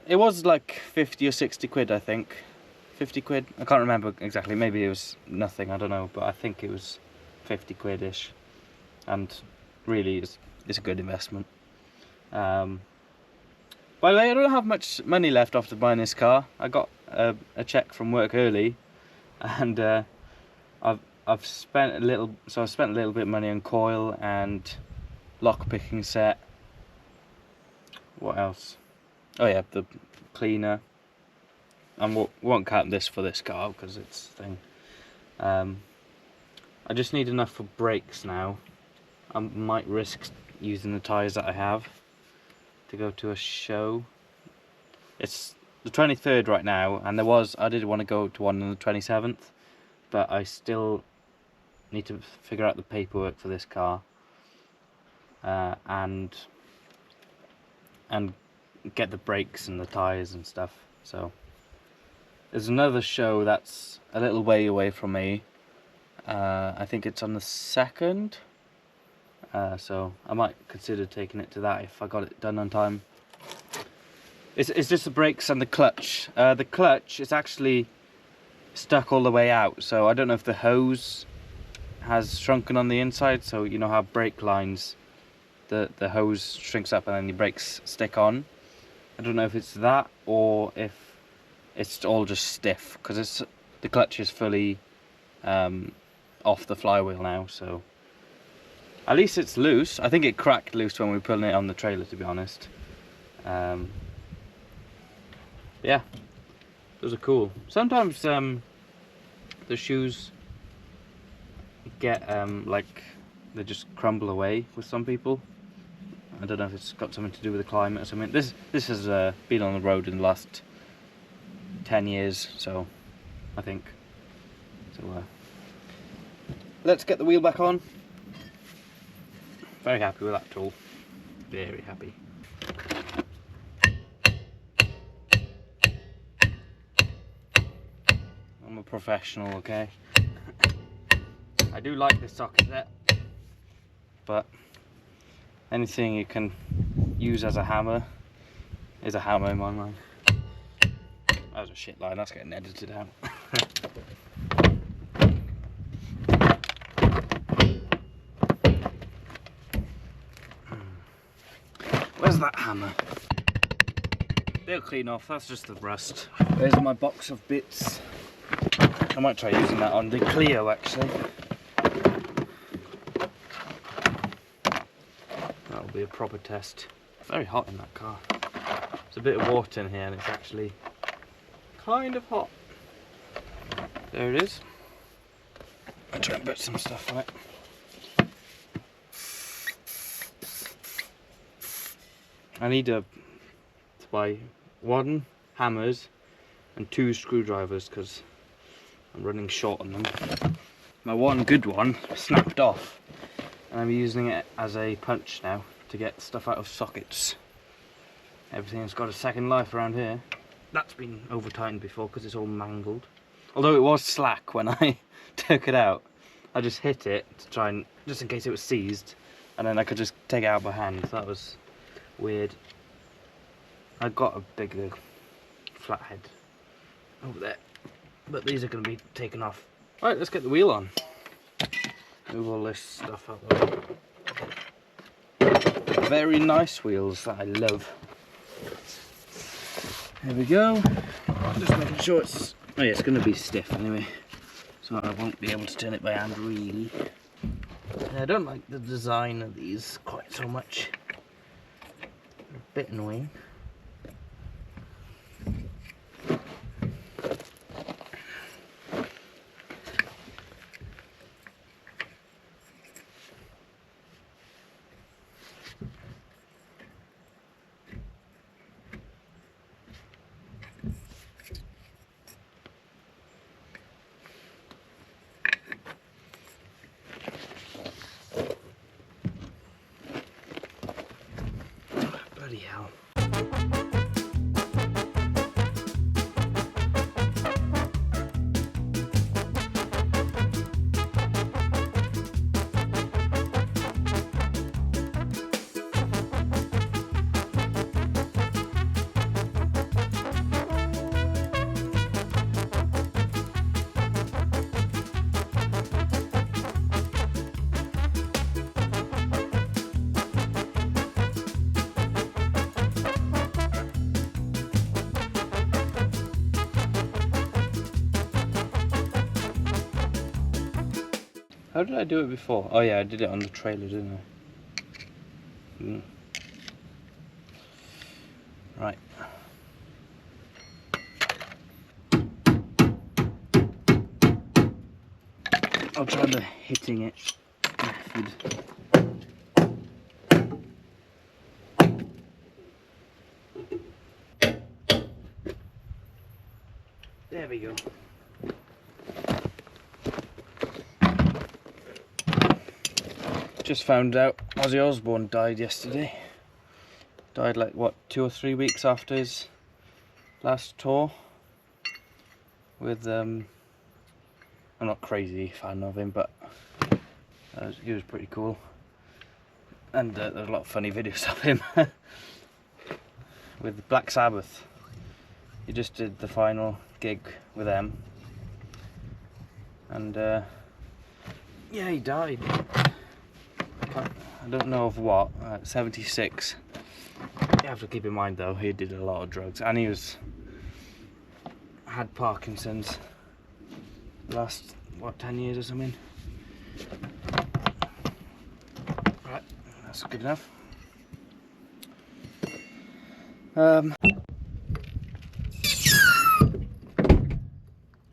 it was like 50 or 60 quid, I think. 50 quid, I can't remember exactly, maybe it was nothing, I don't know, but I think it was 50 quid-ish, and really it's a good investment. By the way, I don't have much money left after buying this car. I got a check from work early, and I've spent a little bit of money on coil and lock picking set. What else? Oh yeah, the cleaner. And won't count this for this car because it's a thing. I just need enough for brakes now. I might risk using the tyres that I have to go to a show. It's the 23rd right now, and I did want to go to one on the 27th, but I still need to figure out the paperwork for this car, and get the brakes and the tyres and stuff. So there's another show that's a little way away from me. I think it's on the 2nd, so I might consider taking it to that if I got it done on time. It's just the brakes and the clutch. The clutch is actually stuck all the way out, so I don't know if the hose has shrunken on the inside, so you know how brake lines, the hose shrinks up and then the brakes stick on. I don't know if it's that or if it's all just stiff, because the clutch is fully off the flywheel now, so at least it's loose. I think it cracked loose when we were pulling it on the trailer, to be honest. Yeah, those are cool. Sometimes the shoes get like they just crumble away with some people. I don't know if it's got something to do with the climate or something. This has been on the road in the last 10 years, so I think. So let's get the wheel back on. Very happy with that tool. Very happy. I'm a professional, okay? I do like this socket set, but anything you can use as a hammer is a hammer in my mind. That was a shit line, that's getting edited out. Where's that hammer? They'll clean off, that's just the rust. There's my box of bits. I might try using that on the Clio actually. That'll be a proper test. It's very hot in that car. There's a bit of water in here and it's actually kind of hot. There it is. I'll try and put some stuff on it. I need to buy 1 hammers and 2 screwdrivers because I'm running short on them. My one good one snapped off and I'm using it as a punch now to get stuff out of sockets. Everything's got a second life around here. That's been over tightened before because it's all mangled. Although it was slack when I took it out. I just hit it to try and, just in case it was seized, and then I could just take it out by hand. That was weird. I got a bigger flathead over there, but these are going to be taken off. Alright, let's get the wheel on. Move all this stuff out the way. Very nice wheels that I love. There we go. Just making sure it's... oh yeah, it's going to be stiff anyway, so I won't be able to turn it by hand really. And I don't like the design of these quite so much. They're a bit annoying. Bloody hell. How did I do it before? Oh yeah, I did it on the trailer, didn't I? Right. I'll try the hitting it method. There we go. Just found out Ozzy Osbourne died yesterday. Died like what, 2 or 3 weeks after his last tour. With I'm not crazy fan of him, but he was pretty cool. And there's a lot of funny videos of him with Black Sabbath. He just did the final gig with them, and yeah, he died. I don't know of what. 76. You have to keep in mind though, he did a lot of drugs, and he had Parkinson's the last, what, 10 years or something. Right, that's good enough.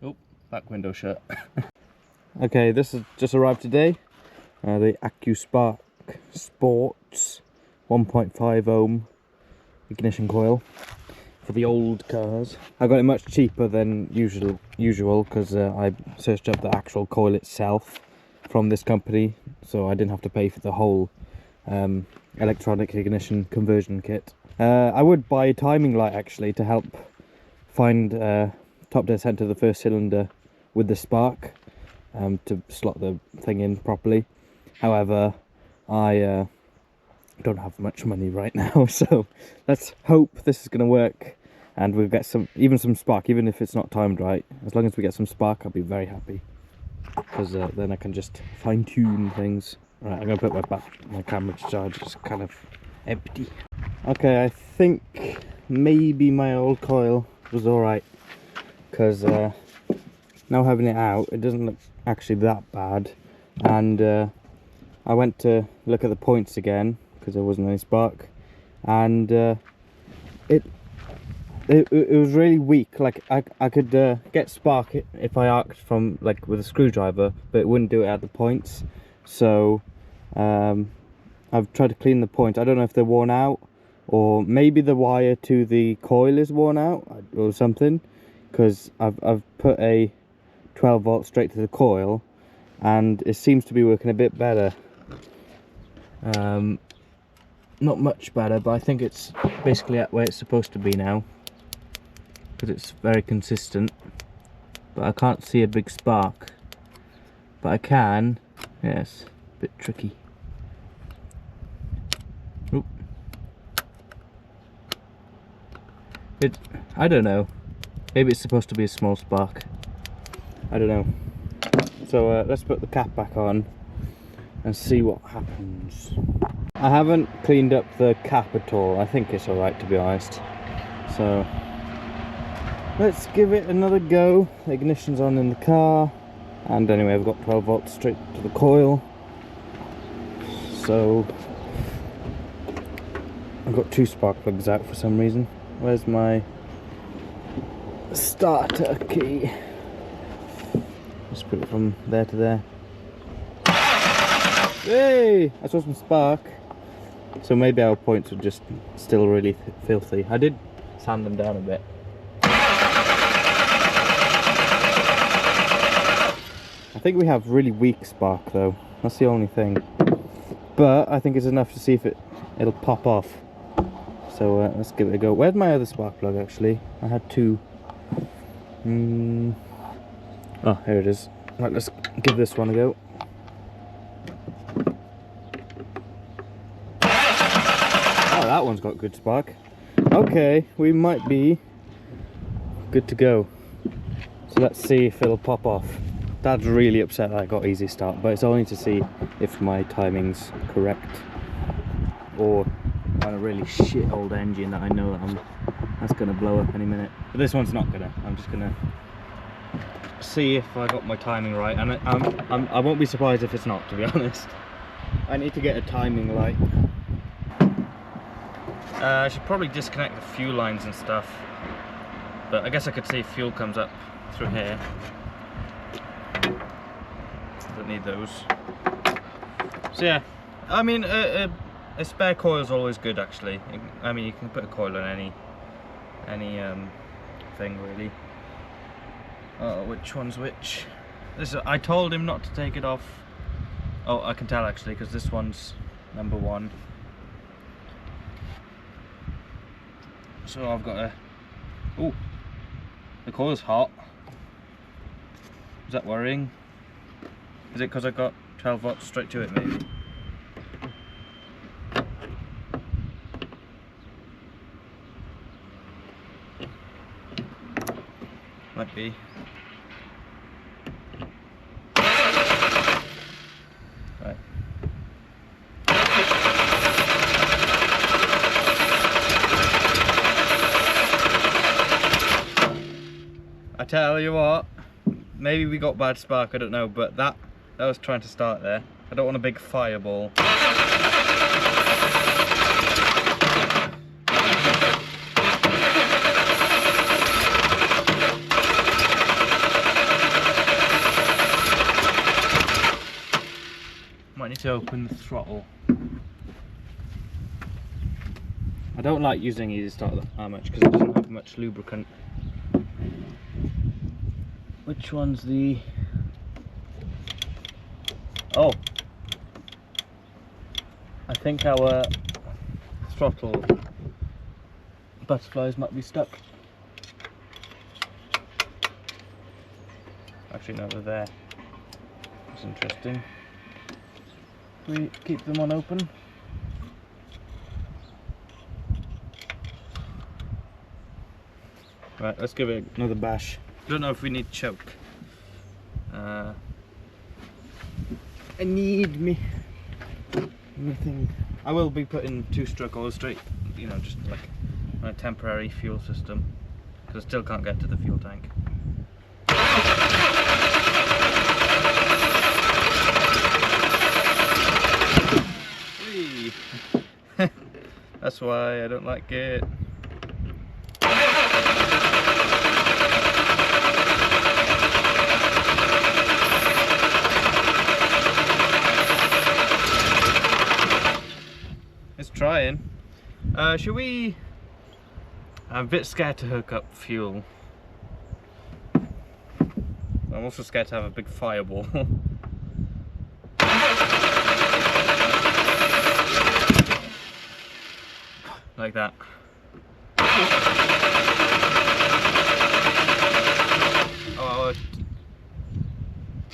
Oh, back window shut. Okay, this has just arrived today. The AccuSpark Sports 1.5 ohm ignition coil for the old cars. I got it much cheaper than usual because I searched up the actual coil itself from this company, so I didn't have to pay for the whole electronic ignition conversion kit. I would buy a timing light actually to help find top dead center the first cylinder with the spark, to slot the thing in properly. However, I don't have much money right now, so let's hope this is going to work and we'll get some spark, even if it's not timed right. As long as we get some spark, I'll be very happy, because then I can just fine-tune things. Right, I'm going to put my camera to charge. It's kind of empty. Okay, I think maybe my old coil was alright, because now having it out, it doesn't look actually that bad. And I went to look at the points again because there wasn't any spark, and it was really weak. Like I could get spark if I arced from, like, with a screwdriver, but it wouldn't do it at the points. So I've tried to clean the points. I don't know if they're worn out, or maybe the wire to the coil is worn out or something, because I've put a 12 volt straight to the coil and it seems to be working a bit better. Not much better, but I think it's basically at where it's supposed to be now, because it's very consistent. But I can't see a big spark, but I can. Yes, a bit tricky. Oop. I don't know, maybe it's supposed to be a small spark, I don't know. So let's put the cap back on and see what happens. I haven't cleaned up the cap at all. I think it's alright, to be honest. So let's give it another go. The ignition's on in the car, and anyway, I've got 12 volts straight to the coil. So I've got 2 spark plugs out for some reason. Where's my starter key? Just put it from there to there. Hey! I saw some spark. So maybe our points are just still really filthy. I did sand them down a bit. I think we have really weak spark though. That's the only thing. But I think it's enough to see if it'll pop off. So let's give it a go. Where's my other spark plug actually? I had 2. Oh, here it is. Right, let's give this one a go. Oh, that one's got good spark. Okay, we might be good to go. So let's see if it'll pop off. Dad's really upset that I got easy start, but it's only to see if my timing's correct, or on a really shit old engine that I know that's gonna blow up any minute. But this one's not gonna. I'm just gonna see if I got my timing right, and I won't be surprised if it's not, to be honest. I need to get a timing light. I should probably disconnect the fuel lines and stuff, but I guess I could see if fuel comes up through here. Don't need those. So yeah, I mean a spare coil is always good actually. I mean, you can put a coil on any thing really. Oh, which one's which? I told him not to take it off. Oh, I can tell actually, because this one's number 1. So I've got a... Oh, the coil's hot. Is that worrying? Is it because I got 12 volts straight to it maybe? Might be. Right. I tell you what, maybe we got bad spark, I don't know, but that was trying to start there. I don't want a big fireball. Might need to open the throttle. I don't like using easy start that much because it doesn't have much lubricant. Which one's the... Oh, I think our throttle butterflies might be stuck. Actually no, they're there. That's interesting. We keep them on open. Right, let's give it another bash. Don't know if we need choke. I need me nothing. I will be putting 2-stroke oil straight, you know, just like on a temporary fuel system, because I still can't get to the fuel tank. That's why I don't like it. It's trying. Should we... I'm a bit scared to hook up fuel. I'm also scared to have a big fireball. Like that. Oh,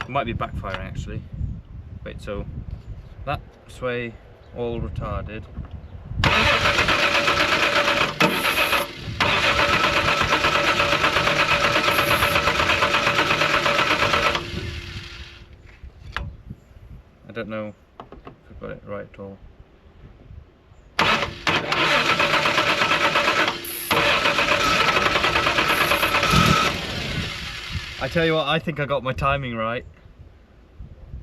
it might be backfiring actually. Wait, so that sway all retarded. I don't know if I've got it right at all. I tell you what, I think I got my timing right.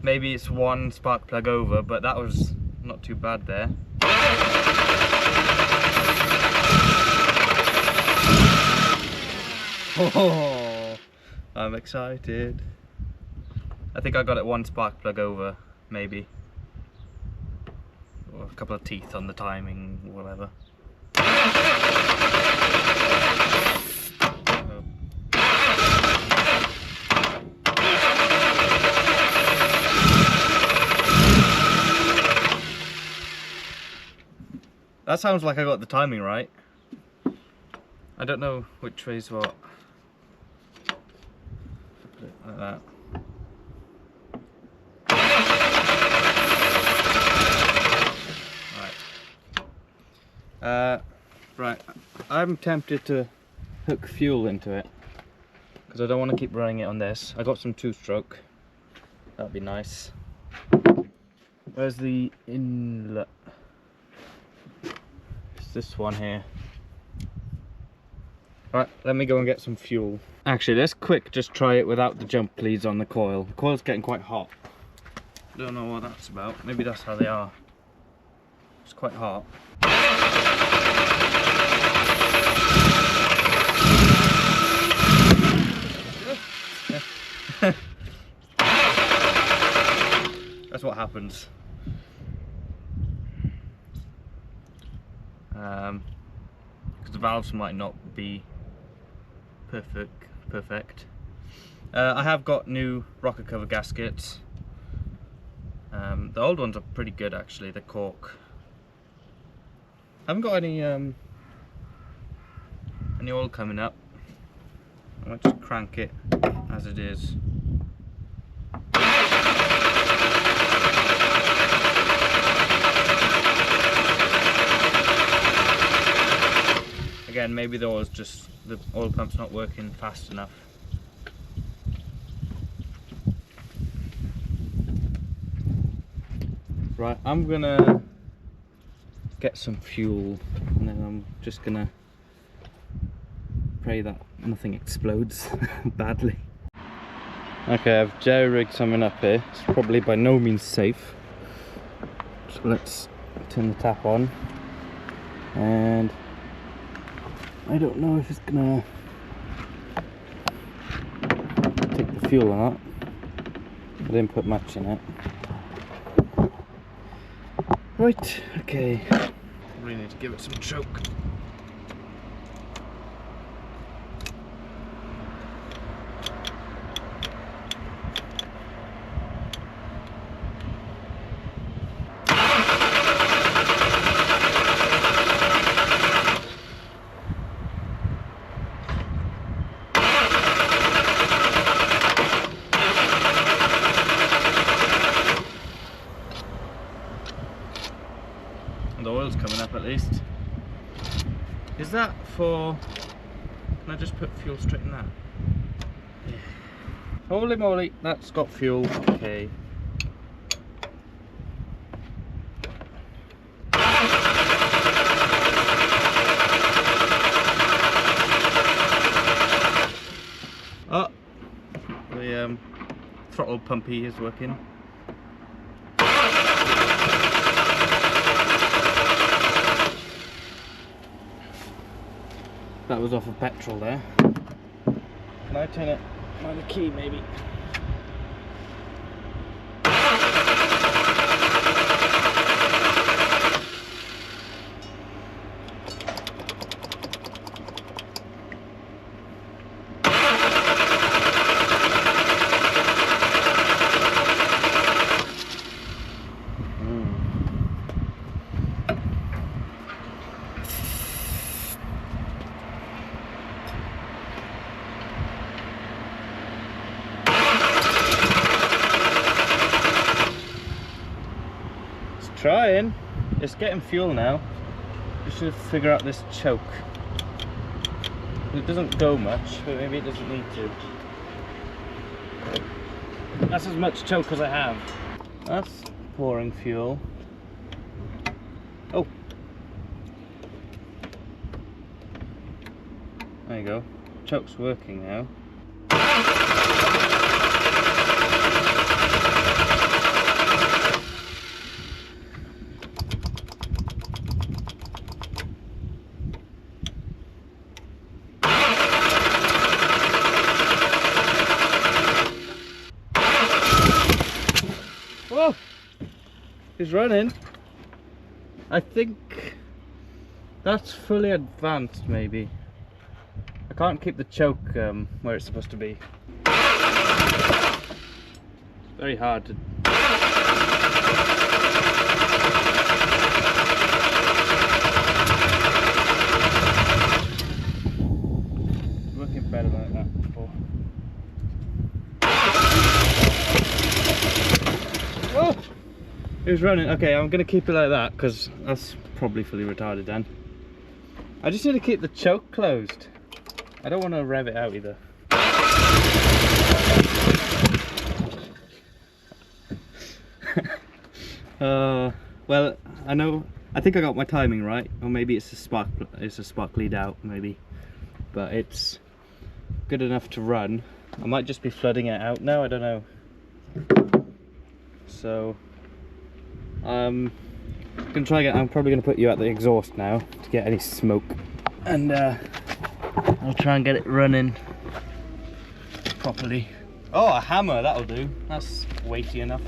Maybe it's one spark plug over, but that was not too bad there. Oh, I'm excited. I think I got it one spark plug over, maybe. Or a couple of teeth on the timing, whatever. That sounds like I got the timing right. I don't know which way's what. Put it like that. Right, I'm tempted to hook fuel into it because I don't want to keep running it on this. I got some 2-stroke. That'd be nice. Where's the inlet? It's this one here. Right, let me go and get some fuel. Actually, let's just try it without the jump leads on the coil. The coil's getting quite hot. Don't know what that's about. Maybe that's how they are. It's quite hot. That's what happens. Because the valves might not be perfect. I have got new rocket cover gaskets. The old ones are pretty good actually, the cork. I haven't got any oil coming up. I might just crank it as it is. Again, maybe the oil pump's not working fast enough. Right, I'm gonna get some fuel and then I'm just gonna pray that nothing explodes badly. Okay, I've jerry-rigged something up here. It's probably by no means safe. So let's turn the tap on. And I don't know if it's gonna take the fuel or not. I didn't put much in it. Right, okay. Probably need to give it some choke. The oil's coming up at least. Is that for... Can I just put fuel straight in that? Yeah. Holy moly, that's got fuel. Okay. Oh, the throttle pumpy is working. That was off of petrol there. Can I turn it by the key maybe? Trying. It's getting fuel now. Just to figure out this choke. It doesn't go much, but maybe it doesn't need to. That's as much choke as I have. That's pouring fuel. Oh. There you go. Choke's working now. Oh, he's running. I think that's fully advanced maybe. I can't keep the choke where it's supposed to be. It's very hard to... It's working better like that before. Oh! It was running. Okay, I'm going to keep it like that because that's probably fully retarded then. I just need to keep the choke closed. I don't want to rev it out either. Well, I think I got my timing right, or maybe it's a spark lead out, maybe. But it's good enough to run. I might just be flooding it out now, I don't know. So I'm gonna try again. I'm probably gonna put you at the exhaust now to get any smoke, and I'll try and get it running properly. Oh, a hammer, that'll do. That's weighty enough.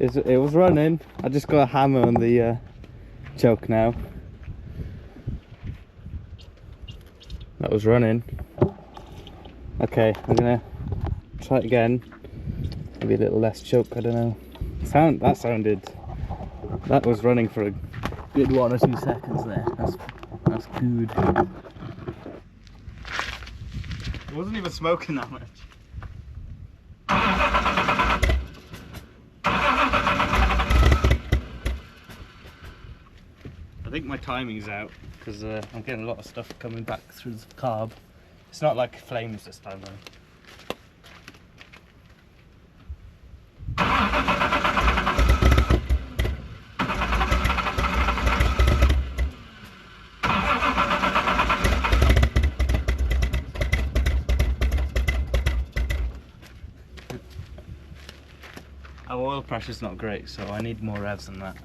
Oh. It was running. I just got a hammer on the choke now. That was running. Okay, I'm gonna try it again. Maybe a little less choke, I don't know. That was running for a good 1 or 2 seconds there. That's good. It wasn't even smoking that much. I think my timing's out because I'm getting a lot of stuff coming back through the carb. It's not like flames this time though. Our oil pressure's not great, so I need more revs than that.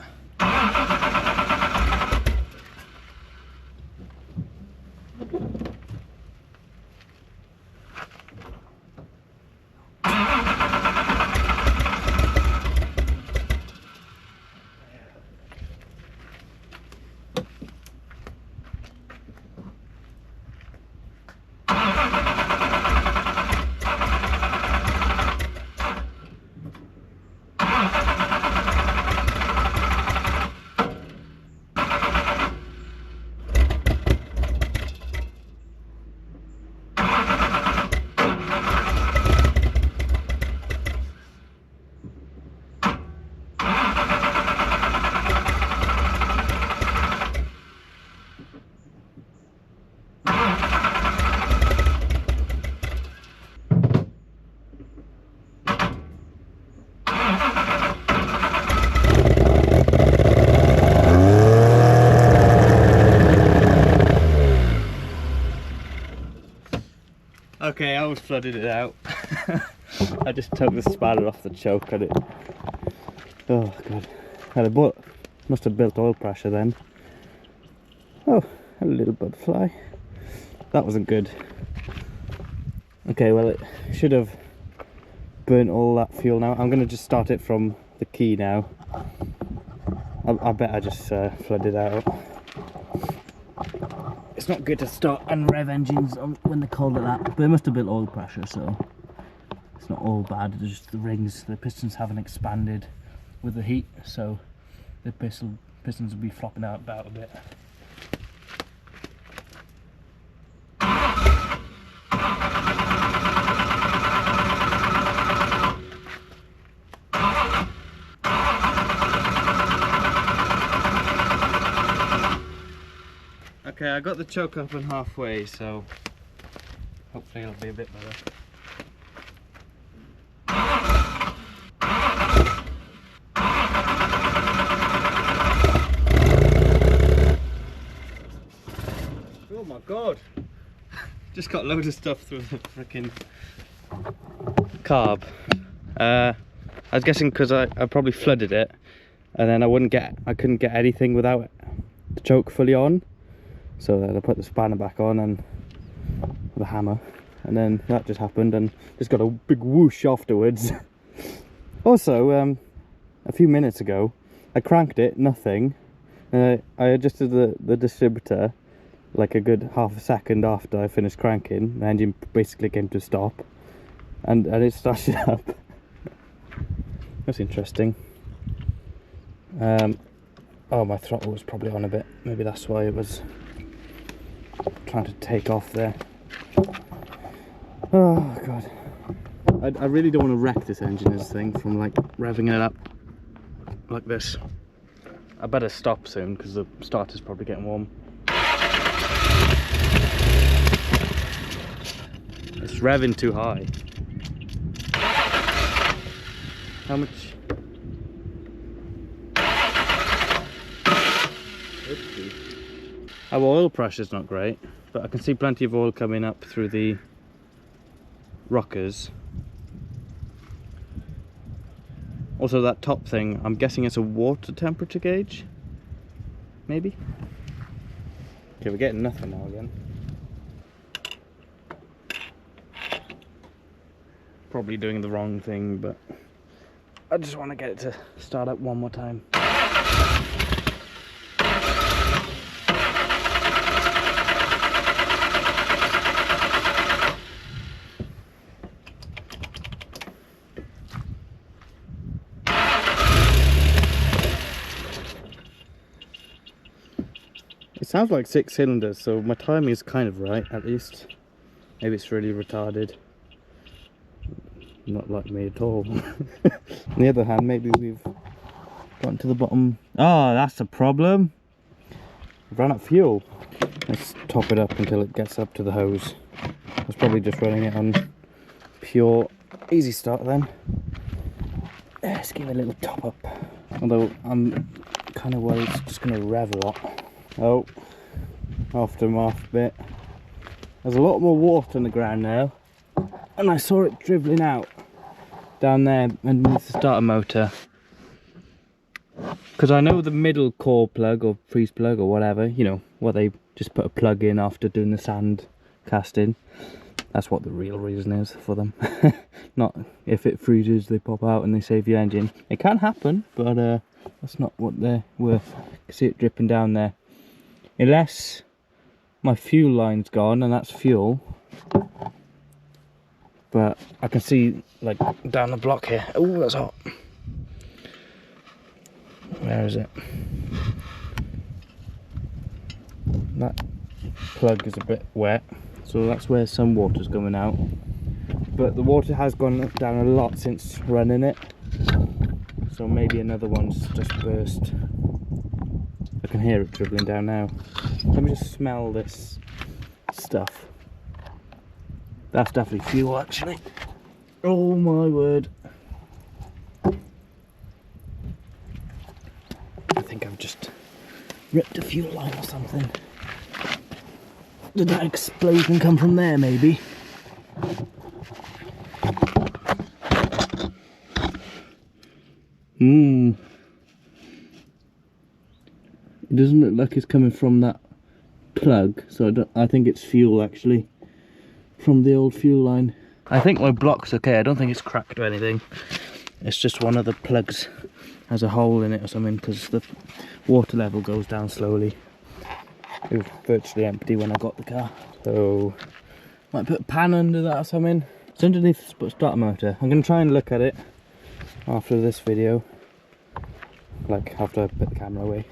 Okay, I almost flooded it out. I just took the spanner off the choke and it... Oh god. Must have built oil pressure then. Oh, a little butterfly. That wasn't good. Okay, well it should have burnt all that fuel now. I'm going to just start it from the key now. I bet I just flooded out. It's not good to start unrev engines when they're cold like that, but it must have built oil pressure, so it's not all bad. It's just the rings, the pistons haven't expanded with the heat, so the pistons will be flopping out about a bit. Okay, I got the choke up and halfway, so hopefully it'll be a bit better. Oh my god! Just got loads of stuff through the freaking carb. I was guessing because I probably flooded it, and then I couldn't get anything without the choke fully on. So I put the spanner back on and the hammer, and then that just happened and just got a big whoosh afterwards. Also, a few minutes ago, I cranked it, nothing. I adjusted the distributor like a good half a second after I finished cranking. The engine basically came to a stop, and it started up. That's interesting. Oh, my throttle was probably on a bit. Maybe that's why it was trying to take off there. Oh god, I really don't want to wreck this engine, this thing, from like revving it up like this. I better stop soon because the starter's probably getting warm. It's revving too high. How much? Oopsie. Our oil pressure's not great, but I can see plenty of oil coming up through the rockers. Also that top thing, I'm guessing it's a water temperature gauge? Maybe? Okay, we're getting nothing now again. Probably doing the wrong thing, but I just want to get it to start up one more time. It sounds like 6 cylinders, so my timing is kind of right, at least. Maybe it's really retarded. Not like me at all. On the other hand, maybe we've gotten to the bottom. Oh, that's the problem. I've run out of fuel. Let's top it up until it gets up to the hose. I was probably just running it on pure easy start then. Let's give it a little top up. Although I'm kind of worried it's just going to rev a lot. Oh, aftermath bit. There's a lot more water on the ground now, and I saw it dribbling out down there underneath the starter motor. Because I know the middle core plug or freeze plug or whatever, you know, what they just put a plug in after doing the sand casting. That's what the real reason is for them. Not if it freezes they pop out and they save your engine. It can happen, but that's not what they're worth. You can see it dripping down there. Unless my fuel line's gone and that's fuel. But I can see like down the block here. Oh, that's hot. Where is it? That plug is a bit wet, so that's where some water's coming out. But the water has gone down a lot since running it, so maybe another one's just burst. I can hear it dribbling down now. Let me just smell this stuff. That's definitely fuel, actually. Oh my word. I think I've just ripped a fuel line or something. Did that explosion come from there, maybe? It doesn't look like it's coming from that plug, so I think it's fuel actually from the old fuel line. I think my block's okay. I don't think it's cracked or anything. It's just one of the plugs has a hole in it or something, because the water level goes down slowly. It was virtually empty when I got the car, so might put a pan under that or something. It's underneath the starter motor. I'm going to try and look at it after this video, like after I put the camera away,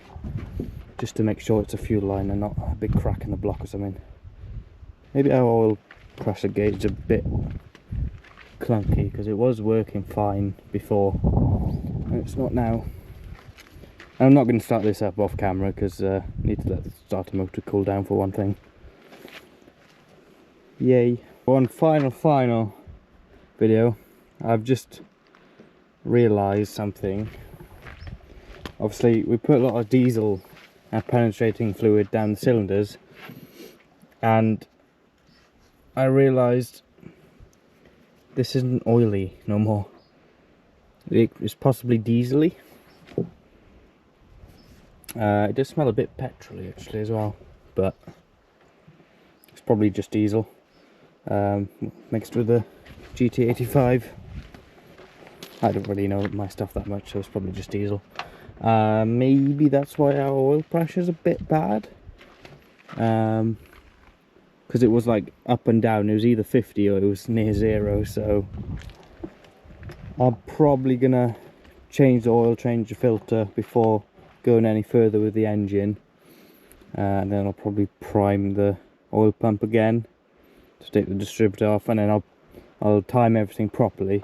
just to make sure it's a fuel line and not a big crack in the block or something. Maybe our oil pressure gauge is a bit clunky, because it was working fine before and it's not now. I'm not going to start this up off camera because I need to let the starter motor cool down for one thing. Yay. One final video. I've just realised something. Obviously we put a lot of diesel and penetrating fluid down the cylinders, and I realised this isn't oily no more. It's possibly diesely. It does smell a bit petrol-y actually as well, but it's probably just diesel mixed with the GTE 85. I don't really know my stuff that much, so it's probably just diesel. Maybe that's why our oil pressure is a bit bad, because it was like up and down. It was either 50 or it was near 0, so I'm probably gonna change the oil, change the filter before going any further with the engine, and then I'll probably prime the oil pump again to take the distributor off, and then I'll time everything properly.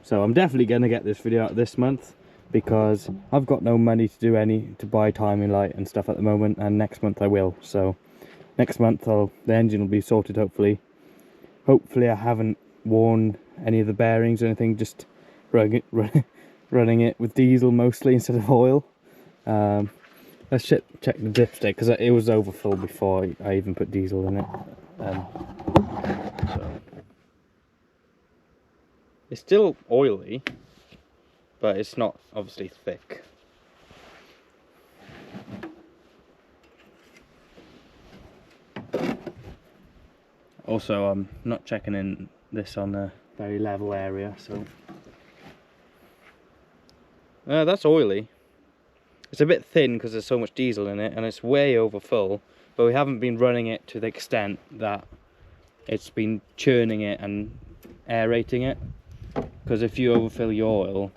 So I'm definitely going to get this video out this month, because I've got no money to buy timing light and stuff at the moment, and next month I will. So next month the engine will be sorted, hopefully. Hopefully I haven't worn any of the bearings or anything, just running it with diesel mostly instead of oil. Let's check the dipstick, because it was overfull before I even put diesel in it. So it's still oily, but it's not obviously thick. Also, I'm not checking in this on a very level area, so That's oily. It's a bit thin because there's so much diesel in it, and it's way over full, but we haven't been running it to the extent that it's been churning it and aerating it, because if you overfill your oil,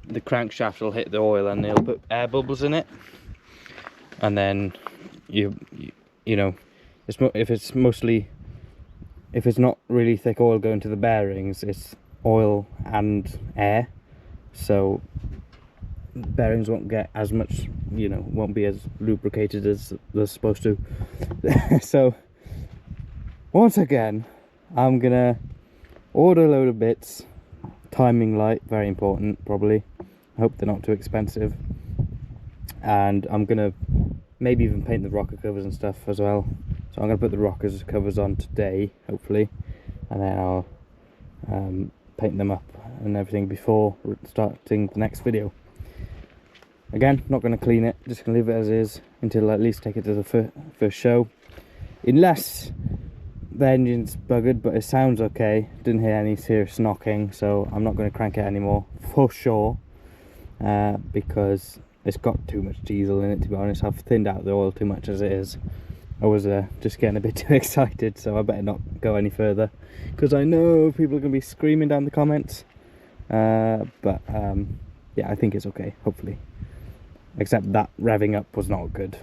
the crankshaft will hit the oil and it'll put air bubbles in it, and then you know, if it's not really thick oil going to the bearings, it's oil and air, so bearings won't get as much, won't be as lubricated as they're supposed to. So once again, I'm gonna order a load of bits. Timing light, very important, probably. I hope they're not too expensive. And I'm gonna maybe even paint the rocker covers and stuff as well. So I'm gonna put the rockers covers on today, hopefully, and then I'll paint them up and everything before starting the next video. Again, not going to clean it, just going to leave it as is until I at least take it to the first show. Unless the engine's buggered, but it sounds okay. Didn't hear any serious knocking, so I'm not going to crank it anymore for sure, because it's got too much diesel in it, to be honest. I've thinned out the oil too much as it is. I was just getting a bit too excited, so I better not go any further, because I know people are going to be screaming down the comments. Yeah, I think it's okay, hopefully. Except that revving up was not good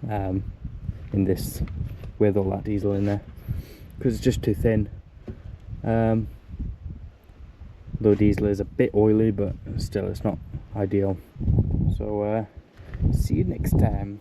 in this, with all that diesel in there, because it's just too thin. Though diesel is a bit oily, but still it's not ideal. So see you next time.